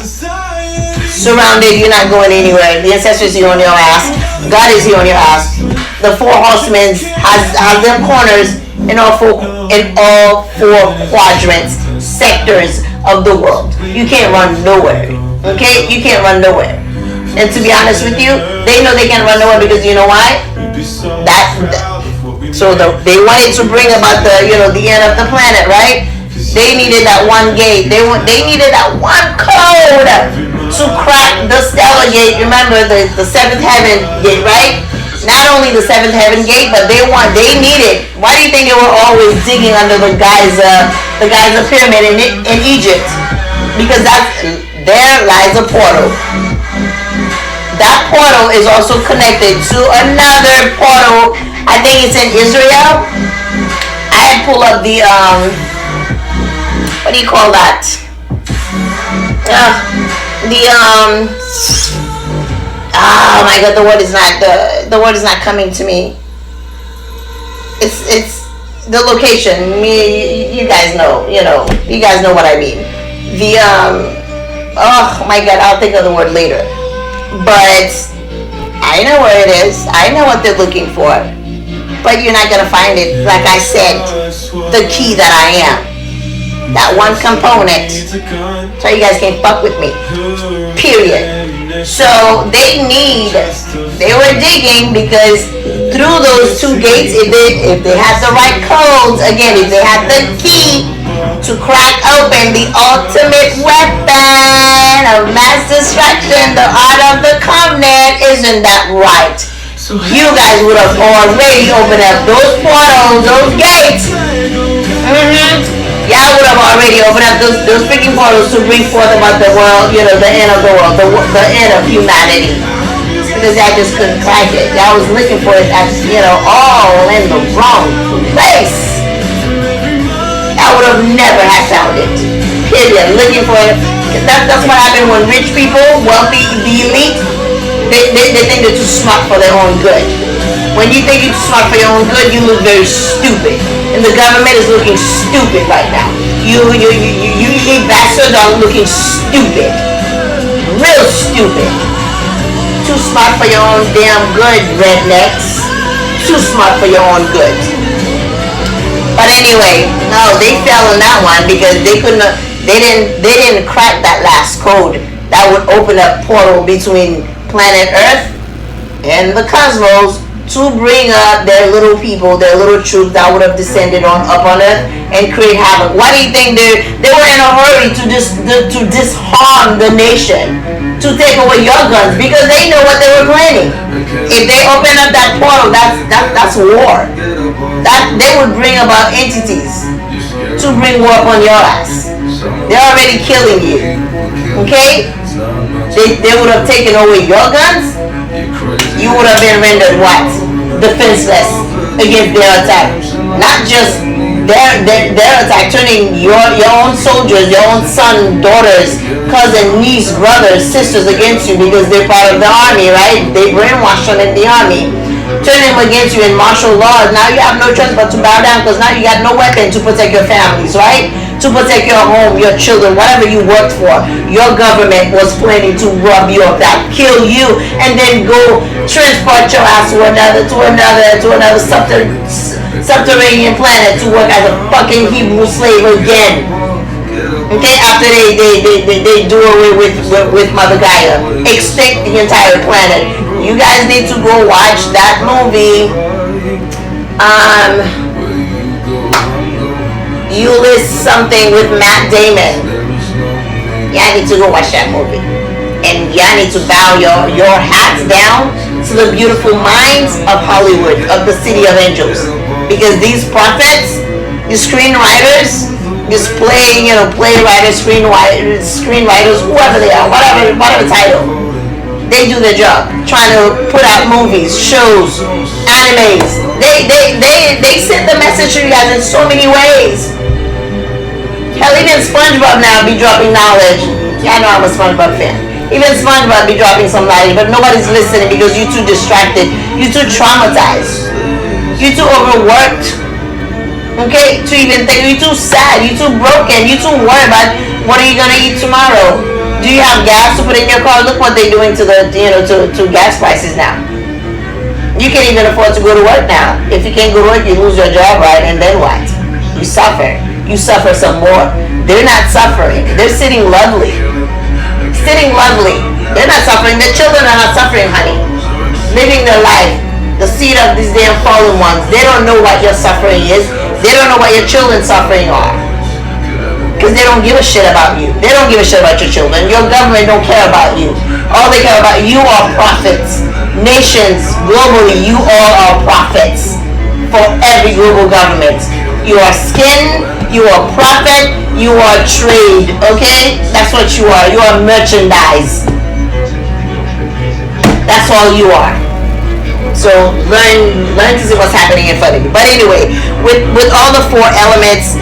Surrounded, you're not going anywhere. The ancestors are on your ass. God is here on your ass. The four horsemen has them corners in all four quadrants, sectors of the world. You can't run nowhere. Okay? You can't run nowhere. And to be honest with you, they know they can't run nowhere because you know why? They wanted to bring about the end of the planet, right? They needed that one gate. They needed that one code to crack the stellar gate. Remember the seventh heaven gate, right? Not only the seventh heaven gate, but they needed. Why do you think they were always digging under the Giza pyramid in Egypt? Because there lies a portal. That portal is also connected to another portal. I think it's in Israel. I had pulled up the what do you call that? Oh my God, the word is not coming to me. It's the location. You guys know, you guys know what I mean. Oh my God, I'll think of the word later. But I know where it is. I know what they're looking for. But you're not gonna find it. Like I said, the key that I am. That one component. So you guys can't fuck with me. Period. So they were digging because through those two gates, if they had the right codes, again, if they had the key to crack open the ultimate weapon of mass destruction, the art of the covenant, isn't that right? You guys would have already opened up those portals, those gates. Y'all would have already opened up those freaking portals to bring forth about the world, the end of the world, the end of humanity. Because y'all just couldn't crack it. Y'all was looking for it at, all in the wrong place. I would have never have found it. Period. Looking for it. That's what happened when rich people, wealthy, the elite, they think they're too smart for their own good. When you think you're too smart for your own good, you look very stupid. And the government is looking stupid right now. You bastards are looking stupid. Real stupid. Too smart for your own damn good, rednecks. Too smart for your own good. But anyway, no, they fell on that one because they didn't crack that last code that would open up portal between planet Earth and the cosmos to bring up their little people, their little troops that would have descended up on Earth and create havoc. Why do you think they were in a hurry to disarm the nation, to take away your guns? Because they know what they were planning. If they open up that portal, that's war. That they would bring about entities to bring war upon your ass. They're already killing you. Okay? They would have taken away your guns. You would have been rendered what? Defenseless against their attack. Not just their attack, turning your own soldiers, your own son, daughters, cousin, niece, brothers, sisters against you because they're part of the army, right? They brainwashed them in the army. turn them against you in martial law. Now you have no choice but to bow down, because now you got no weapon to protect your families, right? To protect your home, your children, whatever you worked for. Your government was planning to rob you of that, kill you, and then go transport your ass to another subterranean planet to work as a fucking Hebrew slave again. Okay, after they do away with Mother Gaia, extinct the entire planet. You guys need to go watch that movie. Ulysses something with Matt Damon. Y'all need to go watch that movie, and y'all need to bow your hats down to the beautiful minds of Hollywood, of the City of Angels, because these prophets, these screenwriters, this playwriters, screenwriters, whoever they are, whatever title, they do their job, trying to put out movies, shows, animes. They send the message to you guys in so many ways. Hell, even SpongeBob now be dropping knowledge. Yeah, I know I'm a SpongeBob fan. Even SpongeBob be dropping some knowledge, but nobody's listening because you're too distracted, you're too traumatized, you're too overworked. Okay, to even think, you're too sad, you're too broken, you're too worried about what are you gonna eat tomorrow. Do you have gas to put in your car? Look what they're doing to the to gas prices now. You can't even afford to go to work now. If you can't go to work, you lose your job, right? And then what? You suffer. You suffer some more. They're not suffering. They're sitting lovely. Sitting lovely. They're not suffering. Their children are not suffering, honey. Living their life. The seed of these damn fallen ones. They don't know what your suffering is. They don't know what your children's suffering are. Because they don't give a shit about you. They don't give a shit about your children. Your government don't care about you. All they care about, you are prophets. Nations, globally, you all are prophets for every global government. You are skin, you are profit, you are trade, okay? That's what you are. You are merchandise. That's all you are. So learn to see what's happening in front of you. But anyway, with all the four elements,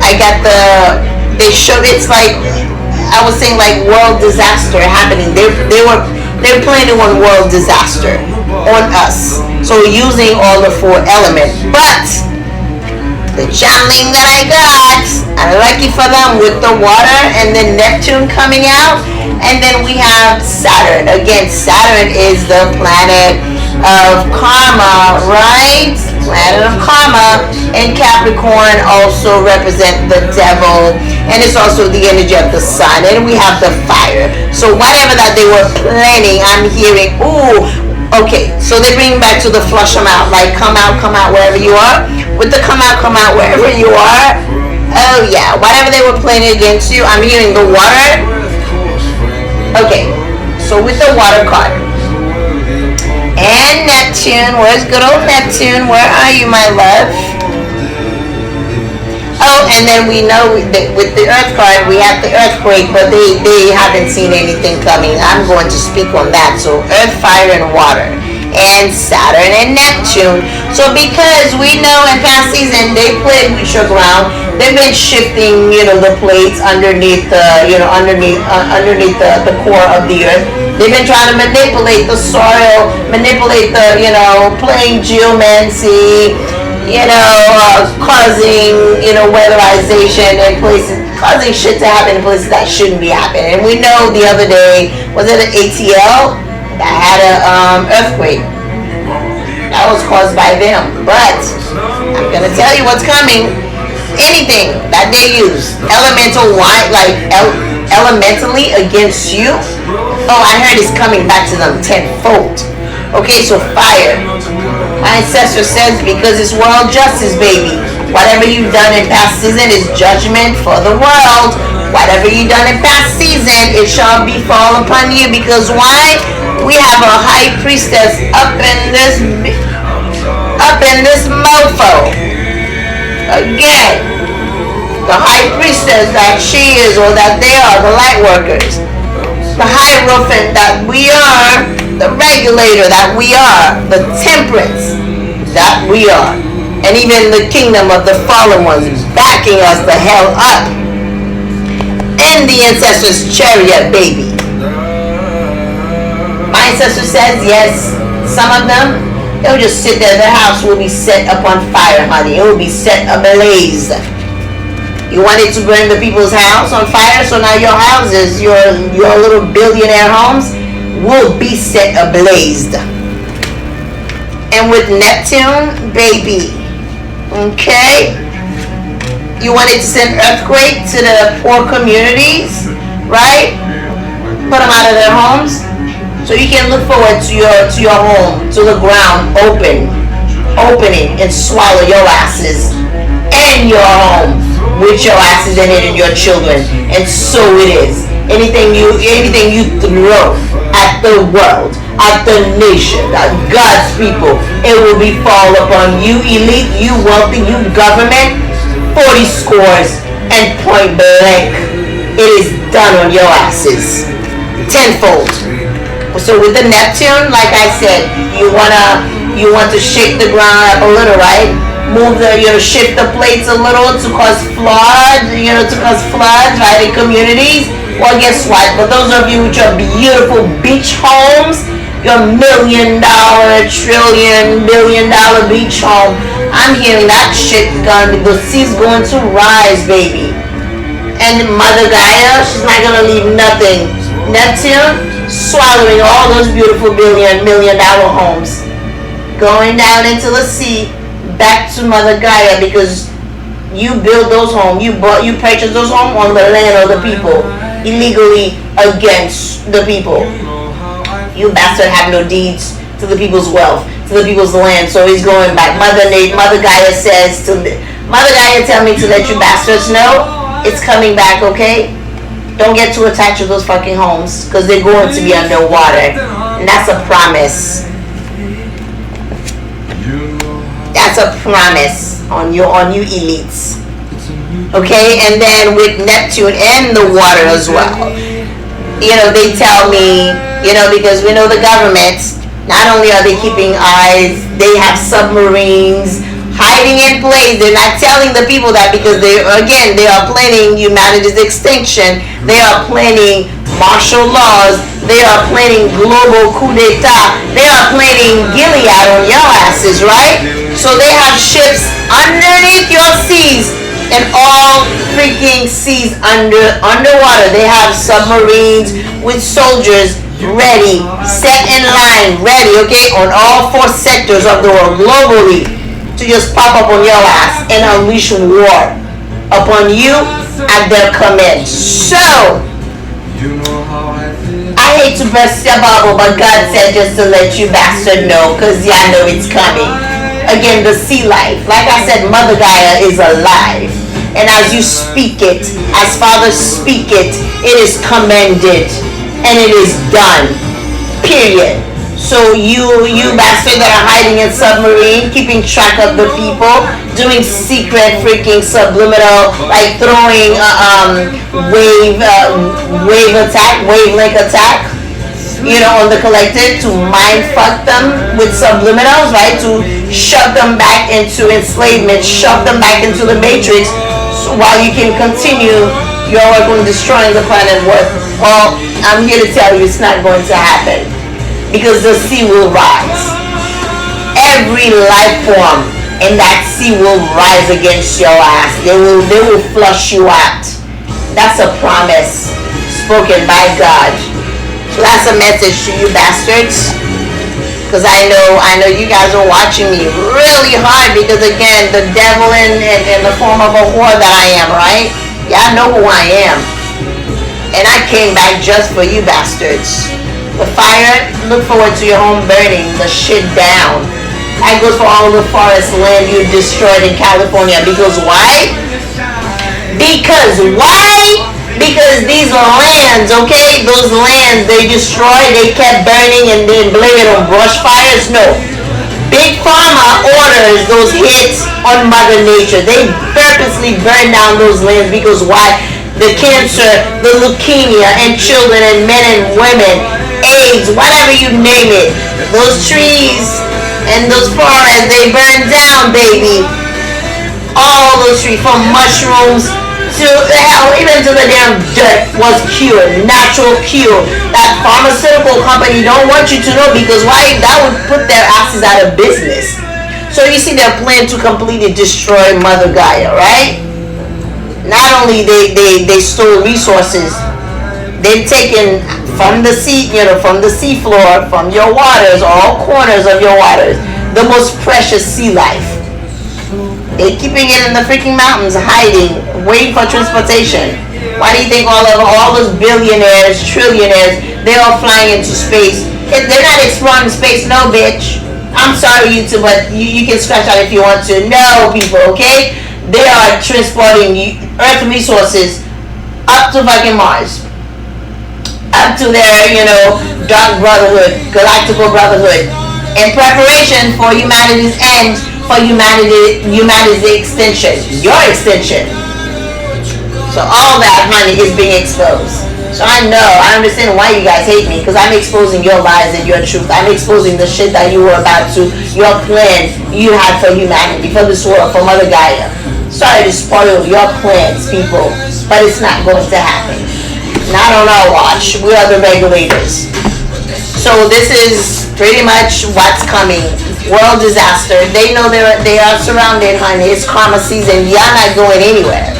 I got they showed, it's like I was saying, like world disaster happening. They're planning on world disaster on us. So using all the four elements. But the channeling that I got, I'm lucky for them, with the water and then Neptune coming out. And then we have Saturn. Again, Saturn is the planet of karma, right? Planet of karma. And Capricorn also represent the devil. And it's also the energy of the sun. And we have the fire. So whatever that they were planning, I'm hearing, ooh, okay. So they bring back to the flush them out. Like come out wherever you are. With the come out wherever you are. Oh yeah, whatever they were planning against you, I'm hearing the water. Okay, so with the water card and Neptune, where's good old Neptune? Where are you, my love? Oh, and then we know that with the Earth card, we have the earthquake, but they haven't seen anything coming. I'm going to speak on that. So Earth, fire, and water, and Saturn and Neptune. So because we know in past season they played with your ground, they've been shifting, the plates underneath the, underneath the core of the earth. They've been trying to manipulate the soil, manipulate the, playing geomancy, causing, weatherization in places, causing shit to happen in places that shouldn't be happening. And we know the other day, was it an ATL that had an earthquake? That was caused by them. But I'm gonna tell you what's coming. Anything that they use elementally against you, I heard it's coming back to them tenfold. Okay, so fire. My ancestor says, because it's world justice, baby. Whatever you've done in past season is judgment for the world. Whatever you've done in past season, it shall befall upon you. Because why? We have a high priestess up in this mofo. Again, the high priestess that she is, or that they are, the light workers. The hierophant that we are, the regulator that we are, the temperance that we are, and even the kingdom of the fallen ones backing us the hell up, and the ancestors' chariot, baby. My ancestor says, yes, some of them, they'll just sit there. Their house will be set upon fire, honey. It will be set ablaze. You wanted to burn the people's house on fire, so now your houses, your little billionaire homes, will be set ablaze. And with Neptune, baby, okay, you wanted to send earthquake to the poor communities, right? Put them out of their homes, so you can look forward to your home, to the ground opening and swallow your asses and your home with your asses in it and your children. And so it is. Anything you throw at the world, at the nation, at God's people, it will be fall upon you, elite, you wealthy, you government. 40 scores and point blank, it is done on your asses tenfold. So with the Neptune, like I said, you want to shake the ground up a little, right? Move shift the plates a little to cause floods, right, in communities. Well, guess what? For those of you with your beautiful beach homes, your $1 million, trillion, $1 billion beach home, I'm hearing that shit the sea's going to rise, baby. And Mother Gaia, she's not gonna leave nothing. Neptune, swallowing all those beautiful $1 million homes, going down into the sea, back to Mother Gaia, because you build those homes, you purchased those homes on the land of the people, illegally against the people. You bastard have no deeds to the people's wealth, to the people's land, so he's going back. Mother Gaia says Mother Gaia tell me to let you bastards know it's coming back, okay? Don't get too attached to those fucking homes, because they're going to be underwater, and that's a promise. That's a promise on you elites. Okay, and then with Neptune and the water as well. They tell me, because we know the government, not only are they keeping eyes, they have submarines hiding in place. They're not telling the people that because they are planning humanity's extinction. They are planning martial laws. They are planning global coup d'etat. They are planning Gilead on your asses, right? So they have ships underneath your seas and all freaking seas underwater. They have submarines with soldiers ready, set in line, ready, okay, on all 4 sectors of the world globally to just pop up on your ass and unleash war upon you at their command. So, I hate to burst your bubble, but God said just to let you bastard know, because y'all know it's coming. Again, the sea life. Like I said, Mother Gaia is alive. And as you speak it, as Father speak it, it is commanded. And it is done. Period. So you bastards that are hiding in submarine, keeping track of the people, doing secret freaking subliminal, like throwing wavelength attack, on the collective to mind fuck them with subliminals, right? To shove them back into enslavement, shove them back into the matrix, so while you can continue your work on destroying the planet work. Well, I'm here to tell you it's not going to happen, because the sea will rise. Every life form in that sea will rise against your ass. They will flush you out. That's a promise spoken by God. So that's a message to you bastards, because I know you guys are watching me really hard, because again, the devil in the form of a whore that I am, right? Y'all know who I am. And I came back just for you bastards. The fire, look forward to your home burning the shit down. That goes for all the forest land you destroyed in California. Because why? Because these lands, okay, those lands they destroyed, they kept burning and then blame it on brush fires. No. Big Pharma orders those hits on Mother Nature. They purposely burn down those lands because why? The cancer, the leukemia, and children and men and women, AIDS, whatever you name it. Those trees and those forests, they burn down, baby. All those trees, from mushrooms to hell, even to the damn dirt was cured, natural cure. That pharmaceutical company don't want you to know, because why? That would put their asses out of business. So you see their plan to completely destroy Mother Gaia, right? Not only they stole resources, they've taken from the sea, from the seafloor, from your waters, all corners of your waters, the most precious sea life. They're keeping it in the freaking mountains, hiding, waiting for transportation. Why do you think all those billionaires, trillionaires, they're all flying into space? They're not exploring space, no, bitch. I'm sorry, YouTube, but you can scratch out if you want to. No, people, okay? They are transporting Earth resources up to fucking Mars, up to their, dark brotherhood, galactical brotherhood, in preparation for humanity's end, for humanity's extinction, your extinction. So all that, honey, is being exposed. So I understand why you guys hate me, because I'm exposing your lies and your truth. I'm exposing the shit that you were about to, your plan you had for humanity, for this world, for Mother Gaia. Sorry to spoil your plans, people, but it's not going to happen. Not on our watch. We are the regulators. So this is pretty much what's coming. World disaster. They know they are surrounded, honey. It's karma season. Y'all not going anywhere.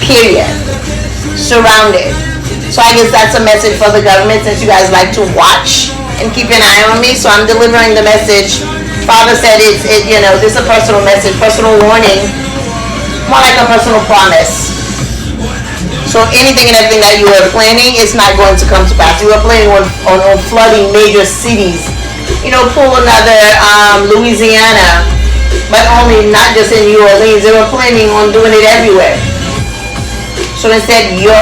Period. Surrounded. So I guess that's a message for the government, since you guys like to watch and keep an eye on me. So I'm delivering the message. Father said this is a personal message, personal warning, more like a personal promise. So anything and everything that you were planning is not going to come to pass. You were planning on flooding major cities. Pull another Louisiana, but only not just in New Orleans. They were planning on doing it everywhere. So instead, your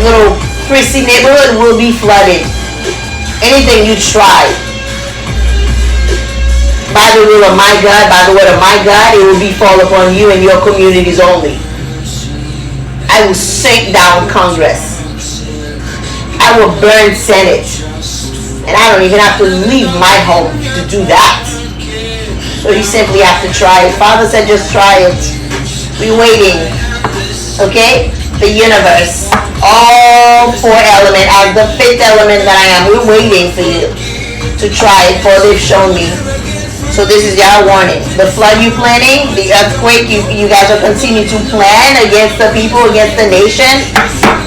little prissy neighborhood will be flooded. Anything you try, by the will of my God, by the word of my God, it will fall upon you and your communities only. I will sink down Congress. I will burn Senate. And I don't even have to leave my home to do that. So you simply have to try it. Father said just try it. We're waiting. Okay? The universe. All four elements. As the fifth element that I am, we're waiting for you to try it, for they've shown me. So this is your warning. The flood you planning, the earthquake, you guys are continuing to plan against the people, against the nation,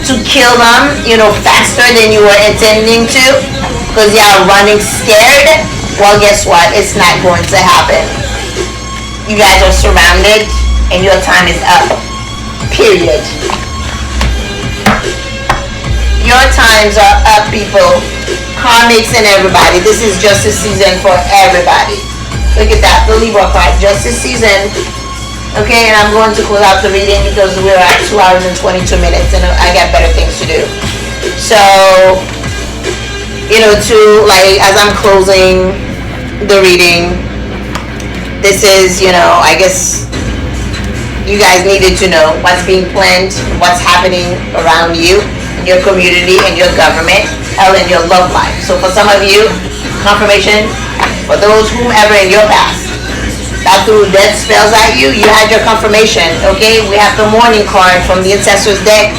to kill them, faster than you were intending to, because y'all running scared. Well, guess what? It's not going to happen. You guys are surrounded, and your time is up. Period. Your times are up, people. Karmics and everybody. This is justice season for everybody. Look at that, the Libra card, justice season. Okay, and I'm going to close out the reading because we're at 2 hours and 22 minutes and I got better things to do. So, as I'm closing the reading, this is, I guess you guys needed to know what's being planned, what's happening around you, in your community, in your government, hell, in your love life. So for some of you, confirmation. For those whomever in your past that threw death spells at you, you had your confirmation, okay? We have the mourning card from the ancestors deck,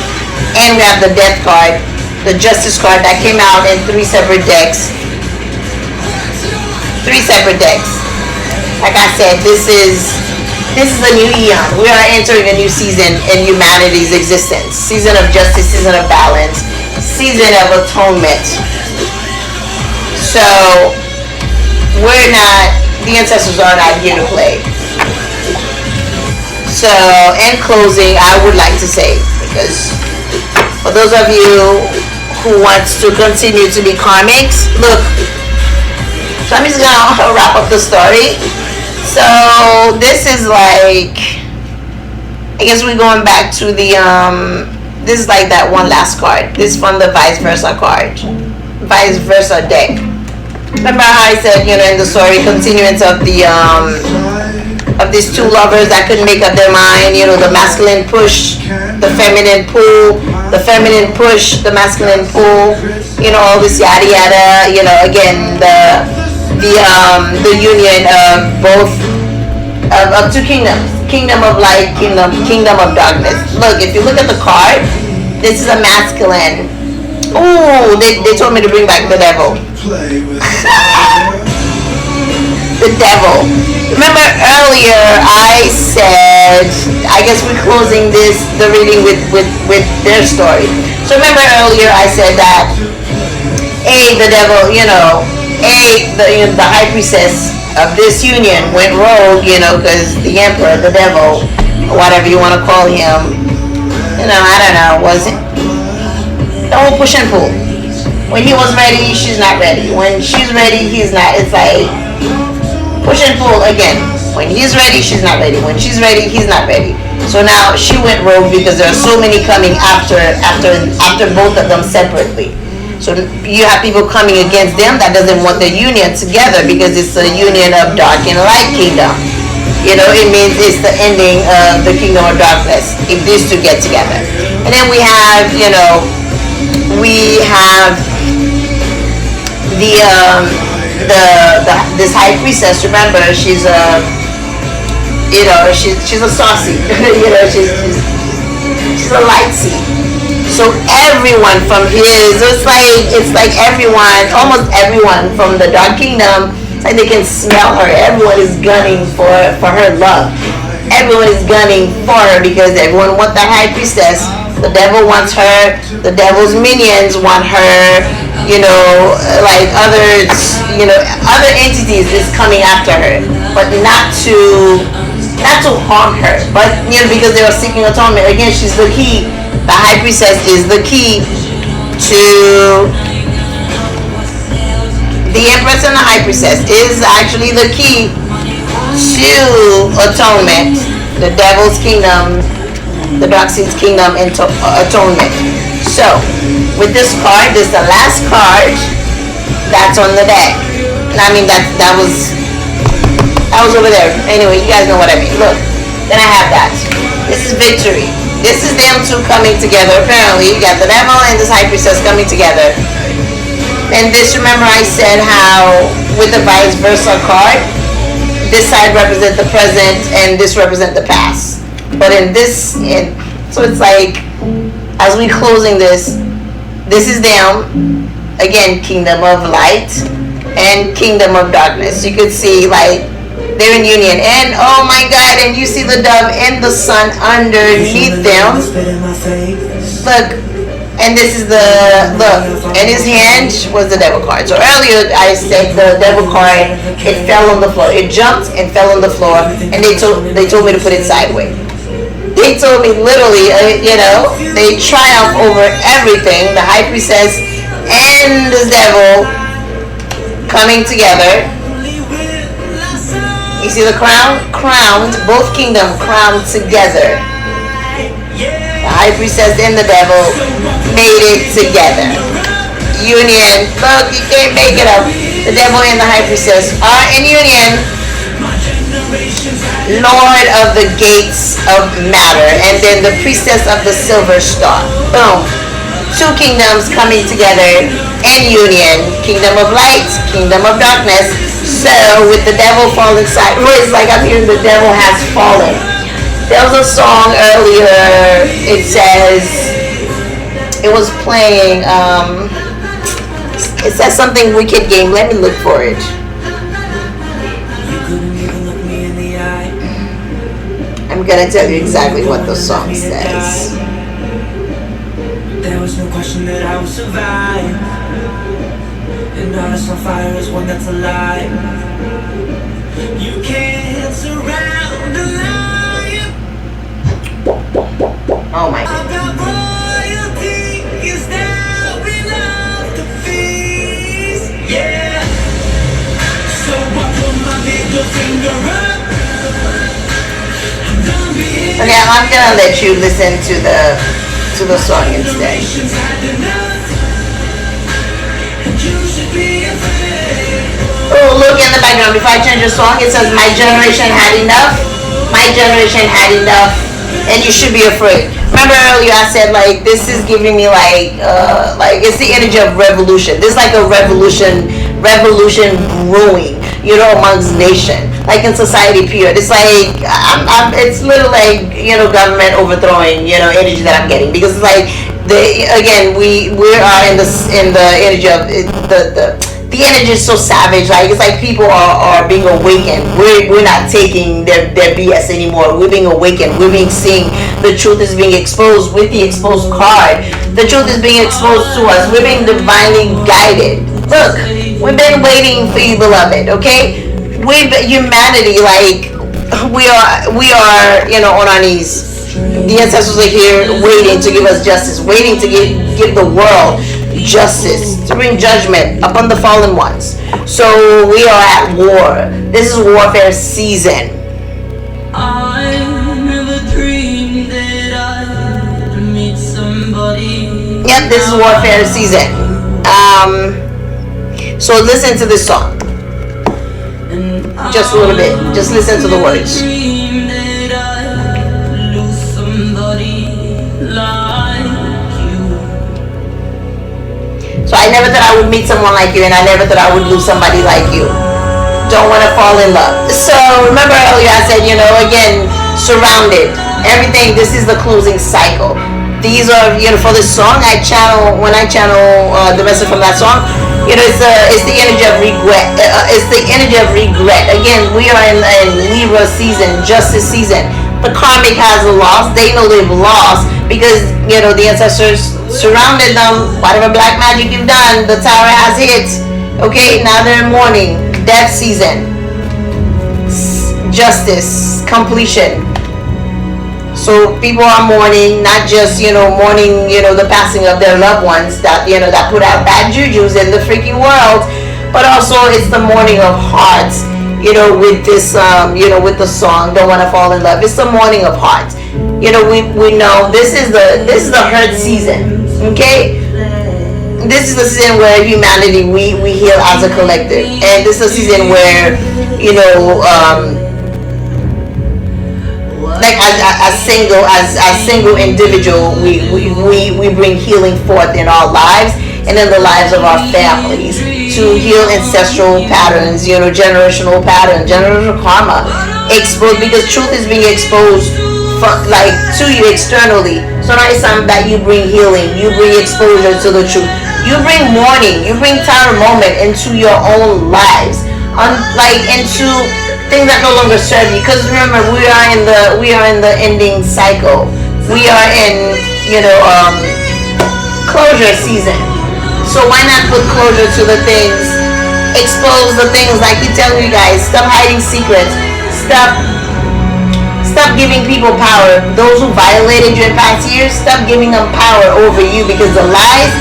and we have the death card, the justice card that came out in 3 separate decks. 3 separate decks. Like I said, this is a new eon. We are entering a new season in humanity's existence. Season of justice, season of balance, season of atonement. So the ancestors are not here to play. So, in closing, I would like to say, because for those of you who wants to continue to be karmics, look, so I'm just gonna wrap up the story. So, this is like, I guess we're going back to the, this is like that one last card. This is from the vice versa card. Vice versa deck. Remember how I said, in the story, continuance of of these two lovers that couldn't make up their mind, the masculine push, the feminine pull, the feminine push, the masculine pull, all this yada yada, again, the union of both of two kingdoms: kingdom of light, kingdom of darkness. Look, if you look at the card, this is a masculine. Ooh, they told me to bring back the devil. The devil. Remember earlier I said, I guess we're closing the reading with their story. So remember earlier I said that the devil, the high priestess of this union went rogue, because the emperor, the devil, whatever you want to call him, I don't know, was it the whole push and pull. When he was ready, she's not ready. When she's ready, he's not. It's like push and pull again. When he's ready, she's not ready. When she's ready, he's not ready. So now she went rogue because there are so many coming after both of them separately. So you have people coming against them that doesn't want the union together because it's a union of dark and light kingdom. It means it's the ending of the kingdom of darkness if these two get together. And then we have, this high priestess. Remember, she's a she's a saucy. She's a light seed. So everyone from it's like everyone, almost everyone from the dark kingdom, it's like they can smell her. Everyone is gunning for her love. Everyone is gunning for her because everyone wants the high priestess. The devil wants her. The devil's minions want her. Like other entities is coming after her, but not to harm her, but because they are seeking atonement. Again, she's the key. The high priestess is the key to the empress, and the high priestess is actually the key to atonement, the devil's kingdom, the dark seed's kingdom, and atonement. So with this card, this is the last card that's on the deck. I mean that was over there. Anyway, you guys know what I mean. Look, then I have that. This is victory. This is them two coming together. Apparently, you got the devil and this high priestess coming together. And this, remember I said how with the vice versa card, this side represents the present and this represents the past. But so it's like, as we closing this is them again, kingdom of light and kingdom of darkness. You could see like they're in union, and oh my God, and you see the dove and the sun underneath them. Look, and this is and his hand was the devil card. So earlier I said the devil card, it fell on the floor. It jumped and fell on the floor, and they told me to put it sideways. They told me literally, they triumph over everything. The high priestess and the devil coming together. You see the crowned, both kingdoms crowned together. The high priestess and the devil made it together. Union. Look, you can't make it up. The devil and the high priestess are in union. Lord of the gates of matter, and then the priestess of the silver star. Boom. Two kingdoms coming together in union. Kingdom of light, kingdom of darkness. So with the devil falling sideways, like I'm hearing the devil has fallen. There was a song earlier, it says, it was playing, it says something Wicked Game. Let me look for it. I'm gonna tell you exactly what the song says. There was no question that I would survive. And honest on fire is one that's alive. You can't surround a lion. Oh my God. Royalty is now enough to feast. Yeah. So I put my middle finger up. Okay, I'm gonna let you listen to the song instead. Oh, look in the background. Before I change the song, it says, "My generation had enough. My generation had enough, and you should be afraid." Remember earlier I said like this is giving me like it's the energy of revolution. This is like a revolution brewing, amongst nation. like in society period. It's like it's little like, government overthrowing, energy that I'm getting, because it's like we are in the energy of the energy is so savage. Like, it's like people are being awakened. We're not taking their BS anymore. We're being awakened. We're being seen. The truth is being exposed with the exposed card. The truth is being exposed to us. We're being divinely guided. Look, we've been waiting for you, beloved. Okay, humanity, like we are, on our knees. The ancestors are here waiting to give us justice, waiting to give the world justice, to bring judgment upon the fallen ones. So we are at war. This is warfare season. I never dreamed that I'd meet somebody. Yep, this is warfare season. So listen to this song. Just a little bit. Just listen to the words. So I never thought I would meet someone like you, and I never thought I would lose somebody like you. Don't want to fall in love. So remember earlier I said, again, surrounded. Everything, this is the closing cycle. These are, for this song, when I channel the message from that song, it's the energy of regret. It's the energy of regret. Again, we are in Libra season, justice season. The karmic has lost. They know they've lost because, the ancestors surrounded them. Whatever black magic you've done, the tower has hit. Okay, now they're in mourning. Death season. Justice. Completion. So people are mourning, not just, mourning, the passing of their loved ones that, that put out bad jujus in the freaking world, but also it's the mourning of hearts, with this, with the song, Don't Want to Fall in Love. It's the mourning of hearts. We know this is the hurt season, okay? This is the season where humanity, we heal as a collective. And this is a season where, like as single individual, we bring healing forth in our lives and in the lives of our families to heal ancestral patterns, generational patterns, generational karma, exposed, because truth is being exposed to you externally. So now it's time that you bring healing, you bring exposure to the truth, you bring mourning, you bring tower moment into your own lives, into things that no longer serve you. Because remember, we are in the ending cycle. We are in closure season. So why not put closure to the things? Expose the things, like you tell you guys. Stop hiding secrets. Stop giving people power. Those who violated you in past years, stop giving them power over you, because the lies,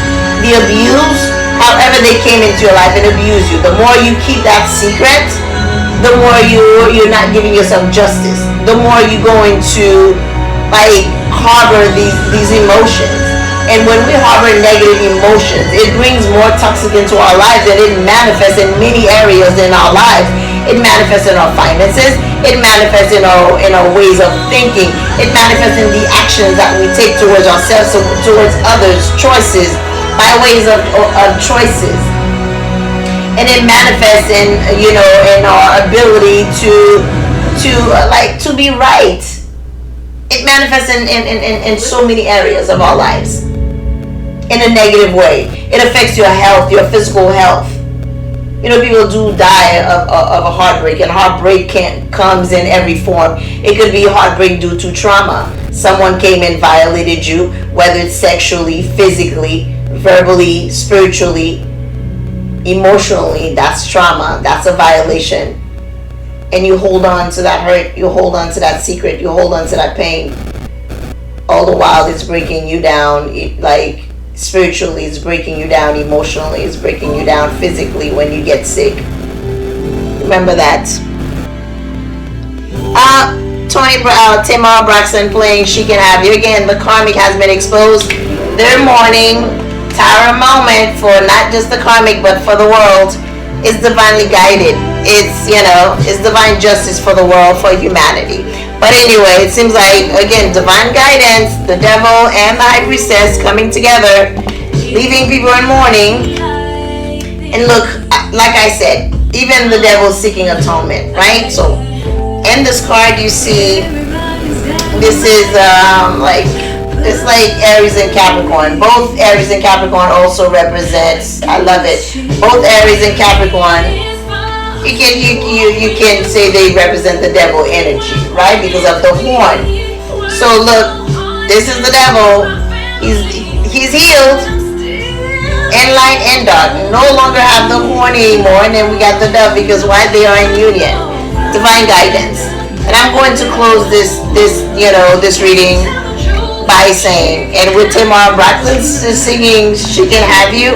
the abuse, however they came into your life and abused you, the more you keep that secret, the more you're not giving yourself justice. The more you're going to harbor these emotions. And when we harbor negative emotions, it brings more toxic into our lives, and it manifests in many areas in our lives. It manifests in our finances. It manifests in our ways of thinking. It manifests in the actions that we take towards ourselves, towards others, choices, by ways of choices. And it manifests in our ability to be right. It manifests in so many areas of our lives in a negative way. It affects your health, your physical health. People do die of a heartbreak, and heartbreak comes in every form. It could be heartbreak due to trauma. Someone came and violated you, whether it's sexually, physically, verbally, spiritually, emotionally. That's trauma. That's a violation. And you hold on to that hurt. You hold on to that secret. You hold on to that pain. All the while it's breaking you down. Spiritually, it's breaking you down. Emotionally, it's breaking you down. Physically, when you get sick. Remember that. Tamar Braxton playing She Can Have You. Again, the karmic has been exposed. They're mourning. Tower moment for not just the karmic, but for the world. It's divinely guided. It's divine justice for the world, for humanity. But anyway, it seems like, again, divine guidance, the devil and the high priestess coming together, leaving people in mourning. And look, like I said, even the devil seeking atonement, right? So in this card you see this is like it's like Aries and Capricorn. Both Aries and Capricorn also represents, I love it, both Aries and Capricorn, you can say they represent the devil energy, right? Because of the horn. So look, this is the devil. He's healed in light and dark. No longer have the horn anymore. And then we got the dove, because why? They are in union. Divine guidance. And I'm going to close this reading by saying, and with Tamar Braxton singing "She Can Have You,"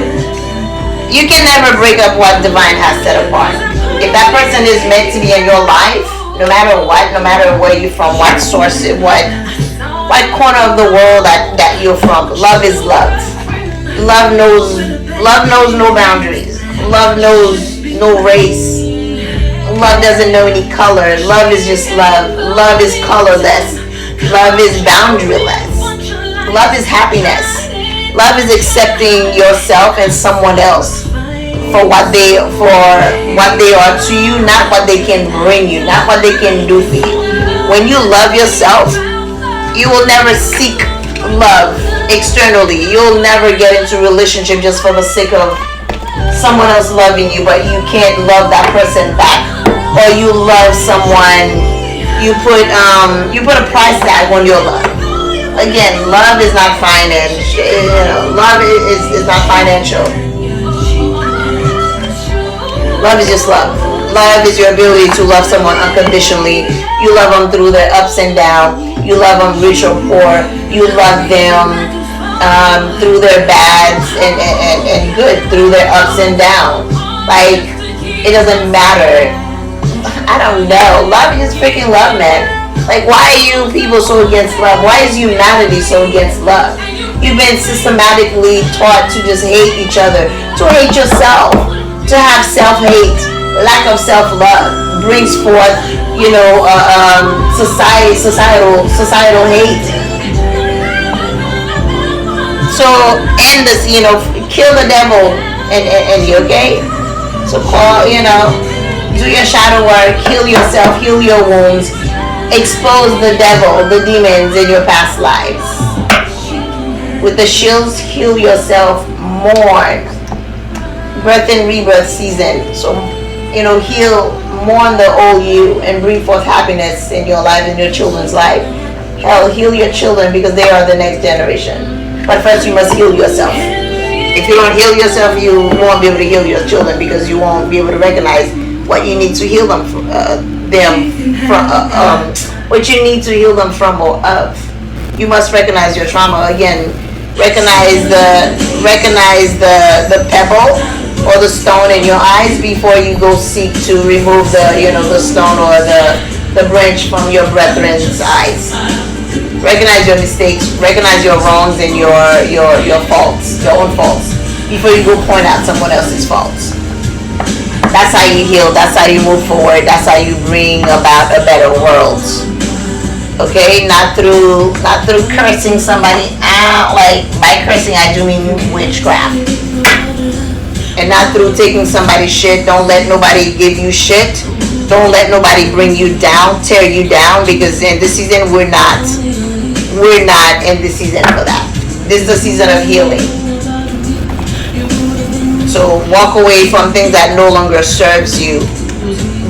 you can never break up what divine has set apart. If that person is meant to be in your life, no matter what, no matter where you're from, what source, what corner of the world that you're from, love is love. Love knows no boundaries. Love knows no race. Love doesn't know any color. Love is just love. Love is colorless. Love is boundaryless. Love is happiness. Love is accepting yourself and someone else for what they are to you, not what they can bring you, not what they can do for you. When you love yourself, you will never seek love externally. You'll never get into a relationship just for the sake of someone else loving you, but you can't love that person back. Or you love someone, you put a price tag on your love. Again, love is not financial. Love is not financial. Love is just love. Love is your ability to love someone unconditionally. You love them through their ups and downs. You love them rich or poor. You love them through their bads and good, through their ups and downs. Like, it doesn't matter. I don't know. Love is freaking love, man. Like, why are you people so against love? Why is humanity so against love? You've been systematically taught to just hate each other, to hate yourself, to have self-hate. Lack of self-love brings forth, societal hate. So end this, kill the devil and you okay? So call, do your shadow work, heal yourself, heal your wounds, expose the devil, the demons in your past lives. With the shields, heal yourself, mourn. Birth and rebirth season. So, heal, mourn the old you and bring forth happiness in your life and your children's life. Hell, heal your children because they are the next generation. But first you must heal yourself. If you don't heal yourself, you won't be able to heal your children, because you won't be able to recognize what you need to heal them from, what you need to heal them from or of. You must recognize your trauma. Again, recognize the pebble or the stone in your eyes before you go seek to remove the stone or the branch from your brethren's eyes. Recognize your mistakes, recognize your wrongs and your faults, your own faults, before you go point out someone else's faults. That's how you heal, that's how you move forward, that's how you bring about a better world. Okay, not through cursing somebody out. Like, by cursing I do mean witchcraft. And not through taking somebody's shit. Don't let nobody give you shit. Don't let nobody bring you down, tear you down, because in this season we're not in the season for that. This is the season of healing. So walk away from things that no longer serves you.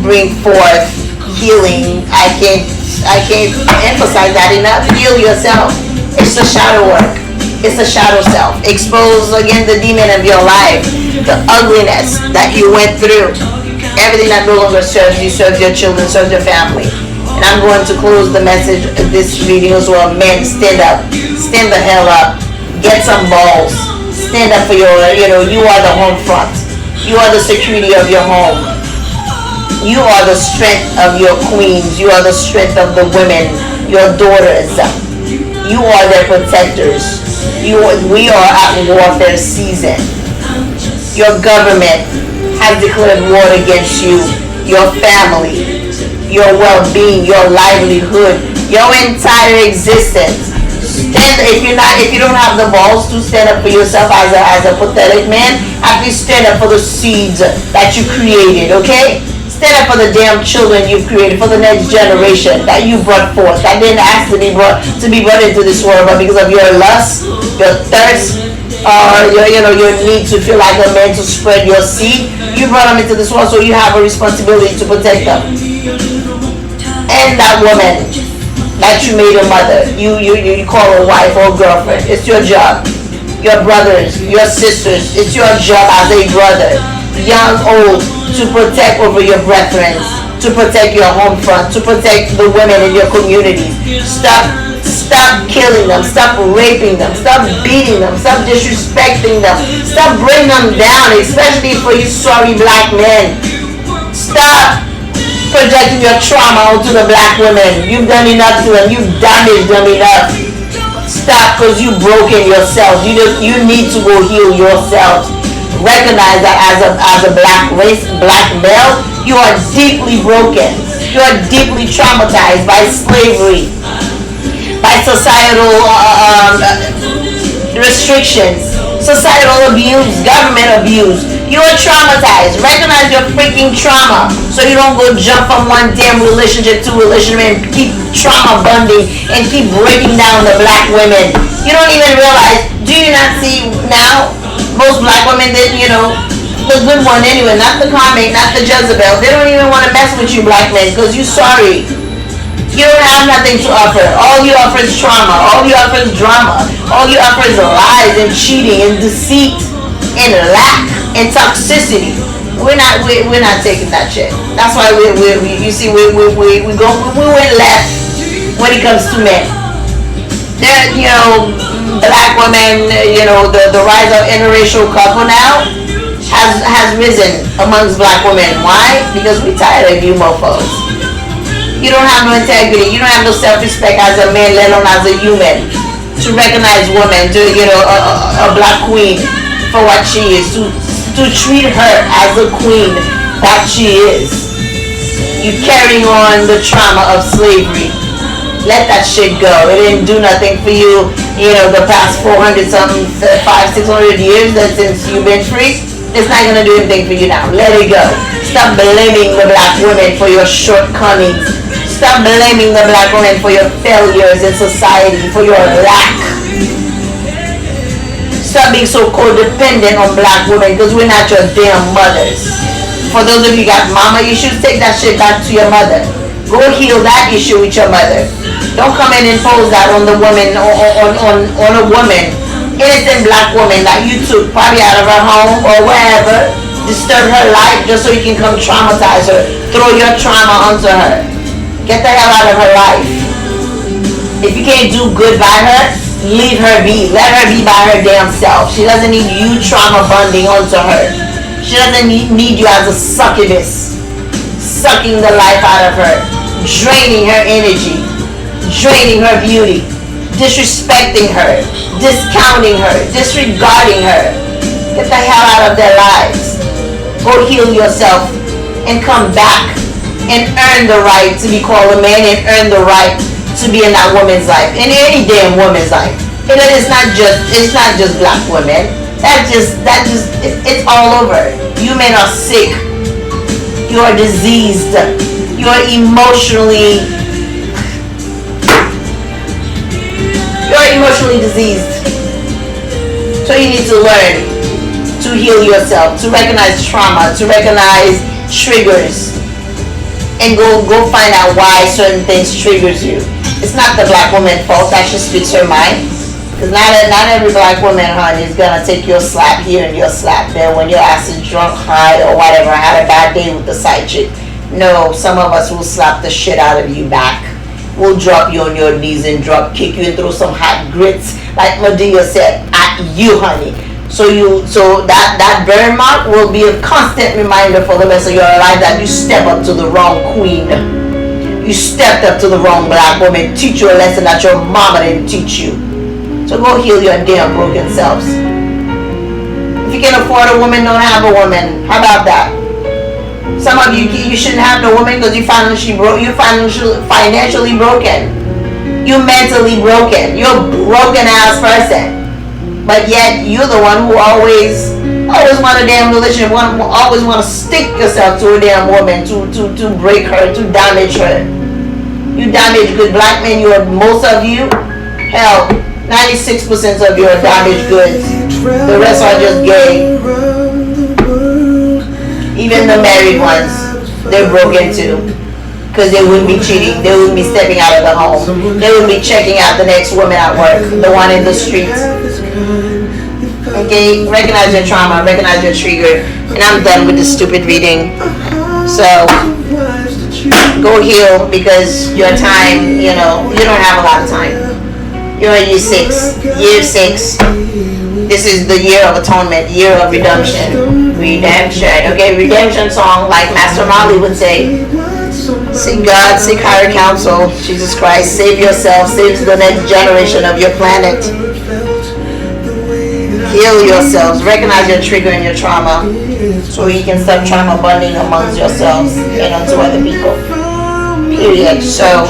Bring forth healing. I can't emphasize that enough. Heal yourself. It's the shadow work. It's the shadow self. Expose again the demon of your life, the ugliness that you went through. Everything that no longer serves you, serves your children, serves your family. And I'm going to close the message of this reading as well. Men, stand up. Stand the hell up. Get some balls. Stand up for your, you are the home front. You are the security of your home. You are the strength of your queens. You are the strength of the women, your daughters. You are their protectors. We are at warfare season. Your government has declared war against you, your family, your well-being, your livelihood, your entire existence. stand. If you don't have the balls to stand up for yourself as a pathetic man, at least stand up for the seeds that you created. Okay. Stand up for the damn children you've created, for the next generation that you brought forth, that didn't ask to be brought into this world, but because of your lust, your thirst, or your need to feel like a man to spread your seed, you brought them into this world, so you have a responsibility to protect them. And that woman that you made a mother, you call a wife or a girlfriend, it's your job. Your brothers, your sisters, it's your job as a brother, young, old, to protect over your brethren, to protect your home front, to protect the women in your communities. Stop killing them, stop raping them, stop beating them, stop disrespecting them, stop bringing them down, especially for you sorry black men. Stop projecting your trauma onto the black women. You've done enough to them, you've damaged them enough. Stop, because you've broken yourself. You need to go heal yourself. Recognize that as a black male, you are deeply broken. You are deeply traumatized by slavery, by societal restrictions, societal abuse, government abuse. You are traumatized. Recognize your freaking trauma, so you don't go jump from one damn relationship to relationship and keep trauma bonding and keep breaking down the black women. You don't even realize. Do you not see now? Most black women, the good one anyway, not the Karmic, not the Jezebel, they don't even want to mess with you black men, because you sorry. You don't have nothing to offer. All you offer is trauma. All you offer is drama. All you offer is lies and cheating and deceit and lack and toxicity. We're not taking that shit. That's why we went left when it comes to men. There, black women, the rise of interracial couple now has risen amongst black women. Why? Because we're tired of you mofos. You don't have no integrity. You don't have no self-respect as a man, let alone as a human, to recognize women, to a black queen for what she is, to treat her as a queen that she is. You carrying on the trauma of slavery. Let that shit go. It didn't do nothing for you, the past 400 something, 500-600 years that since you've been free. It's not gonna do anything for you now. Let it go. Stop blaming the black women for your shortcomings. Stop blaming the black women for your failures in society, for your lack. Stop being so codependent on black women, because we're not your damn mothers. For those of you who got mama issues, take that shit back to your mother. Go heal that issue with your mother. Don't come and impose that on the woman, on a woman, innocent black woman that you took probably out of her home or wherever, disturb her life just so you can come traumatize her, throw your trauma onto her. Get the hell out of her life. If you can't do good by her, leave her be. Let her be by her damn self. She doesn't need you trauma bonding onto her. She doesn't need you as a succubus, sucking the life out of her, draining her energy, draining her beauty, disrespecting her, discounting her, disregarding her. Get the hell out of their lives. Go heal yourself and come back and earn the right to be called a man, and earn the right to be in that woman's life, in any damn woman's life. And it's not just black women. It's all over. You men are sick. You are diseased. You are emotionally diseased. So you need to learn to heal yourself, to recognize trauma, to recognize triggers, and go find out why certain things triggers you. It's not the black woman's fault that she speaks her mind. Because not every black woman, honey, is gonna take your slap here and your slap there when your ass is drunk, high, or whatever. I had a bad day with the side chick. No, some of us will slap the shit out of you back. We'll drop you on your knees and kick you and throw some hot grits, like Medea said, at you, honey. So that burn mark will be a constant reminder for the rest of your life that you step up to the wrong queen. You stepped up to the wrong black woman. Teach you a lesson that your mama didn't teach you. So go heal your damn broken selves. If you can afford a woman, don't have a woman. How about that? Some of you shouldn't have no woman because you're financially broken. You're mentally broken. You're a broken ass person. But yet you're the one who always want a damn relationship, always want to stick yourself to a damn woman to break her, to damage her. You damage good black men. You are, most of you, hell, 96% of you are damaged goods. The rest are just gay. Even the married ones, they're broken too. Because they wouldn't be cheating, they wouldn't be stepping out of the home, they wouldn't be checking out the next woman at work, the one in the street. Okay, recognize your trauma, recognize your trigger, and I'm done with this stupid reading. So go heal, because your time, you don't have a lot of time. You're in year 6. This is the year of atonement, year of redemption. Okay, redemption song, like Master Molly would say. Seek God, seek higher counsel. Jesus Christ, save yourself, save the next generation of your planet. Heal yourselves, recognize your trigger and your trauma, so you can stop trauma bonding amongst yourselves and unto other people. Period. So,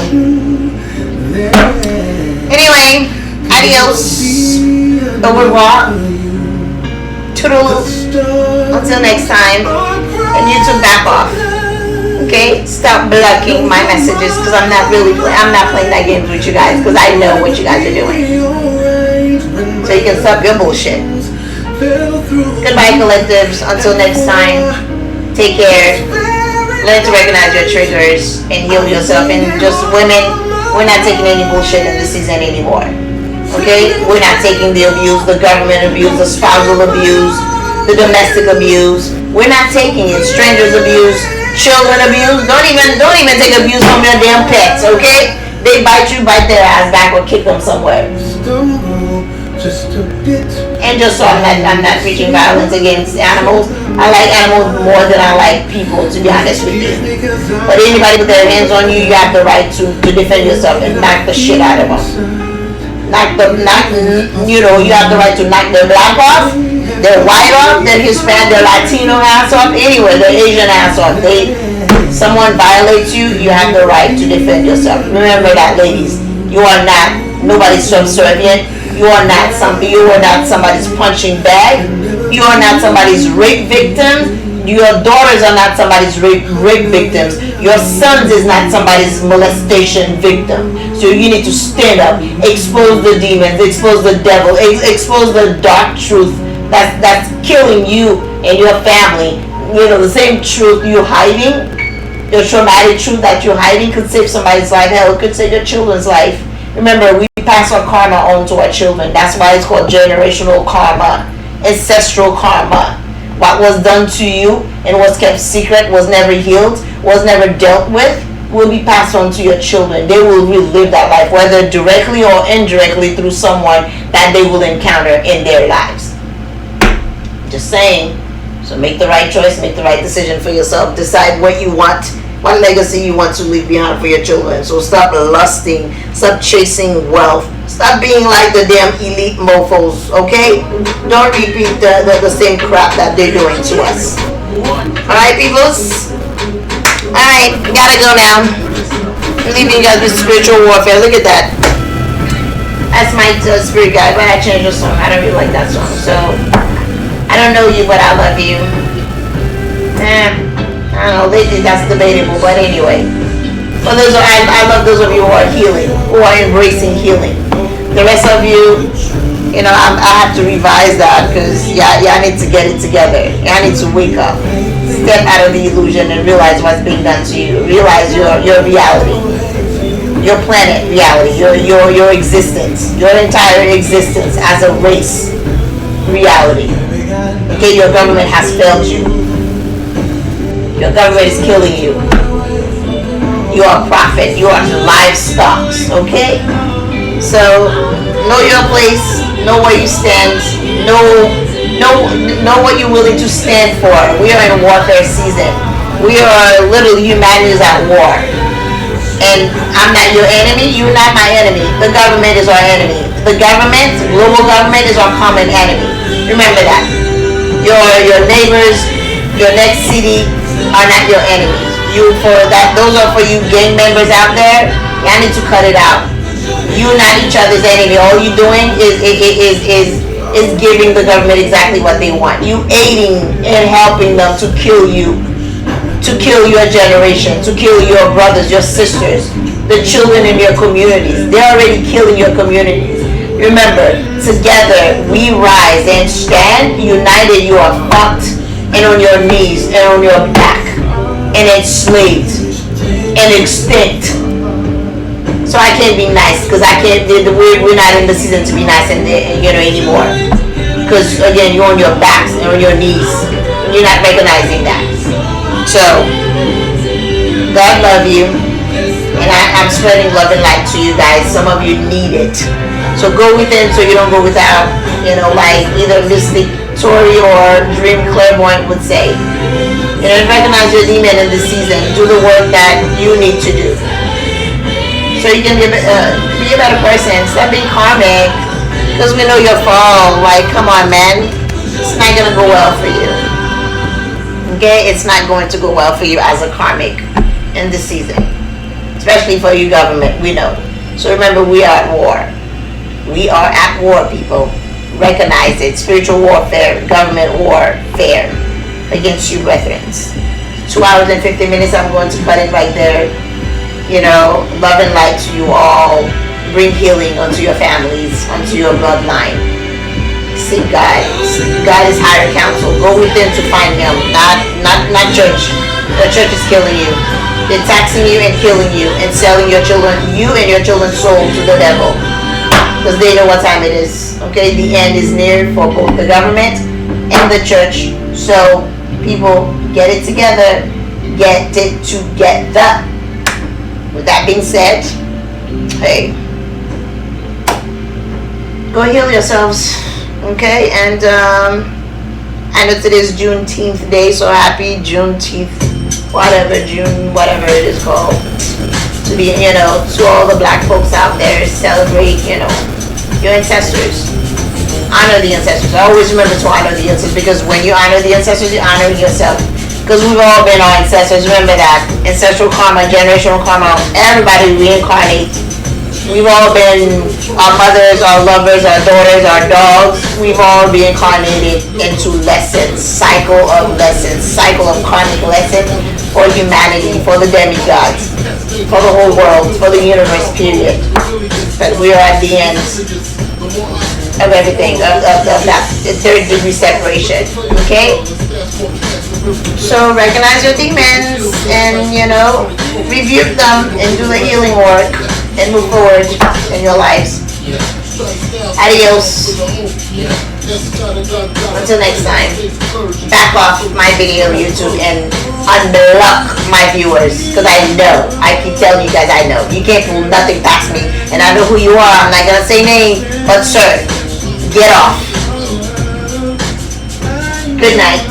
anyway, adios, au revoir, toodles, until next time, and you too, back off. Okay, stop blocking my messages, because I'm not playing that game with you guys, because I know what you guys are doing. So you can stop your bullshit. Goodbye, collectives. Until next time, take care. Learn to recognize your triggers and heal yourself. And just women, we're not taking any bullshit in this season anymore. Okay, we're not taking the abuse, the government abuse, the spousal abuse, the domestic abuse. We're not taking it. Strangers abuse. Children abuse. Don't even take abuse from your damn pets, okay? They bite you, bite their ass back, or kick them somewhere. And just so I'm not preaching violence against animals. I like animals more than I like people, to be honest with you. But anybody with their hands on you, you have the right to defend yourself and knock the shit out of them. You have the right to knock their black off, their white off, their Hispanic, their Latino ass off, anyway, their Asian ass off. Someone violates you, you have the right to defend yourself. Remember that, ladies. You are not nobody's subservient. You are not somebody's punching bag. You are not somebody's rape victim. Your daughters are not somebody's rape victims. Your sons is not somebody's molestation victim. So you need to stand up, expose the demons, expose the devil, expose the dark truth that's killing you and your family. The same truth you're hiding, your traumatic truth that you're hiding, could save somebody's life. Hell, it could save your children's life. Remember, we pass our karma on to our children. That's why it's called generational karma, ancestral karma. What was done to you and was kept secret, was never healed, was never dealt with, will be passed on to your children. They will relive that life, whether directly or indirectly through someone that they will encounter in their lives. Just saying. So make the right choice, make the right decision for yourself. Decide what you want, what legacy you want to leave behind for your children. So stop lusting, stop chasing wealth, stop being like the damn elite mofos, okay? Don't repeat the same crap that they're doing to us. Alright, peoples? Alright, gotta go now. I'm leaving you guys with spiritual warfare. Look at that. That's my spirit guide, but I changed the song. I don't really like that song, so I don't know you, but I love you. I don't know, lately that's debatable, but anyway. But I love those of you who are healing, who are embracing healing. The rest of you, I have to revise that, because y'all need to get it together. Y'all need to wake up. Step out of the illusion and realize what's being done to you. Realize your reality. Your planet reality. Your existence. Your entire existence as a race reality. Okay, your government has failed you. Your government is killing you. You are a prophet. You are livestock. Okay? So, know your place. Know where you stand. Know what you're willing to stand for. We are in warfare season. We are literally, humanity is at war. And I'm not your enemy. You're not my enemy. The government is our enemy. The government, global government, is our common enemy. Remember that. Your neighbors, your next city are not your enemies. Those are for you gang members out there. Y'all need to cut it out. You're not each other's enemy. All you're doing is giving the government exactly what they want. You aiding and helping them to kill you, to kill your generation, to kill your brothers, your sisters, the children in your communities. They're already killing your communities. Remember, together we rise and stand. United, you are fucked and on your knees and on your back and enslaved and extinct. So I can't be nice because I can't. We're not in the season to be nice and anymore. Because again, you're on your backs and on your knees. And you're not recognizing that. So God love you, and I'm spreading love and light to you guys. Some of you need it. So go within, so you don't go without. Like either Mystic Tori or Dream Clairvoyant would say. Recognize your demon in this season. Do the work that you need to do, so you can be a better person. Stop being karmic, because we know your fall. Like, come on, man. It's not going to go well for you. Okay? It's not going to go well for you as a karmic in this season. Especially for you government, we know. So remember, we are at war. We are at war, people. Recognize it. Spiritual warfare, government warfare against you, brethren. 2 hours and 50 minutes. I'm going to cut it right there. Love and light to you all. Bring healing unto your families, unto your bloodline. Seek God. God is higher counsel. Go within to find Him, not church. The church is killing you. They're taxing you and killing you and selling your children, you and your children's soul to the devil, because they know what time it is. Okay, the end is near for both the government and the church. So people, get it together. Get it together. With that being said, hey, go heal yourselves, okay? And I know today's Juneteenth day, so happy Juneteenth, whatever it is called, to be, to all the black folks out there, celebrate, your ancestors. Honor the ancestors. I always remember to honor the ancestors, because when you honor the ancestors, you honor yourself. Because we've all been our ancestors. Remember that. Ancestral karma, generational karma. Everybody reincarnates. We've all been our mothers, our lovers, our daughters, our dogs. We've all reincarnated into lessons. Cycle of karmic lessons for humanity, for the demigods, for the whole world, for the universe, period. But we are at the end of everything, of that third degree separation. Okay? So recognize your demons and, rebuke them and do the healing work and move forward in your lives. Adios. Until next time. Back off my video on YouTube and unblock my viewers, because I keep telling you guys, I know. You can't pull nothing past me, and I know who you are. I'm not going to say name, but sir, get off. Good night.